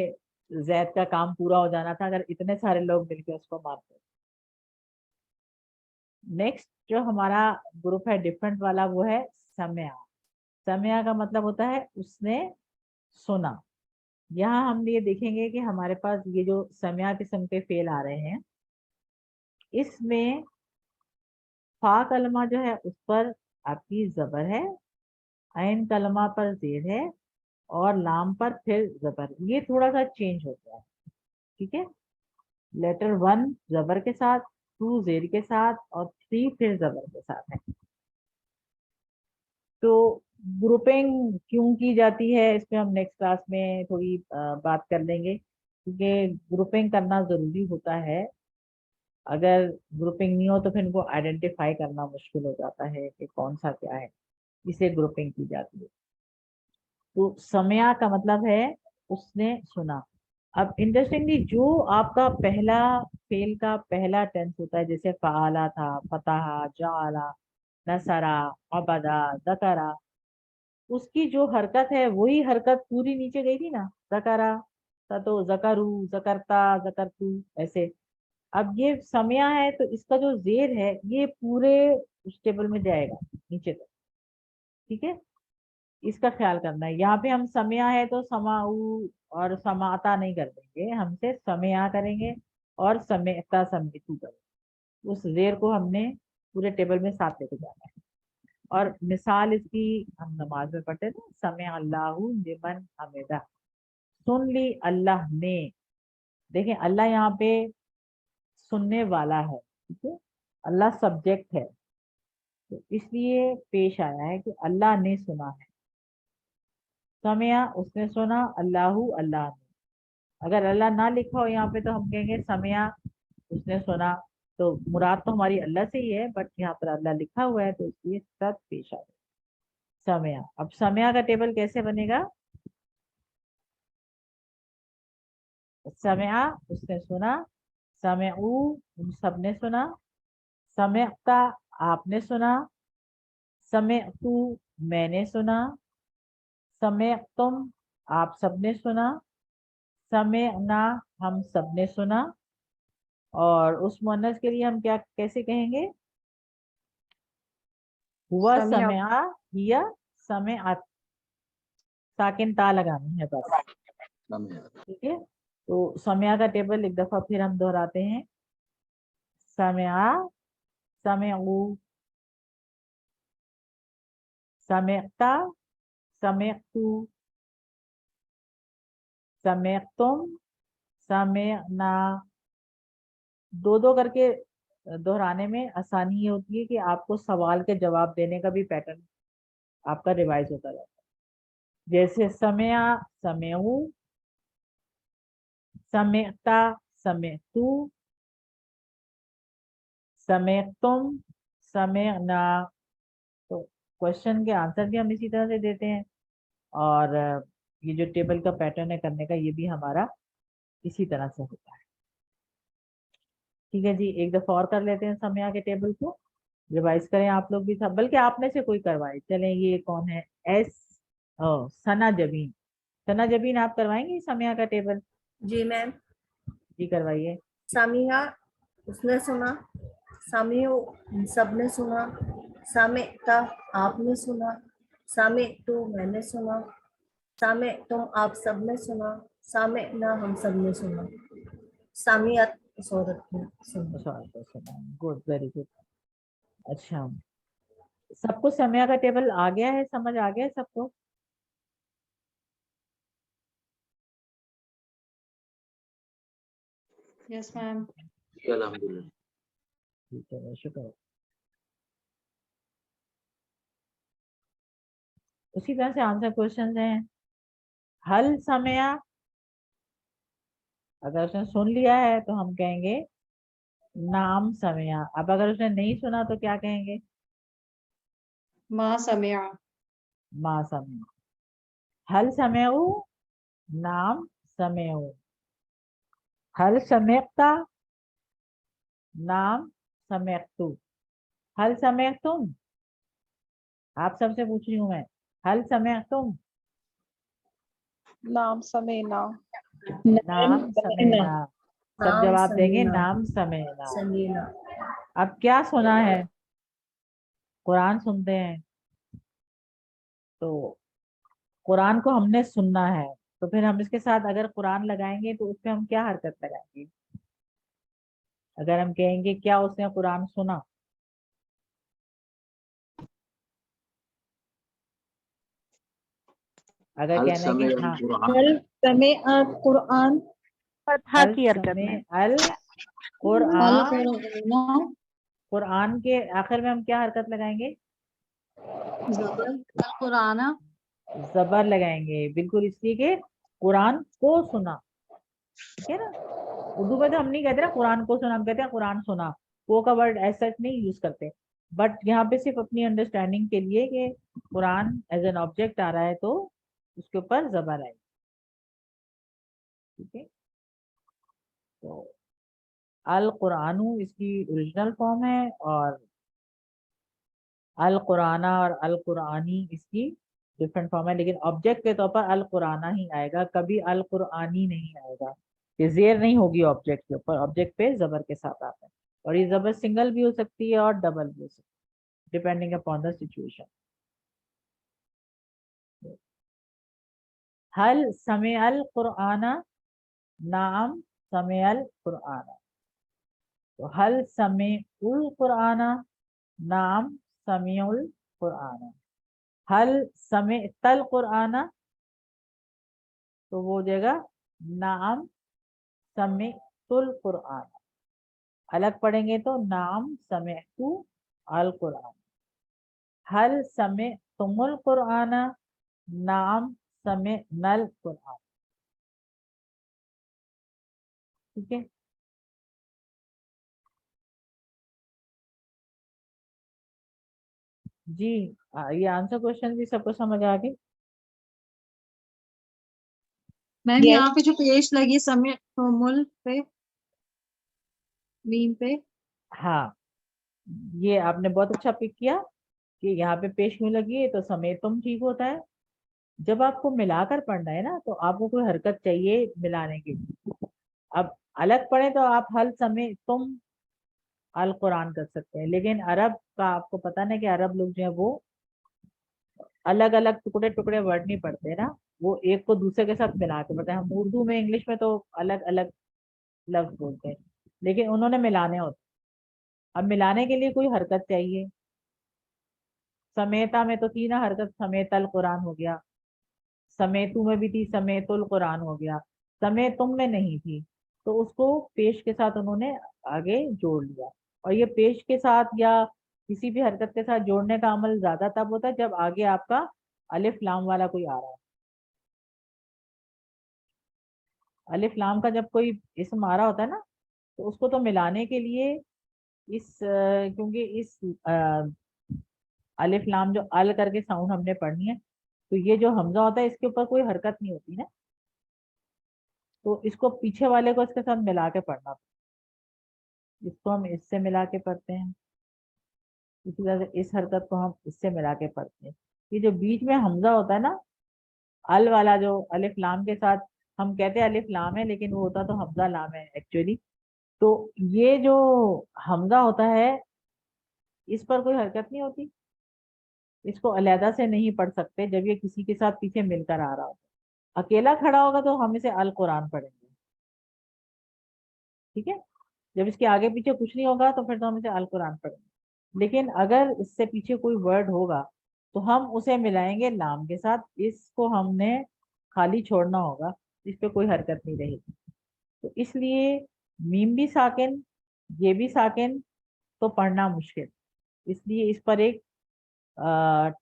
जैद का काम पूरा हो जाना था अगर इतने सारे लोग मिलकर उसको मारते। नेक्स्ट जो हमारा ग्रुप है डिफरेंट वाला वो है समया। समया का मतलब होता है उसने सुना। यहाँ हम ये देखेंगे कि हमारे पास ये जो समया किस्म के फेल आ रहे हैं, इसमें फा कलमा जो है उस पर आपकी जबर है, ऐन कलमा पर जेर है और लाम पर फिर जबर। ये थोड़ा सा चेंज होता है, ठीक है। लेटर 1 जबर के साथ, 2 जेर के साथ और 3 फिर जबर के साथ है। तो ग्रुपिंग क्यों की जाती है इस पे हम नेक्स्ट क्लास में थोड़ी बात कर लेंगे, क्योंकि ग्रुपिंग करना जरूरी होता है। अगर ग्रुपिंग नहीं हो तो फिर इनको आइडेंटिफाई करना मुश्किल हो जाता है कि कौन सा क्या है, इसे ग्रुपिंग की जाती है। तो समया का मतलब है उसने सुना। अब इंटरेस्टिंगली जो आपका पहला फेल का पहला टेंस होता है, जैसे फ़अला था, फतहा, जाअला, नसरा, अबदा, ज़करा, उसकी जो हरकत है वही हरकत पूरी नीचे गई थी ना, ज़करा था तो ज़करू, ज़करता, ज़करतू, ऐसे। अब ये समया है तो इसका जो जेर है ये पूरे उस टेबल में जाएगा नीचे तक, ठीक है। इसका ख्याल करना है। यहाँ पे हम समया है तो समाऊ और समाता नहीं कर देंगे, हमसे समया करेंगे और समेता समेतु करेंगे। उस जेर को हमने पूरे टेबल में साथ लेके जाना है। और मिसाल इसकी हम नमाज में पढ़ते थे, समय अल्लाहु लिमन हमिदा, सुन ली अल्लाह ने। देखें अल्लाह यहाँ पे सुनने वाला है, ठीक है, अल्लाह सब्जेक्ट है, तो इसलिए पेश आया है कि अल्लाह ने सुना है। समया उसने सुना, अल्लाहु अल्लाह ने। अगर अल्लाह ना लिखा हो यहाँ पे तो हम कहेंगे समया उसने सुना, तो मुराद तो हमारी अल्लाह से ही है, बट यहाँ पर अल्लाह लिखा हुआ है तो इसलिए सद पेश आ गया समया। अब समया का टेबल कैसे बनेगा? समया उसने सुना, समऊ उन सबने सुना, समयता आपने सुना, समयतु मैंने सुना, समयतुम आप सबने सुना, समयना हम सबने सुना। और उस मुअन्नस के लिए हम क्या कैसे कहेंगे? हुआ समिअत। समया, हिया समयत, साकिन ता लगानी है बस, ठीक है। तो समया का टेबल एक दफा फिर हम दोहराते हैं। समया, समयू, समयता, समयतु, समयतुम, समयना। दो दो करके दोहराने में आसानी ये होती है कि आपको सवाल के जवाब देने का भी पैटर्न आपका रिवाइज होता रहता है। जैसे समया समयू, समयता समयतु, समयतुम समयना। तो क्वेश्चन के आंसर भी हम इसी तरह से देते हैं, और ये जो टेबल का पैटर्न है करने का ये भी हमारा इसी तरह से होता है। ठीक है जी, एक दफा और कर लेते हैं समया के टेबल को, रिवाइज करें आप लोग भी, था बल्कि आप में से कोई करवाए। चलें, ये कौन है? सना जबीन। सना जबीन आप करवाएंगे समया का टेबल? जी मैम। जी करवाइए। सामिया उसने सुना, सामियो सबने सुना, सामेता आपने सुना, सामे तू मैंने सुना, सामे तुम आप सबने सुना, सामे ना हम सबने सुना, सामियत उस औरत ने सुना। Good, very good. अच्छा, सबको समया का टेबल आ गया है, समझ आ गया है सबको? Yes ma'am. अल्हम्दुलिल्लाह। ठीक है, शुक्र। उसी तरह से आंसर क्वेश्चन हैं। हल समया, अगर उसने सुन लिया है तो हम कहेंगे नाम समया। अब अगर उसने नहीं सुना तो क्या कहेंगे? मा समया। मा समया। हल समयऊ, नाम समयऊ। हल समयता, नाम समयतु। हल समयतुम, आप सबसे पूछ रही हूँ मैं, हल समयतुम, नाम समेना। नाम समयना। सब नाम जवाब देंगे समीना नाम समेना। समीना अब क्या सुना है, कुरान सुनते हैं तो कुरान को हमने सुनना है, तो फिर हम इसके साथ अगर कुरान लगाएंगे तो उसमें हम क्या हरकत लगाएंगे? अगर हम कहेंगे क्या उसने कुरान सुना, अगर हल कहना है कि समय हाँ कुरान कुरान फतहा अल की हरकत समय में अल अल कुरान, कुरान कुरान के आखिर में हम क्या हरकत लगाएंगे? जबर अल कुराना जबर लगाएंगे, बिल्कुल, इसलिए कि कुरान को सुना, ठीक है ना। उर्दू में तो हम नहीं कहते ना कुरान को सुना, हम कहते हैं कुरान सुना, को का वर्ड एज सच नहीं यूज करते, बट यहाँ पे सिर्फ अपनी अंडरस्टैंडिंग के लिए कि कुरान एज एन ऑब्जेक्ट आ रहा है तो उसके ऊपर जबर आएगी, ठीक है। तो अल कुरानू इसकी ओरिजिनल फॉर्म है और अल कुराना और अल कुरानी इसकी डिफरेंट फॉर्म है, लेकिन ऑब्जेक्ट के तौर पर अल कुराना ही आएगा, कभी अल कुरानी नहीं आएगा। ये जेर नहीं होगी ऑब्जेक्ट के ऊपर, ऑब्जेक्ट पे जबर के साथ आता है, और ये जबर सिंगल भी हो सकती है और डबल भी हो सकती है डिपेंडिंग अपॉन द सिचुएशन। हल समय अल कुराना, नाम समय अल कुराना, तो हल समय उल कुराना, नाम समीउल कुराना। हल समय तल कुराना, तो वो हो जाएगा नाम समय तुल कुरान। अलग पढ़ेंगे तो नाम समय तू अल कुरान। हल समय तुमुल कुराना, नाम समय नल कुरान, ठीक है। जी ये आंसर क्वेश्चन भी सबको समझ आ गई? Ma'am Yes. यहाँ पे जो पेश लगी समय मुल पे मीम पे हाँ, ये आपने बहुत अच्छा पिक किया कि यहाँ पे पेश क्यों लगी है, तो समय तुम ठीक होता है। जब आपको मिलाकर पढ़ना है ना तो आपको कोई हरकत चाहिए मिलाने के लिए। अब अलग पढ़े तो आप हल समय तुम अल कुरान कर सकते हैं, लेकिन अरब का आपको पता ना कि अरब लोग जो है वो अलग अलग टुकड़े टुकड़े वर्ड नहीं पढ़ते ना, वो एक को दूसरे के साथ मिला के पढ़ते हैं। हम उर्दू में इंग्लिश में तो अलग अलग लफ्ज बोलते हैं, लेकिन उन्होंने मिलाने होते। अब मिलाने के लिए कोई हरकत चाहिए। समेता में तो थी ना हरकत, समेतल कुरान हो गया, समेतु में भी थी, समेतुल कुरान हो गया, समय तुम में नहीं थी, तो उसको पेश के साथ उन्होंने आगे जोड़ लिया। और ये पेश के साथ या किसी भी हरकत के साथ जोड़ने का अमल ज्यादा तब होता है जब आगे आपका अलिफ लाम वाला कोई आ रहा है। अलिफ लाम का जब कोई इसम आ रहा होता है ना, तो उसको तो मिलाने के लिए क्योंकि इस अलिफ लाम जो अल करके साउंड हमने पढ़नी है, तो ये जो हमजा होता है इसके ऊपर कोई हरकत नहीं होती ना, तो इसको पीछे वाले को इसके साथ मिला के पढ़ना पड़ता है। इसको हम इससे मिला के पढ़ते हैं, इसी तरह से इस हरकत को हम इससे मिला के पढ़ते हैं। ये जो बीच में हमजा होता है ना, अल वाला जो अलिफ लाम के साथ, हम कहते हैं अलिफ लाम है लेकिन वो होता तो हमजा लाम है एक्चुअली। तो ये जो हमजा होता है इस पर कोई हरकत नहीं होती, इसको अलहदा से नहीं पढ़ सकते जब ये किसी के साथ पीछे मिलकर आ रहा हो। अकेला खड़ा होगा तो हम इसे अल कुरान पढ़ेंगे, ठीक है। जब इसके आगे पीछे कुछ नहीं होगा तो फिर तो हम इसे अल कुरान पढ़ेंगे, लेकिन अगर इससे पीछे कोई वर्ड होगा तो हम उसे मिलाएंगे लाम के साथ, इसको हमने खाली छोड़ना होगा, इस पे कोई हरकत नहीं रहेगी। तो इसलिए मीम भी साकिन, ये भी साकिन, तो पढ़ना मुश्किल, इसलिए इस पर एक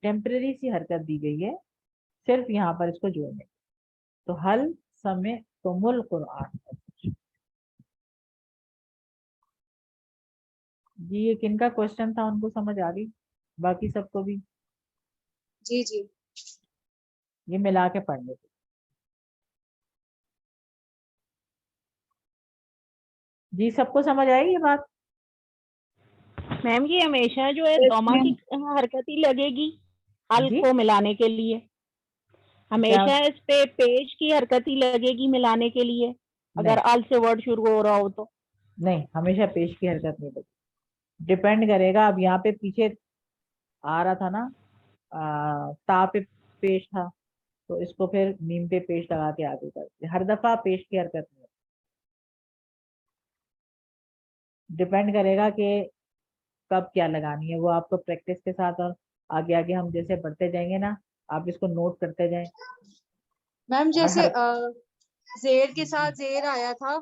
टेम्परेरी सी हरकत दी गई है सिर्फ यहाँ पर इसको जोड़ने। तो हल समय तुमुल कुरान। जी ये किनका क्वेश्चन था, उनको समझ आ गई? बाकी सबको भी जी जी ये मिला के पढ़ने थे। जी सबको समझ आई ये बात? मैम ये हमेशा जो है Yes, दोमा की ma'am. हरकत ही लगेगी अल जी को मिलाने के लिए, क्या? हमेशा इस पे पेश की हरकत ही लगेगी मिलाने के लिए। अगर अल से वर्ड शुरू हो रहा हो तो? नहीं, हमेशा पेश की हरकत नहीं लगती, डिपेंड करेगा। अब यहाँ पे पीछे आ रहा था ना, ता पे पेश था, तो इसको फिर मीम पे पेश लगा के आगे करते, हर दफा पेश की हरकत नहीं, डिपेंड करेगा कि कब क्या लगानी है, वो आपको प्रैक्टिस के साथ और आगे आगे हम जैसे बढ़ते जाएंगे ना, आप इसको नोट करते जाएं। मैम और जैसे हर जेर के साथ जेर आया था,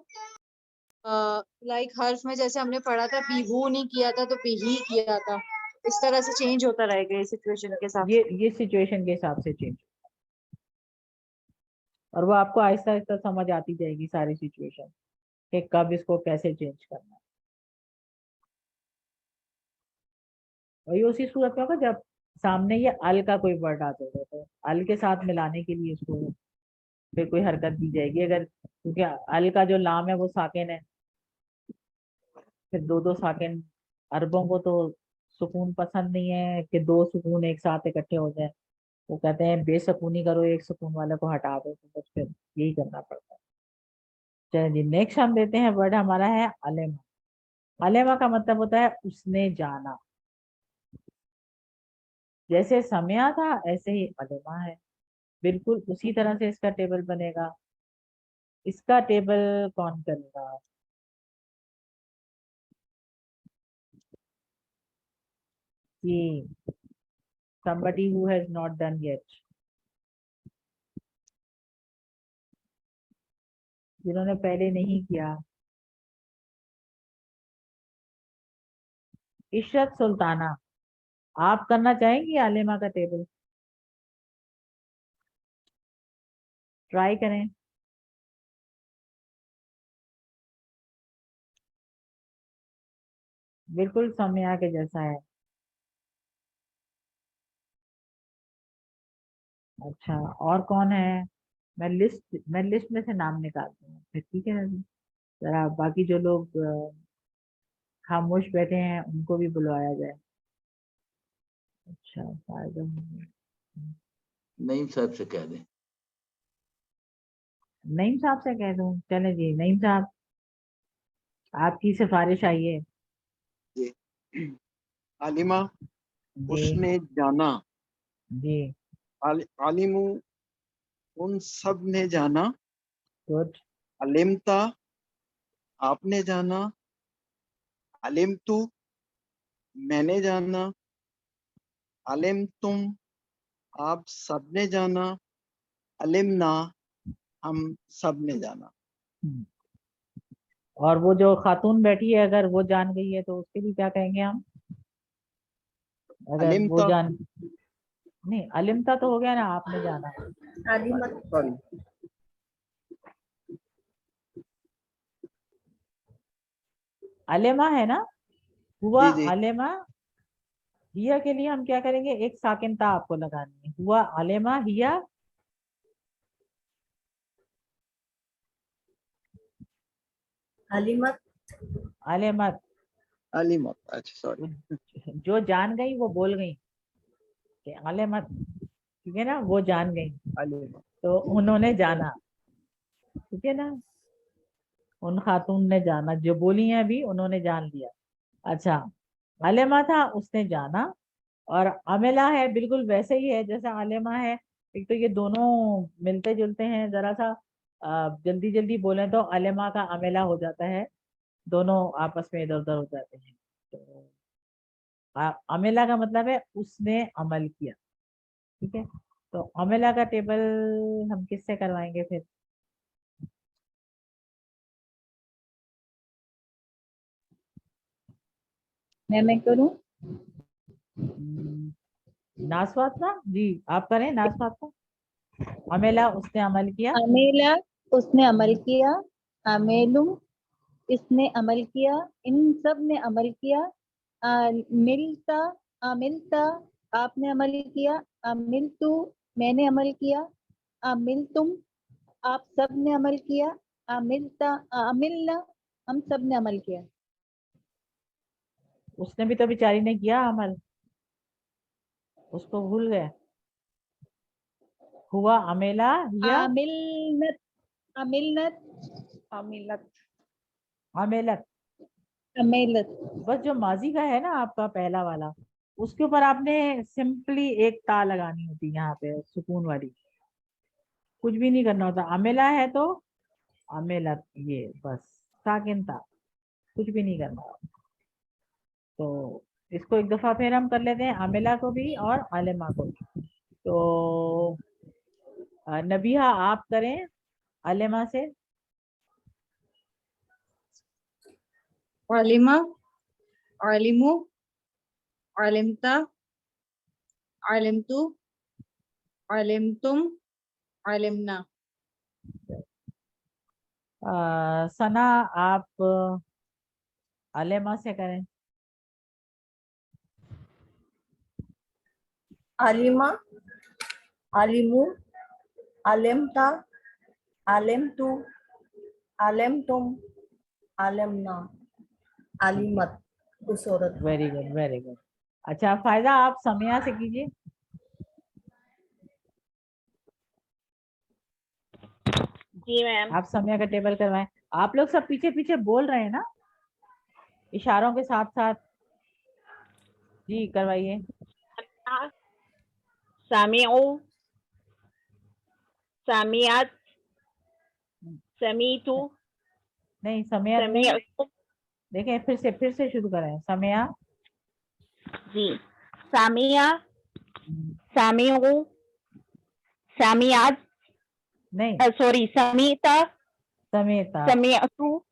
लाइक हर्फ में जैसे हमने पढ़ा था बिहू नहीं किया था तो बिही किया था, इस तरह से चेंज होता रहेगा ये सिचुएशन के साथ। ये सिचुएशन के हिसाब से चेंज, और वो आपको आहिस्ता आहिस्ता समझ आती जाएगी सारी सिचुएशन कि कब इसको कैसे चेंज करना है। और ये उसी सूरत में होगा जब सामने ये अल का कोई वर्ड आ जाएगा, तो अल के साथ मिलाने के लिए इसको फिर कोई हरकत दी जाएगी, अगर क्योंकि अल का जो लाम है वो साकिन है, फिर दो दो साकिन, अरबों को तो सुकून पसंद नहीं है कि दो सुकून एक साथ इकट्ठे हो जाए, वो कहते हैं बेसुकूनी करो, एक सुकून वाले को हटा दो, तो बस फिर यही करना पड़ता है। चलिए जी, नेक्स्ट हम देते हैं वर्ड, हमारा है अलेमा। अलेमा का मतलब होता है उसने जाना, जैसे समया था ऐसे ही अलेमा है, बिल्कुल उसी तरह से इसका टेबल बनेगा। इसका टेबल कौन करेगा? कि somebody who has not done yet, जिन्होंने पहले नहीं किया। इशरत सुल्ताना, आप करना चाहेंगी आलिमा का टेबल? ट्राई करें। बिल्कुल समया के जैसा है। अच्छा, और कौन है? मैं लिस्ट में से नाम निकालती हूँ फिर, ठीक है ना जी? जरा बाकी जो लोग खामोश बैठे हैं उनको भी बुलवाया जाए। अच्छा, नईम साहब से कह दें। नईम साहब से कह दूं? चले जी, नईम साहब आपकी सिफारिश आई है। जी। आलिमा जी उसने जाना, जी, आलिमू उन सब ने जाना, गुड। अलिमता आपने जाना, अलिमतु मैंने जाना, अलिम तुम आप सबने जाना, अलिमना हम सब ने जाना। और वो जो खातून बैठी है अगर वो जान गई है तो उसके लिए क्या कहेंगे हम? अगर वो अलिमता जान नहीं, अलिमता तो हो गया ना, आपने जाना। आलिमत सॉरी अलेमा है ना, हुआ जी जी अलेमा। हिया के लिए हम क्या करेंगे, एक साकिनता आपको लगानी है, हुआ अलेमा हिया। आलिमत अलेमत, अलिमत, अच्छा सॉरी। जो जान गई वो बोल गई कि अलेमत, ठीक है ना, वो जान गई अलिमत तो उन्होंने जाना, ठीक है ना, उन खातून ने जाना, जो बोली है अभी उन्होंने जान लिया। अच्छा, अलेमा था उसने जाना, और अमेला है बिल्कुल वैसे ही है जैसा अलेमा है। एक तो ये दोनों मिलते जुलते हैं, जरा सा जल्दी जल्दी बोले तो अलेमा का अमेला हो जाता है, दोनों आपस में इधर उधर हो जाते हैं। तो अमेला का मतलब है उसने अमल किया, ठीक है। तो अमेला का टेबल हम किससे करवाएंगे फिर? मैं करूं? नासवात ना जी, आप करें नासवात का। अमेला उसने अमल किया, अमेला उसने अमल किया, अमेलुम इसने अमल किया, इन सब ने अमल किया, मिलता अमिलता आपने अमल किया, अमिलतु मैंने अमल किया, अमिलतुम आप सब ने अमल किया, अमिलता अमिलना हम सब ने अमल किया। उसने भी तो बेचारी ने किया अमल, उसको भूल गए। हुआ अमेला हिया, आमिलनत अमिलनत अमिलत, अमेलत, अमेलत, बस जो माजी का है ना आपका पहला वाला, उसके ऊपर आपने सिंपली एक ता लगानी होती है यहाँ पे सुकून वाली, कुछ भी नहीं करना होता। अमेला है तो अमेलत, ये बस साकिन ता, कुछ भी नहीं करना। तो इसको एक दफा फिर हम कर लेते हैं, अमेला को भी और आलिमा को भी। तो नबिहा आप करें आलिमा से। अलिमा, अलिमु, अलिमता, अलिमतु, अलिमतुम, अलिमना। सना आप आलिमा से करें। आलिमा, आलिमु, आलिमता, आलिमतु, आलिमतुम, आलिमना, आलिमत, उस औरत को। Very good, very good. अच्छा फायदा आप समिया से कीजिए। जी मैम। आप समिया का टेबल करवाएं। आप लोग सब पीछे पीछे बोल रहे हैं ना, इशारों के साथ साथ। जी करवाइए। सामिउ, सामियात, समीतु, नहीं समिया नहीं, समीअतु। देखें फिर से शुरू करें। समिया, जी, सामिया, सामिउ, सामियात, नहीं सॉरी समीता, समेता, समीअतु,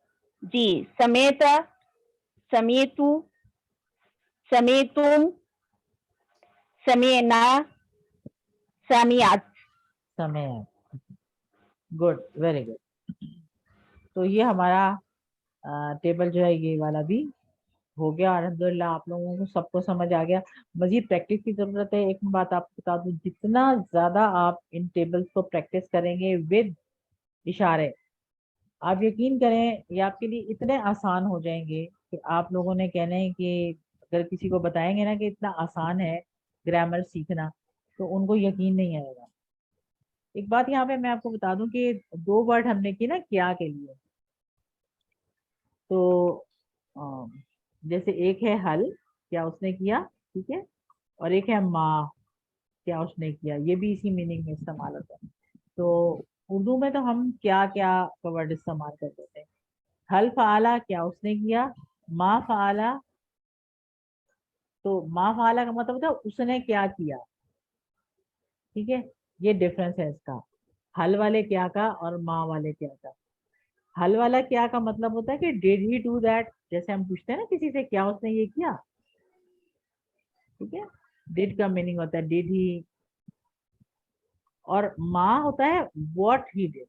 जी, समेता, समीतु, समीतुम, समीना, सामियात। समय। Good, very good. तो ये हमारा टेबल जो है ये वाला भी हो गया अल्हम्दुलिल्लाह। आप लोगों को सबको समझ आ गया। मजीद प्रैक्टिस की जरूरत है। एक बात आपको बता दूं, जितना ज्यादा आप इन टेबल्स को प्रैक्टिस करेंगे विद इशारे, आप यकीन करें ये आपके लिए इतने आसान हो जाएंगे कि आप लोगों ने कहना है कि अगर किसी को बताएंगे ना कि इतना आसान है ग्रामर सीखना, तो उनको यकीन नहीं आएगा। एक बात यहाँ पे मैं आपको बता दूं कि 2 वर्ड हमने की ना क्या के लिए। तो जैसे एक है हल, क्या उसने किया, ठीक है, और एक है माँ, क्या उसने किया, ये भी इसी मीनिंग में इस्तेमाल होता है। तो उर्दू में तो हम क्या क्या का वर्ड इस्तेमाल कर देते हैं। हल फ़ाला, क्या उसने किया। माँ फ़ाला, तो माँ फ़ाला का मतलब होता है उसने क्या किया, ठीक है। ये डिफरेंस है इसका, हल वाले क्या का और माँ वाले क्या का। हल वाला क्या का मतलब होता है कि डिड ही डू दैट, जैसे हम पूछते हैं ना किसी से क्या उसने ये किया, ठीक है। डिड का मीनिंग होता है डिड ही, और माँ होता है व्हाट ही डिड।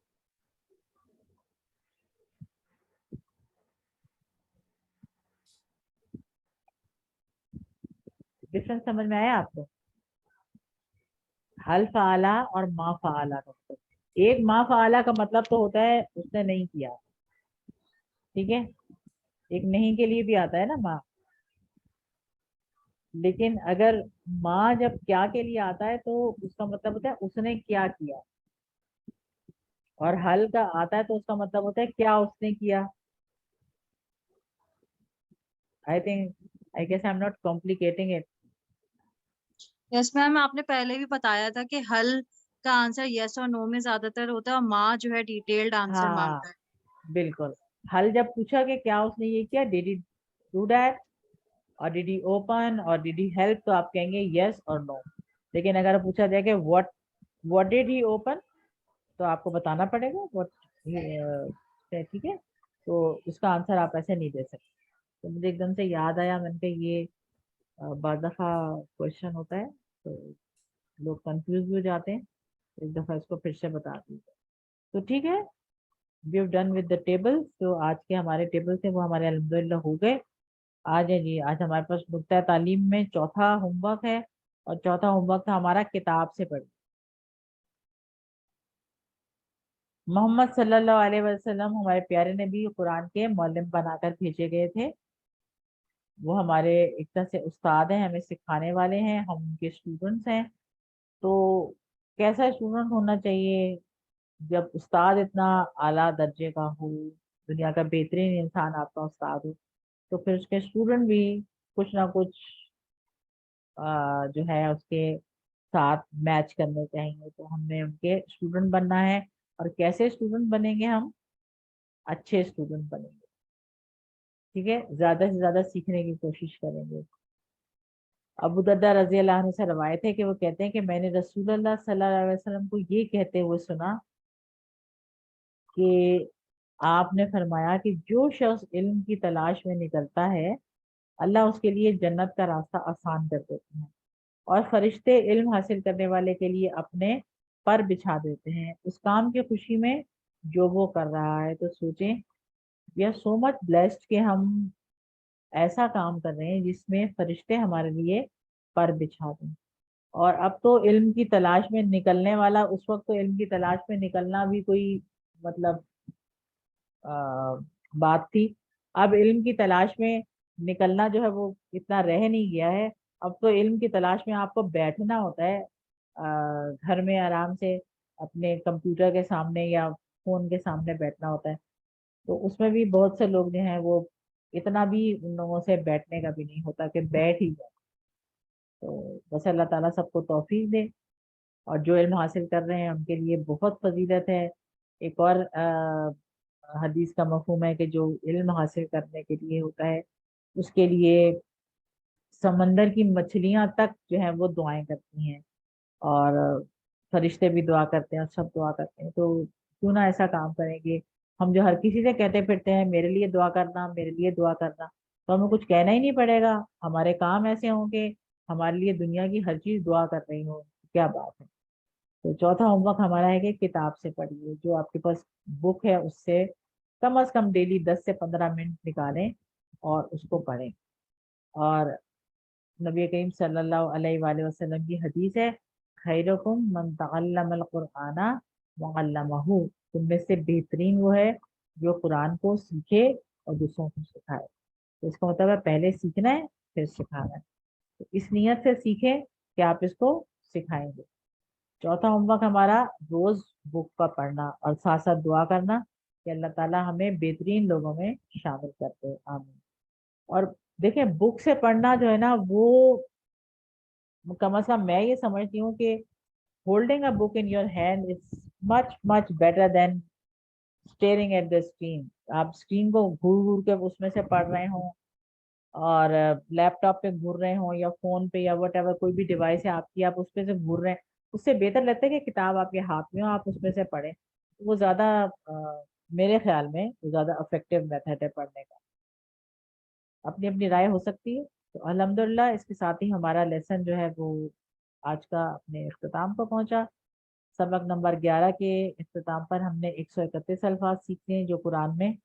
डिफरेंस समझ में आया आपको? हल फ़ाला और मा फ़ाला का मतलब, एक मा फ़ाला का मतलब तो होता है उसने नहीं किया, ठीक है। एक नहीं के लिए भी आता है ना माँ, लेकिन अगर माँ जब क्या के लिए आता है तो उसका मतलब होता है उसने क्या किया, और हल का आता है तो उसका मतलब होता है क्या उसने किया। I think, I guess I am not complicating it. Yes ma'am, आपने पहले भी बताया था कि हल का आंसर यस और नो में ज्यादातर होता है और माँ जो है डिटेल्ड आंसर हाँ मांगता है। बिल्कुल। हल जब पूछा कि क्या उसने ये किया, डिड ही डू दैट, और डिड ही ओपन और डिड ही हेल्प, तो आप कहेंगे यस और नो। लेकिन अगर पूछा जाए कि व्हाट डिड ही ओपन, तो आपको बताना पड़ेगा व्हाट, ठीक है। तो इसका आंसर आप ऐसे नहीं दे सकते। तो मुझे एकदम से याद आया, मैंने कहा ये बाद दफा क्वेश्चन होता है तो लोग कंफ्यूज भी हो जाते हैं, तो एक दफा इसको फिर से बता दीजिए। तो ठीक है, we have done with the table. तो आज के हमारे टेबल थे वो हमारे अल्हम्दुलिल्लाह हो गए। आज है जी, आज हमारे पास नुक्ता तालीम में चौथा होमवर्क है, और चौथा होमवर्क था हमारा किताब से पढ़। मोहम्मद सल्लल्लाहु अलैहि वसल्लम हमारे प्यारे नबी कुरान के मौलम बनाकर भेजे गए थे। वो हमारे एक तरह से उस्ताद हैं, हमें सिखाने वाले हैं, हम उनके स्टूडेंट्स हैं। तो कैसा स्टूडेंट होना चाहिए जब उस्ताद इतना आला दर्जे का हो, दुनिया का बेहतरीन इंसान आपका उस्ताद हो, तो फिर उसके स्टूडेंट भी कुछ ना कुछ जो है उसके साथ मैच करने चाहिए। तो हमें उनके स्टूडेंट बनना है। और कैसे स्टूडेंट बनेंगे हम? अच्छे स्टूडेंट बनेंगे, ठीक है, ज्यादा से ज्यादा सीखने की कोशिश करेंगे। अबू दर्दा रजी अल्लाह अन्हु से रवायत है कि वो कहते हैं कि मैंने रसूलुल्लाह सल्लल्लाहु अलैहि वसल्लम को ये कहते हुए सुना कि आपने फरमाया कि जो शख्स इल्म की तलाश में निकलता है, अल्लाह उसके लिए जन्नत का रास्ता आसान कर देते हैं, और फरिश्ते इल्म हासिल करने वाले के लिए अपने पर बिछा देते हैं उस काम की खुशी में जो वो कर रहा है। तो सोचें, we are so much blessed कि हम ऐसा काम कर रहे हैं जिसमें फरिश्ते हमारे लिए पर बिछा दें। और अब तो इल्म की तलाश में निकलने वाला, उस वक्त तो इल्म की तलाश में निकलना भी कोई मतलब बात थी। अब इल्म की तलाश में निकलना जो है वो इतना रह नहीं गया है। अब तो इल्म की तलाश में आपको बैठना होता है घर में आराम से अपने कंप्यूटर के सामने या फोन के सामने बैठना होता है। तो उसमें भी बहुत से लोग जो हैं वो इतना भी उन लोगों से बैठने का भी नहीं होता कि बैठ ही जाए। तो बस अल्लाह ताला सबको तौफीक दे, और जो इल्म हासिल कर रहे हैं उनके लिए बहुत फजीलत है। एक और हदीस का मफहूम है कि जो इल्म हासिल करने के लिए होता है उसके लिए समंदर की मछलियां तक जो है वो दुआएं करती हैं, और फरिश्ते भी दुआ करते हैं और सब दुआ करते हैं। तो क्यों ना ऐसा काम करेंगे हम, जो हर किसी से कहते फिरते हैं मेरे लिए दुआ करना, मेरे लिए दुआ करना, तो हमें कुछ कहना ही नहीं पड़ेगा। हमारे काम ऐसे होंगे, हमारे लिए दुनिया की हर चीज दुआ कर रही हो, क्या बात है। तो चौथा होमवर्क हमारा है कि किताब से पढ़िए, जो आपके पास बुक है उससे कम से कम डेली 10 से 15 मिनट निकालें और उसको पढ़ें। और नबी करीम सल्लल्लाहु अलैहि वसल्लम की हदीस है, खैरुकुम मन तअल्लमल कुरआना व अल्लमहु, तुम में से बेहतरीन वो है जो कुरान को सीखे और दूसरों को सिखाए। तो इसका मतलब है पहले सीखना है फिर सिखाना है। तो इस नियत से सीखें कि आप इसको सिखाएंगे। चौथा होमवर्क हमारा रोज बुक का पढ़ना और साथ साथ दुआ करना कि अल्लाह ताला हमें बेहतरीन लोगों में शामिल कर दे, आमीन। और देखें, बुक से पढ़ना जो है ना वो कम से कम मैं ये समझती हूँ कि holding a book in your hand is much much better than staring at the screen. आप स्क्रीन को घूर घूर के उसमें से पढ़ रहे हो, और लैपटॉप पे घूर रहे हो या फोन पे या वट एवर कोई भी डिवाइस है आपकी, आप उस पे से घूर रहे हैं, उससे बेहतर लगता है कि किताब आपके हाथ में हो, आप उसमें से पढ़ें। वो ज्यादा मेरे ख्याल में ज्यादा इफेक्टिव मेथड है पढ़ने का। अपनी अपनी राय हो सकती है। तो अल्हम्दुलिल्लाह इसके साथ ही हमारा लेसन जो है वो आज का अपने इख्तिताम पर पहुंचा। सबक नंबर 11 के इख्तिताम पर हमने 131 अल्फाज सीखे हैं जो कुरान में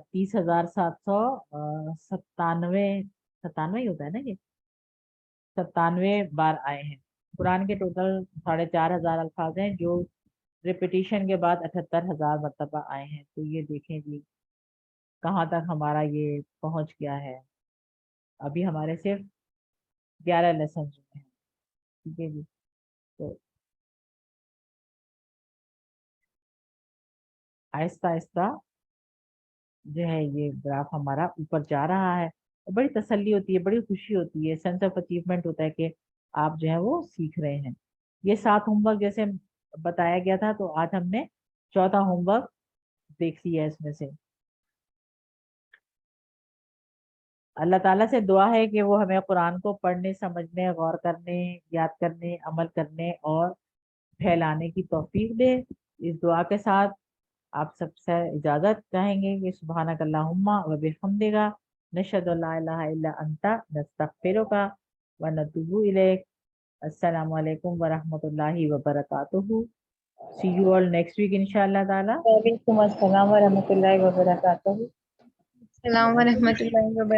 30,797 सत्तानवे ही होता है ना, ये 97 बार आए हैं। कुरान के टोटल 4,500 अल्फाज हैं जो रिपीटिशन के बाद 78,000 मरतबा आए हैं। तो ये देखें जी कहाँ तक हमारा ये पहुंच गया है। अभी हमारे सिर्फ 11 लेसन हुए हैं, ठीक है जी। तो आहिस्ता आहिस्ता जो है ये ग्राफ हमारा ऊपर जा रहा है, और बड़ी तसल्ली होती है, बड़ी खुशी होती है, सेंस ऑफ अचीवमेंट होता है कि आप जो है वो सीख रहे हैं। ये 7 होमवर्क जैसे बताया गया था, तो आज हमने चौथा होमवर्क देख लिया इसमें से। अल्लाह ताला से दुआ है कि वो हमें कुरान को पढ़ने, समझने, गौर करने, याद करने, अमल करने और फैलाने की तौफीक दे। इस दुआ के साथ आप सबसे इजाजत चाहेंगे कि सुब्हानक अल्लाहुम्मा व बिहम्दिका नशहदु अल्ला इलाहा इल्ला अंता नस्तगफिरुका व नतूबु इलैक। अस्सलामु अलैकुम व रहमतुल्लाहि व बरकातुहू। सी यू ऑल नेक्स्ट वीक इंशाअल्लाह ताला। वालेकुम अस्सलाम व रहमतुल्लाहि व बरकातहू। अस्सलाम वालेकुम।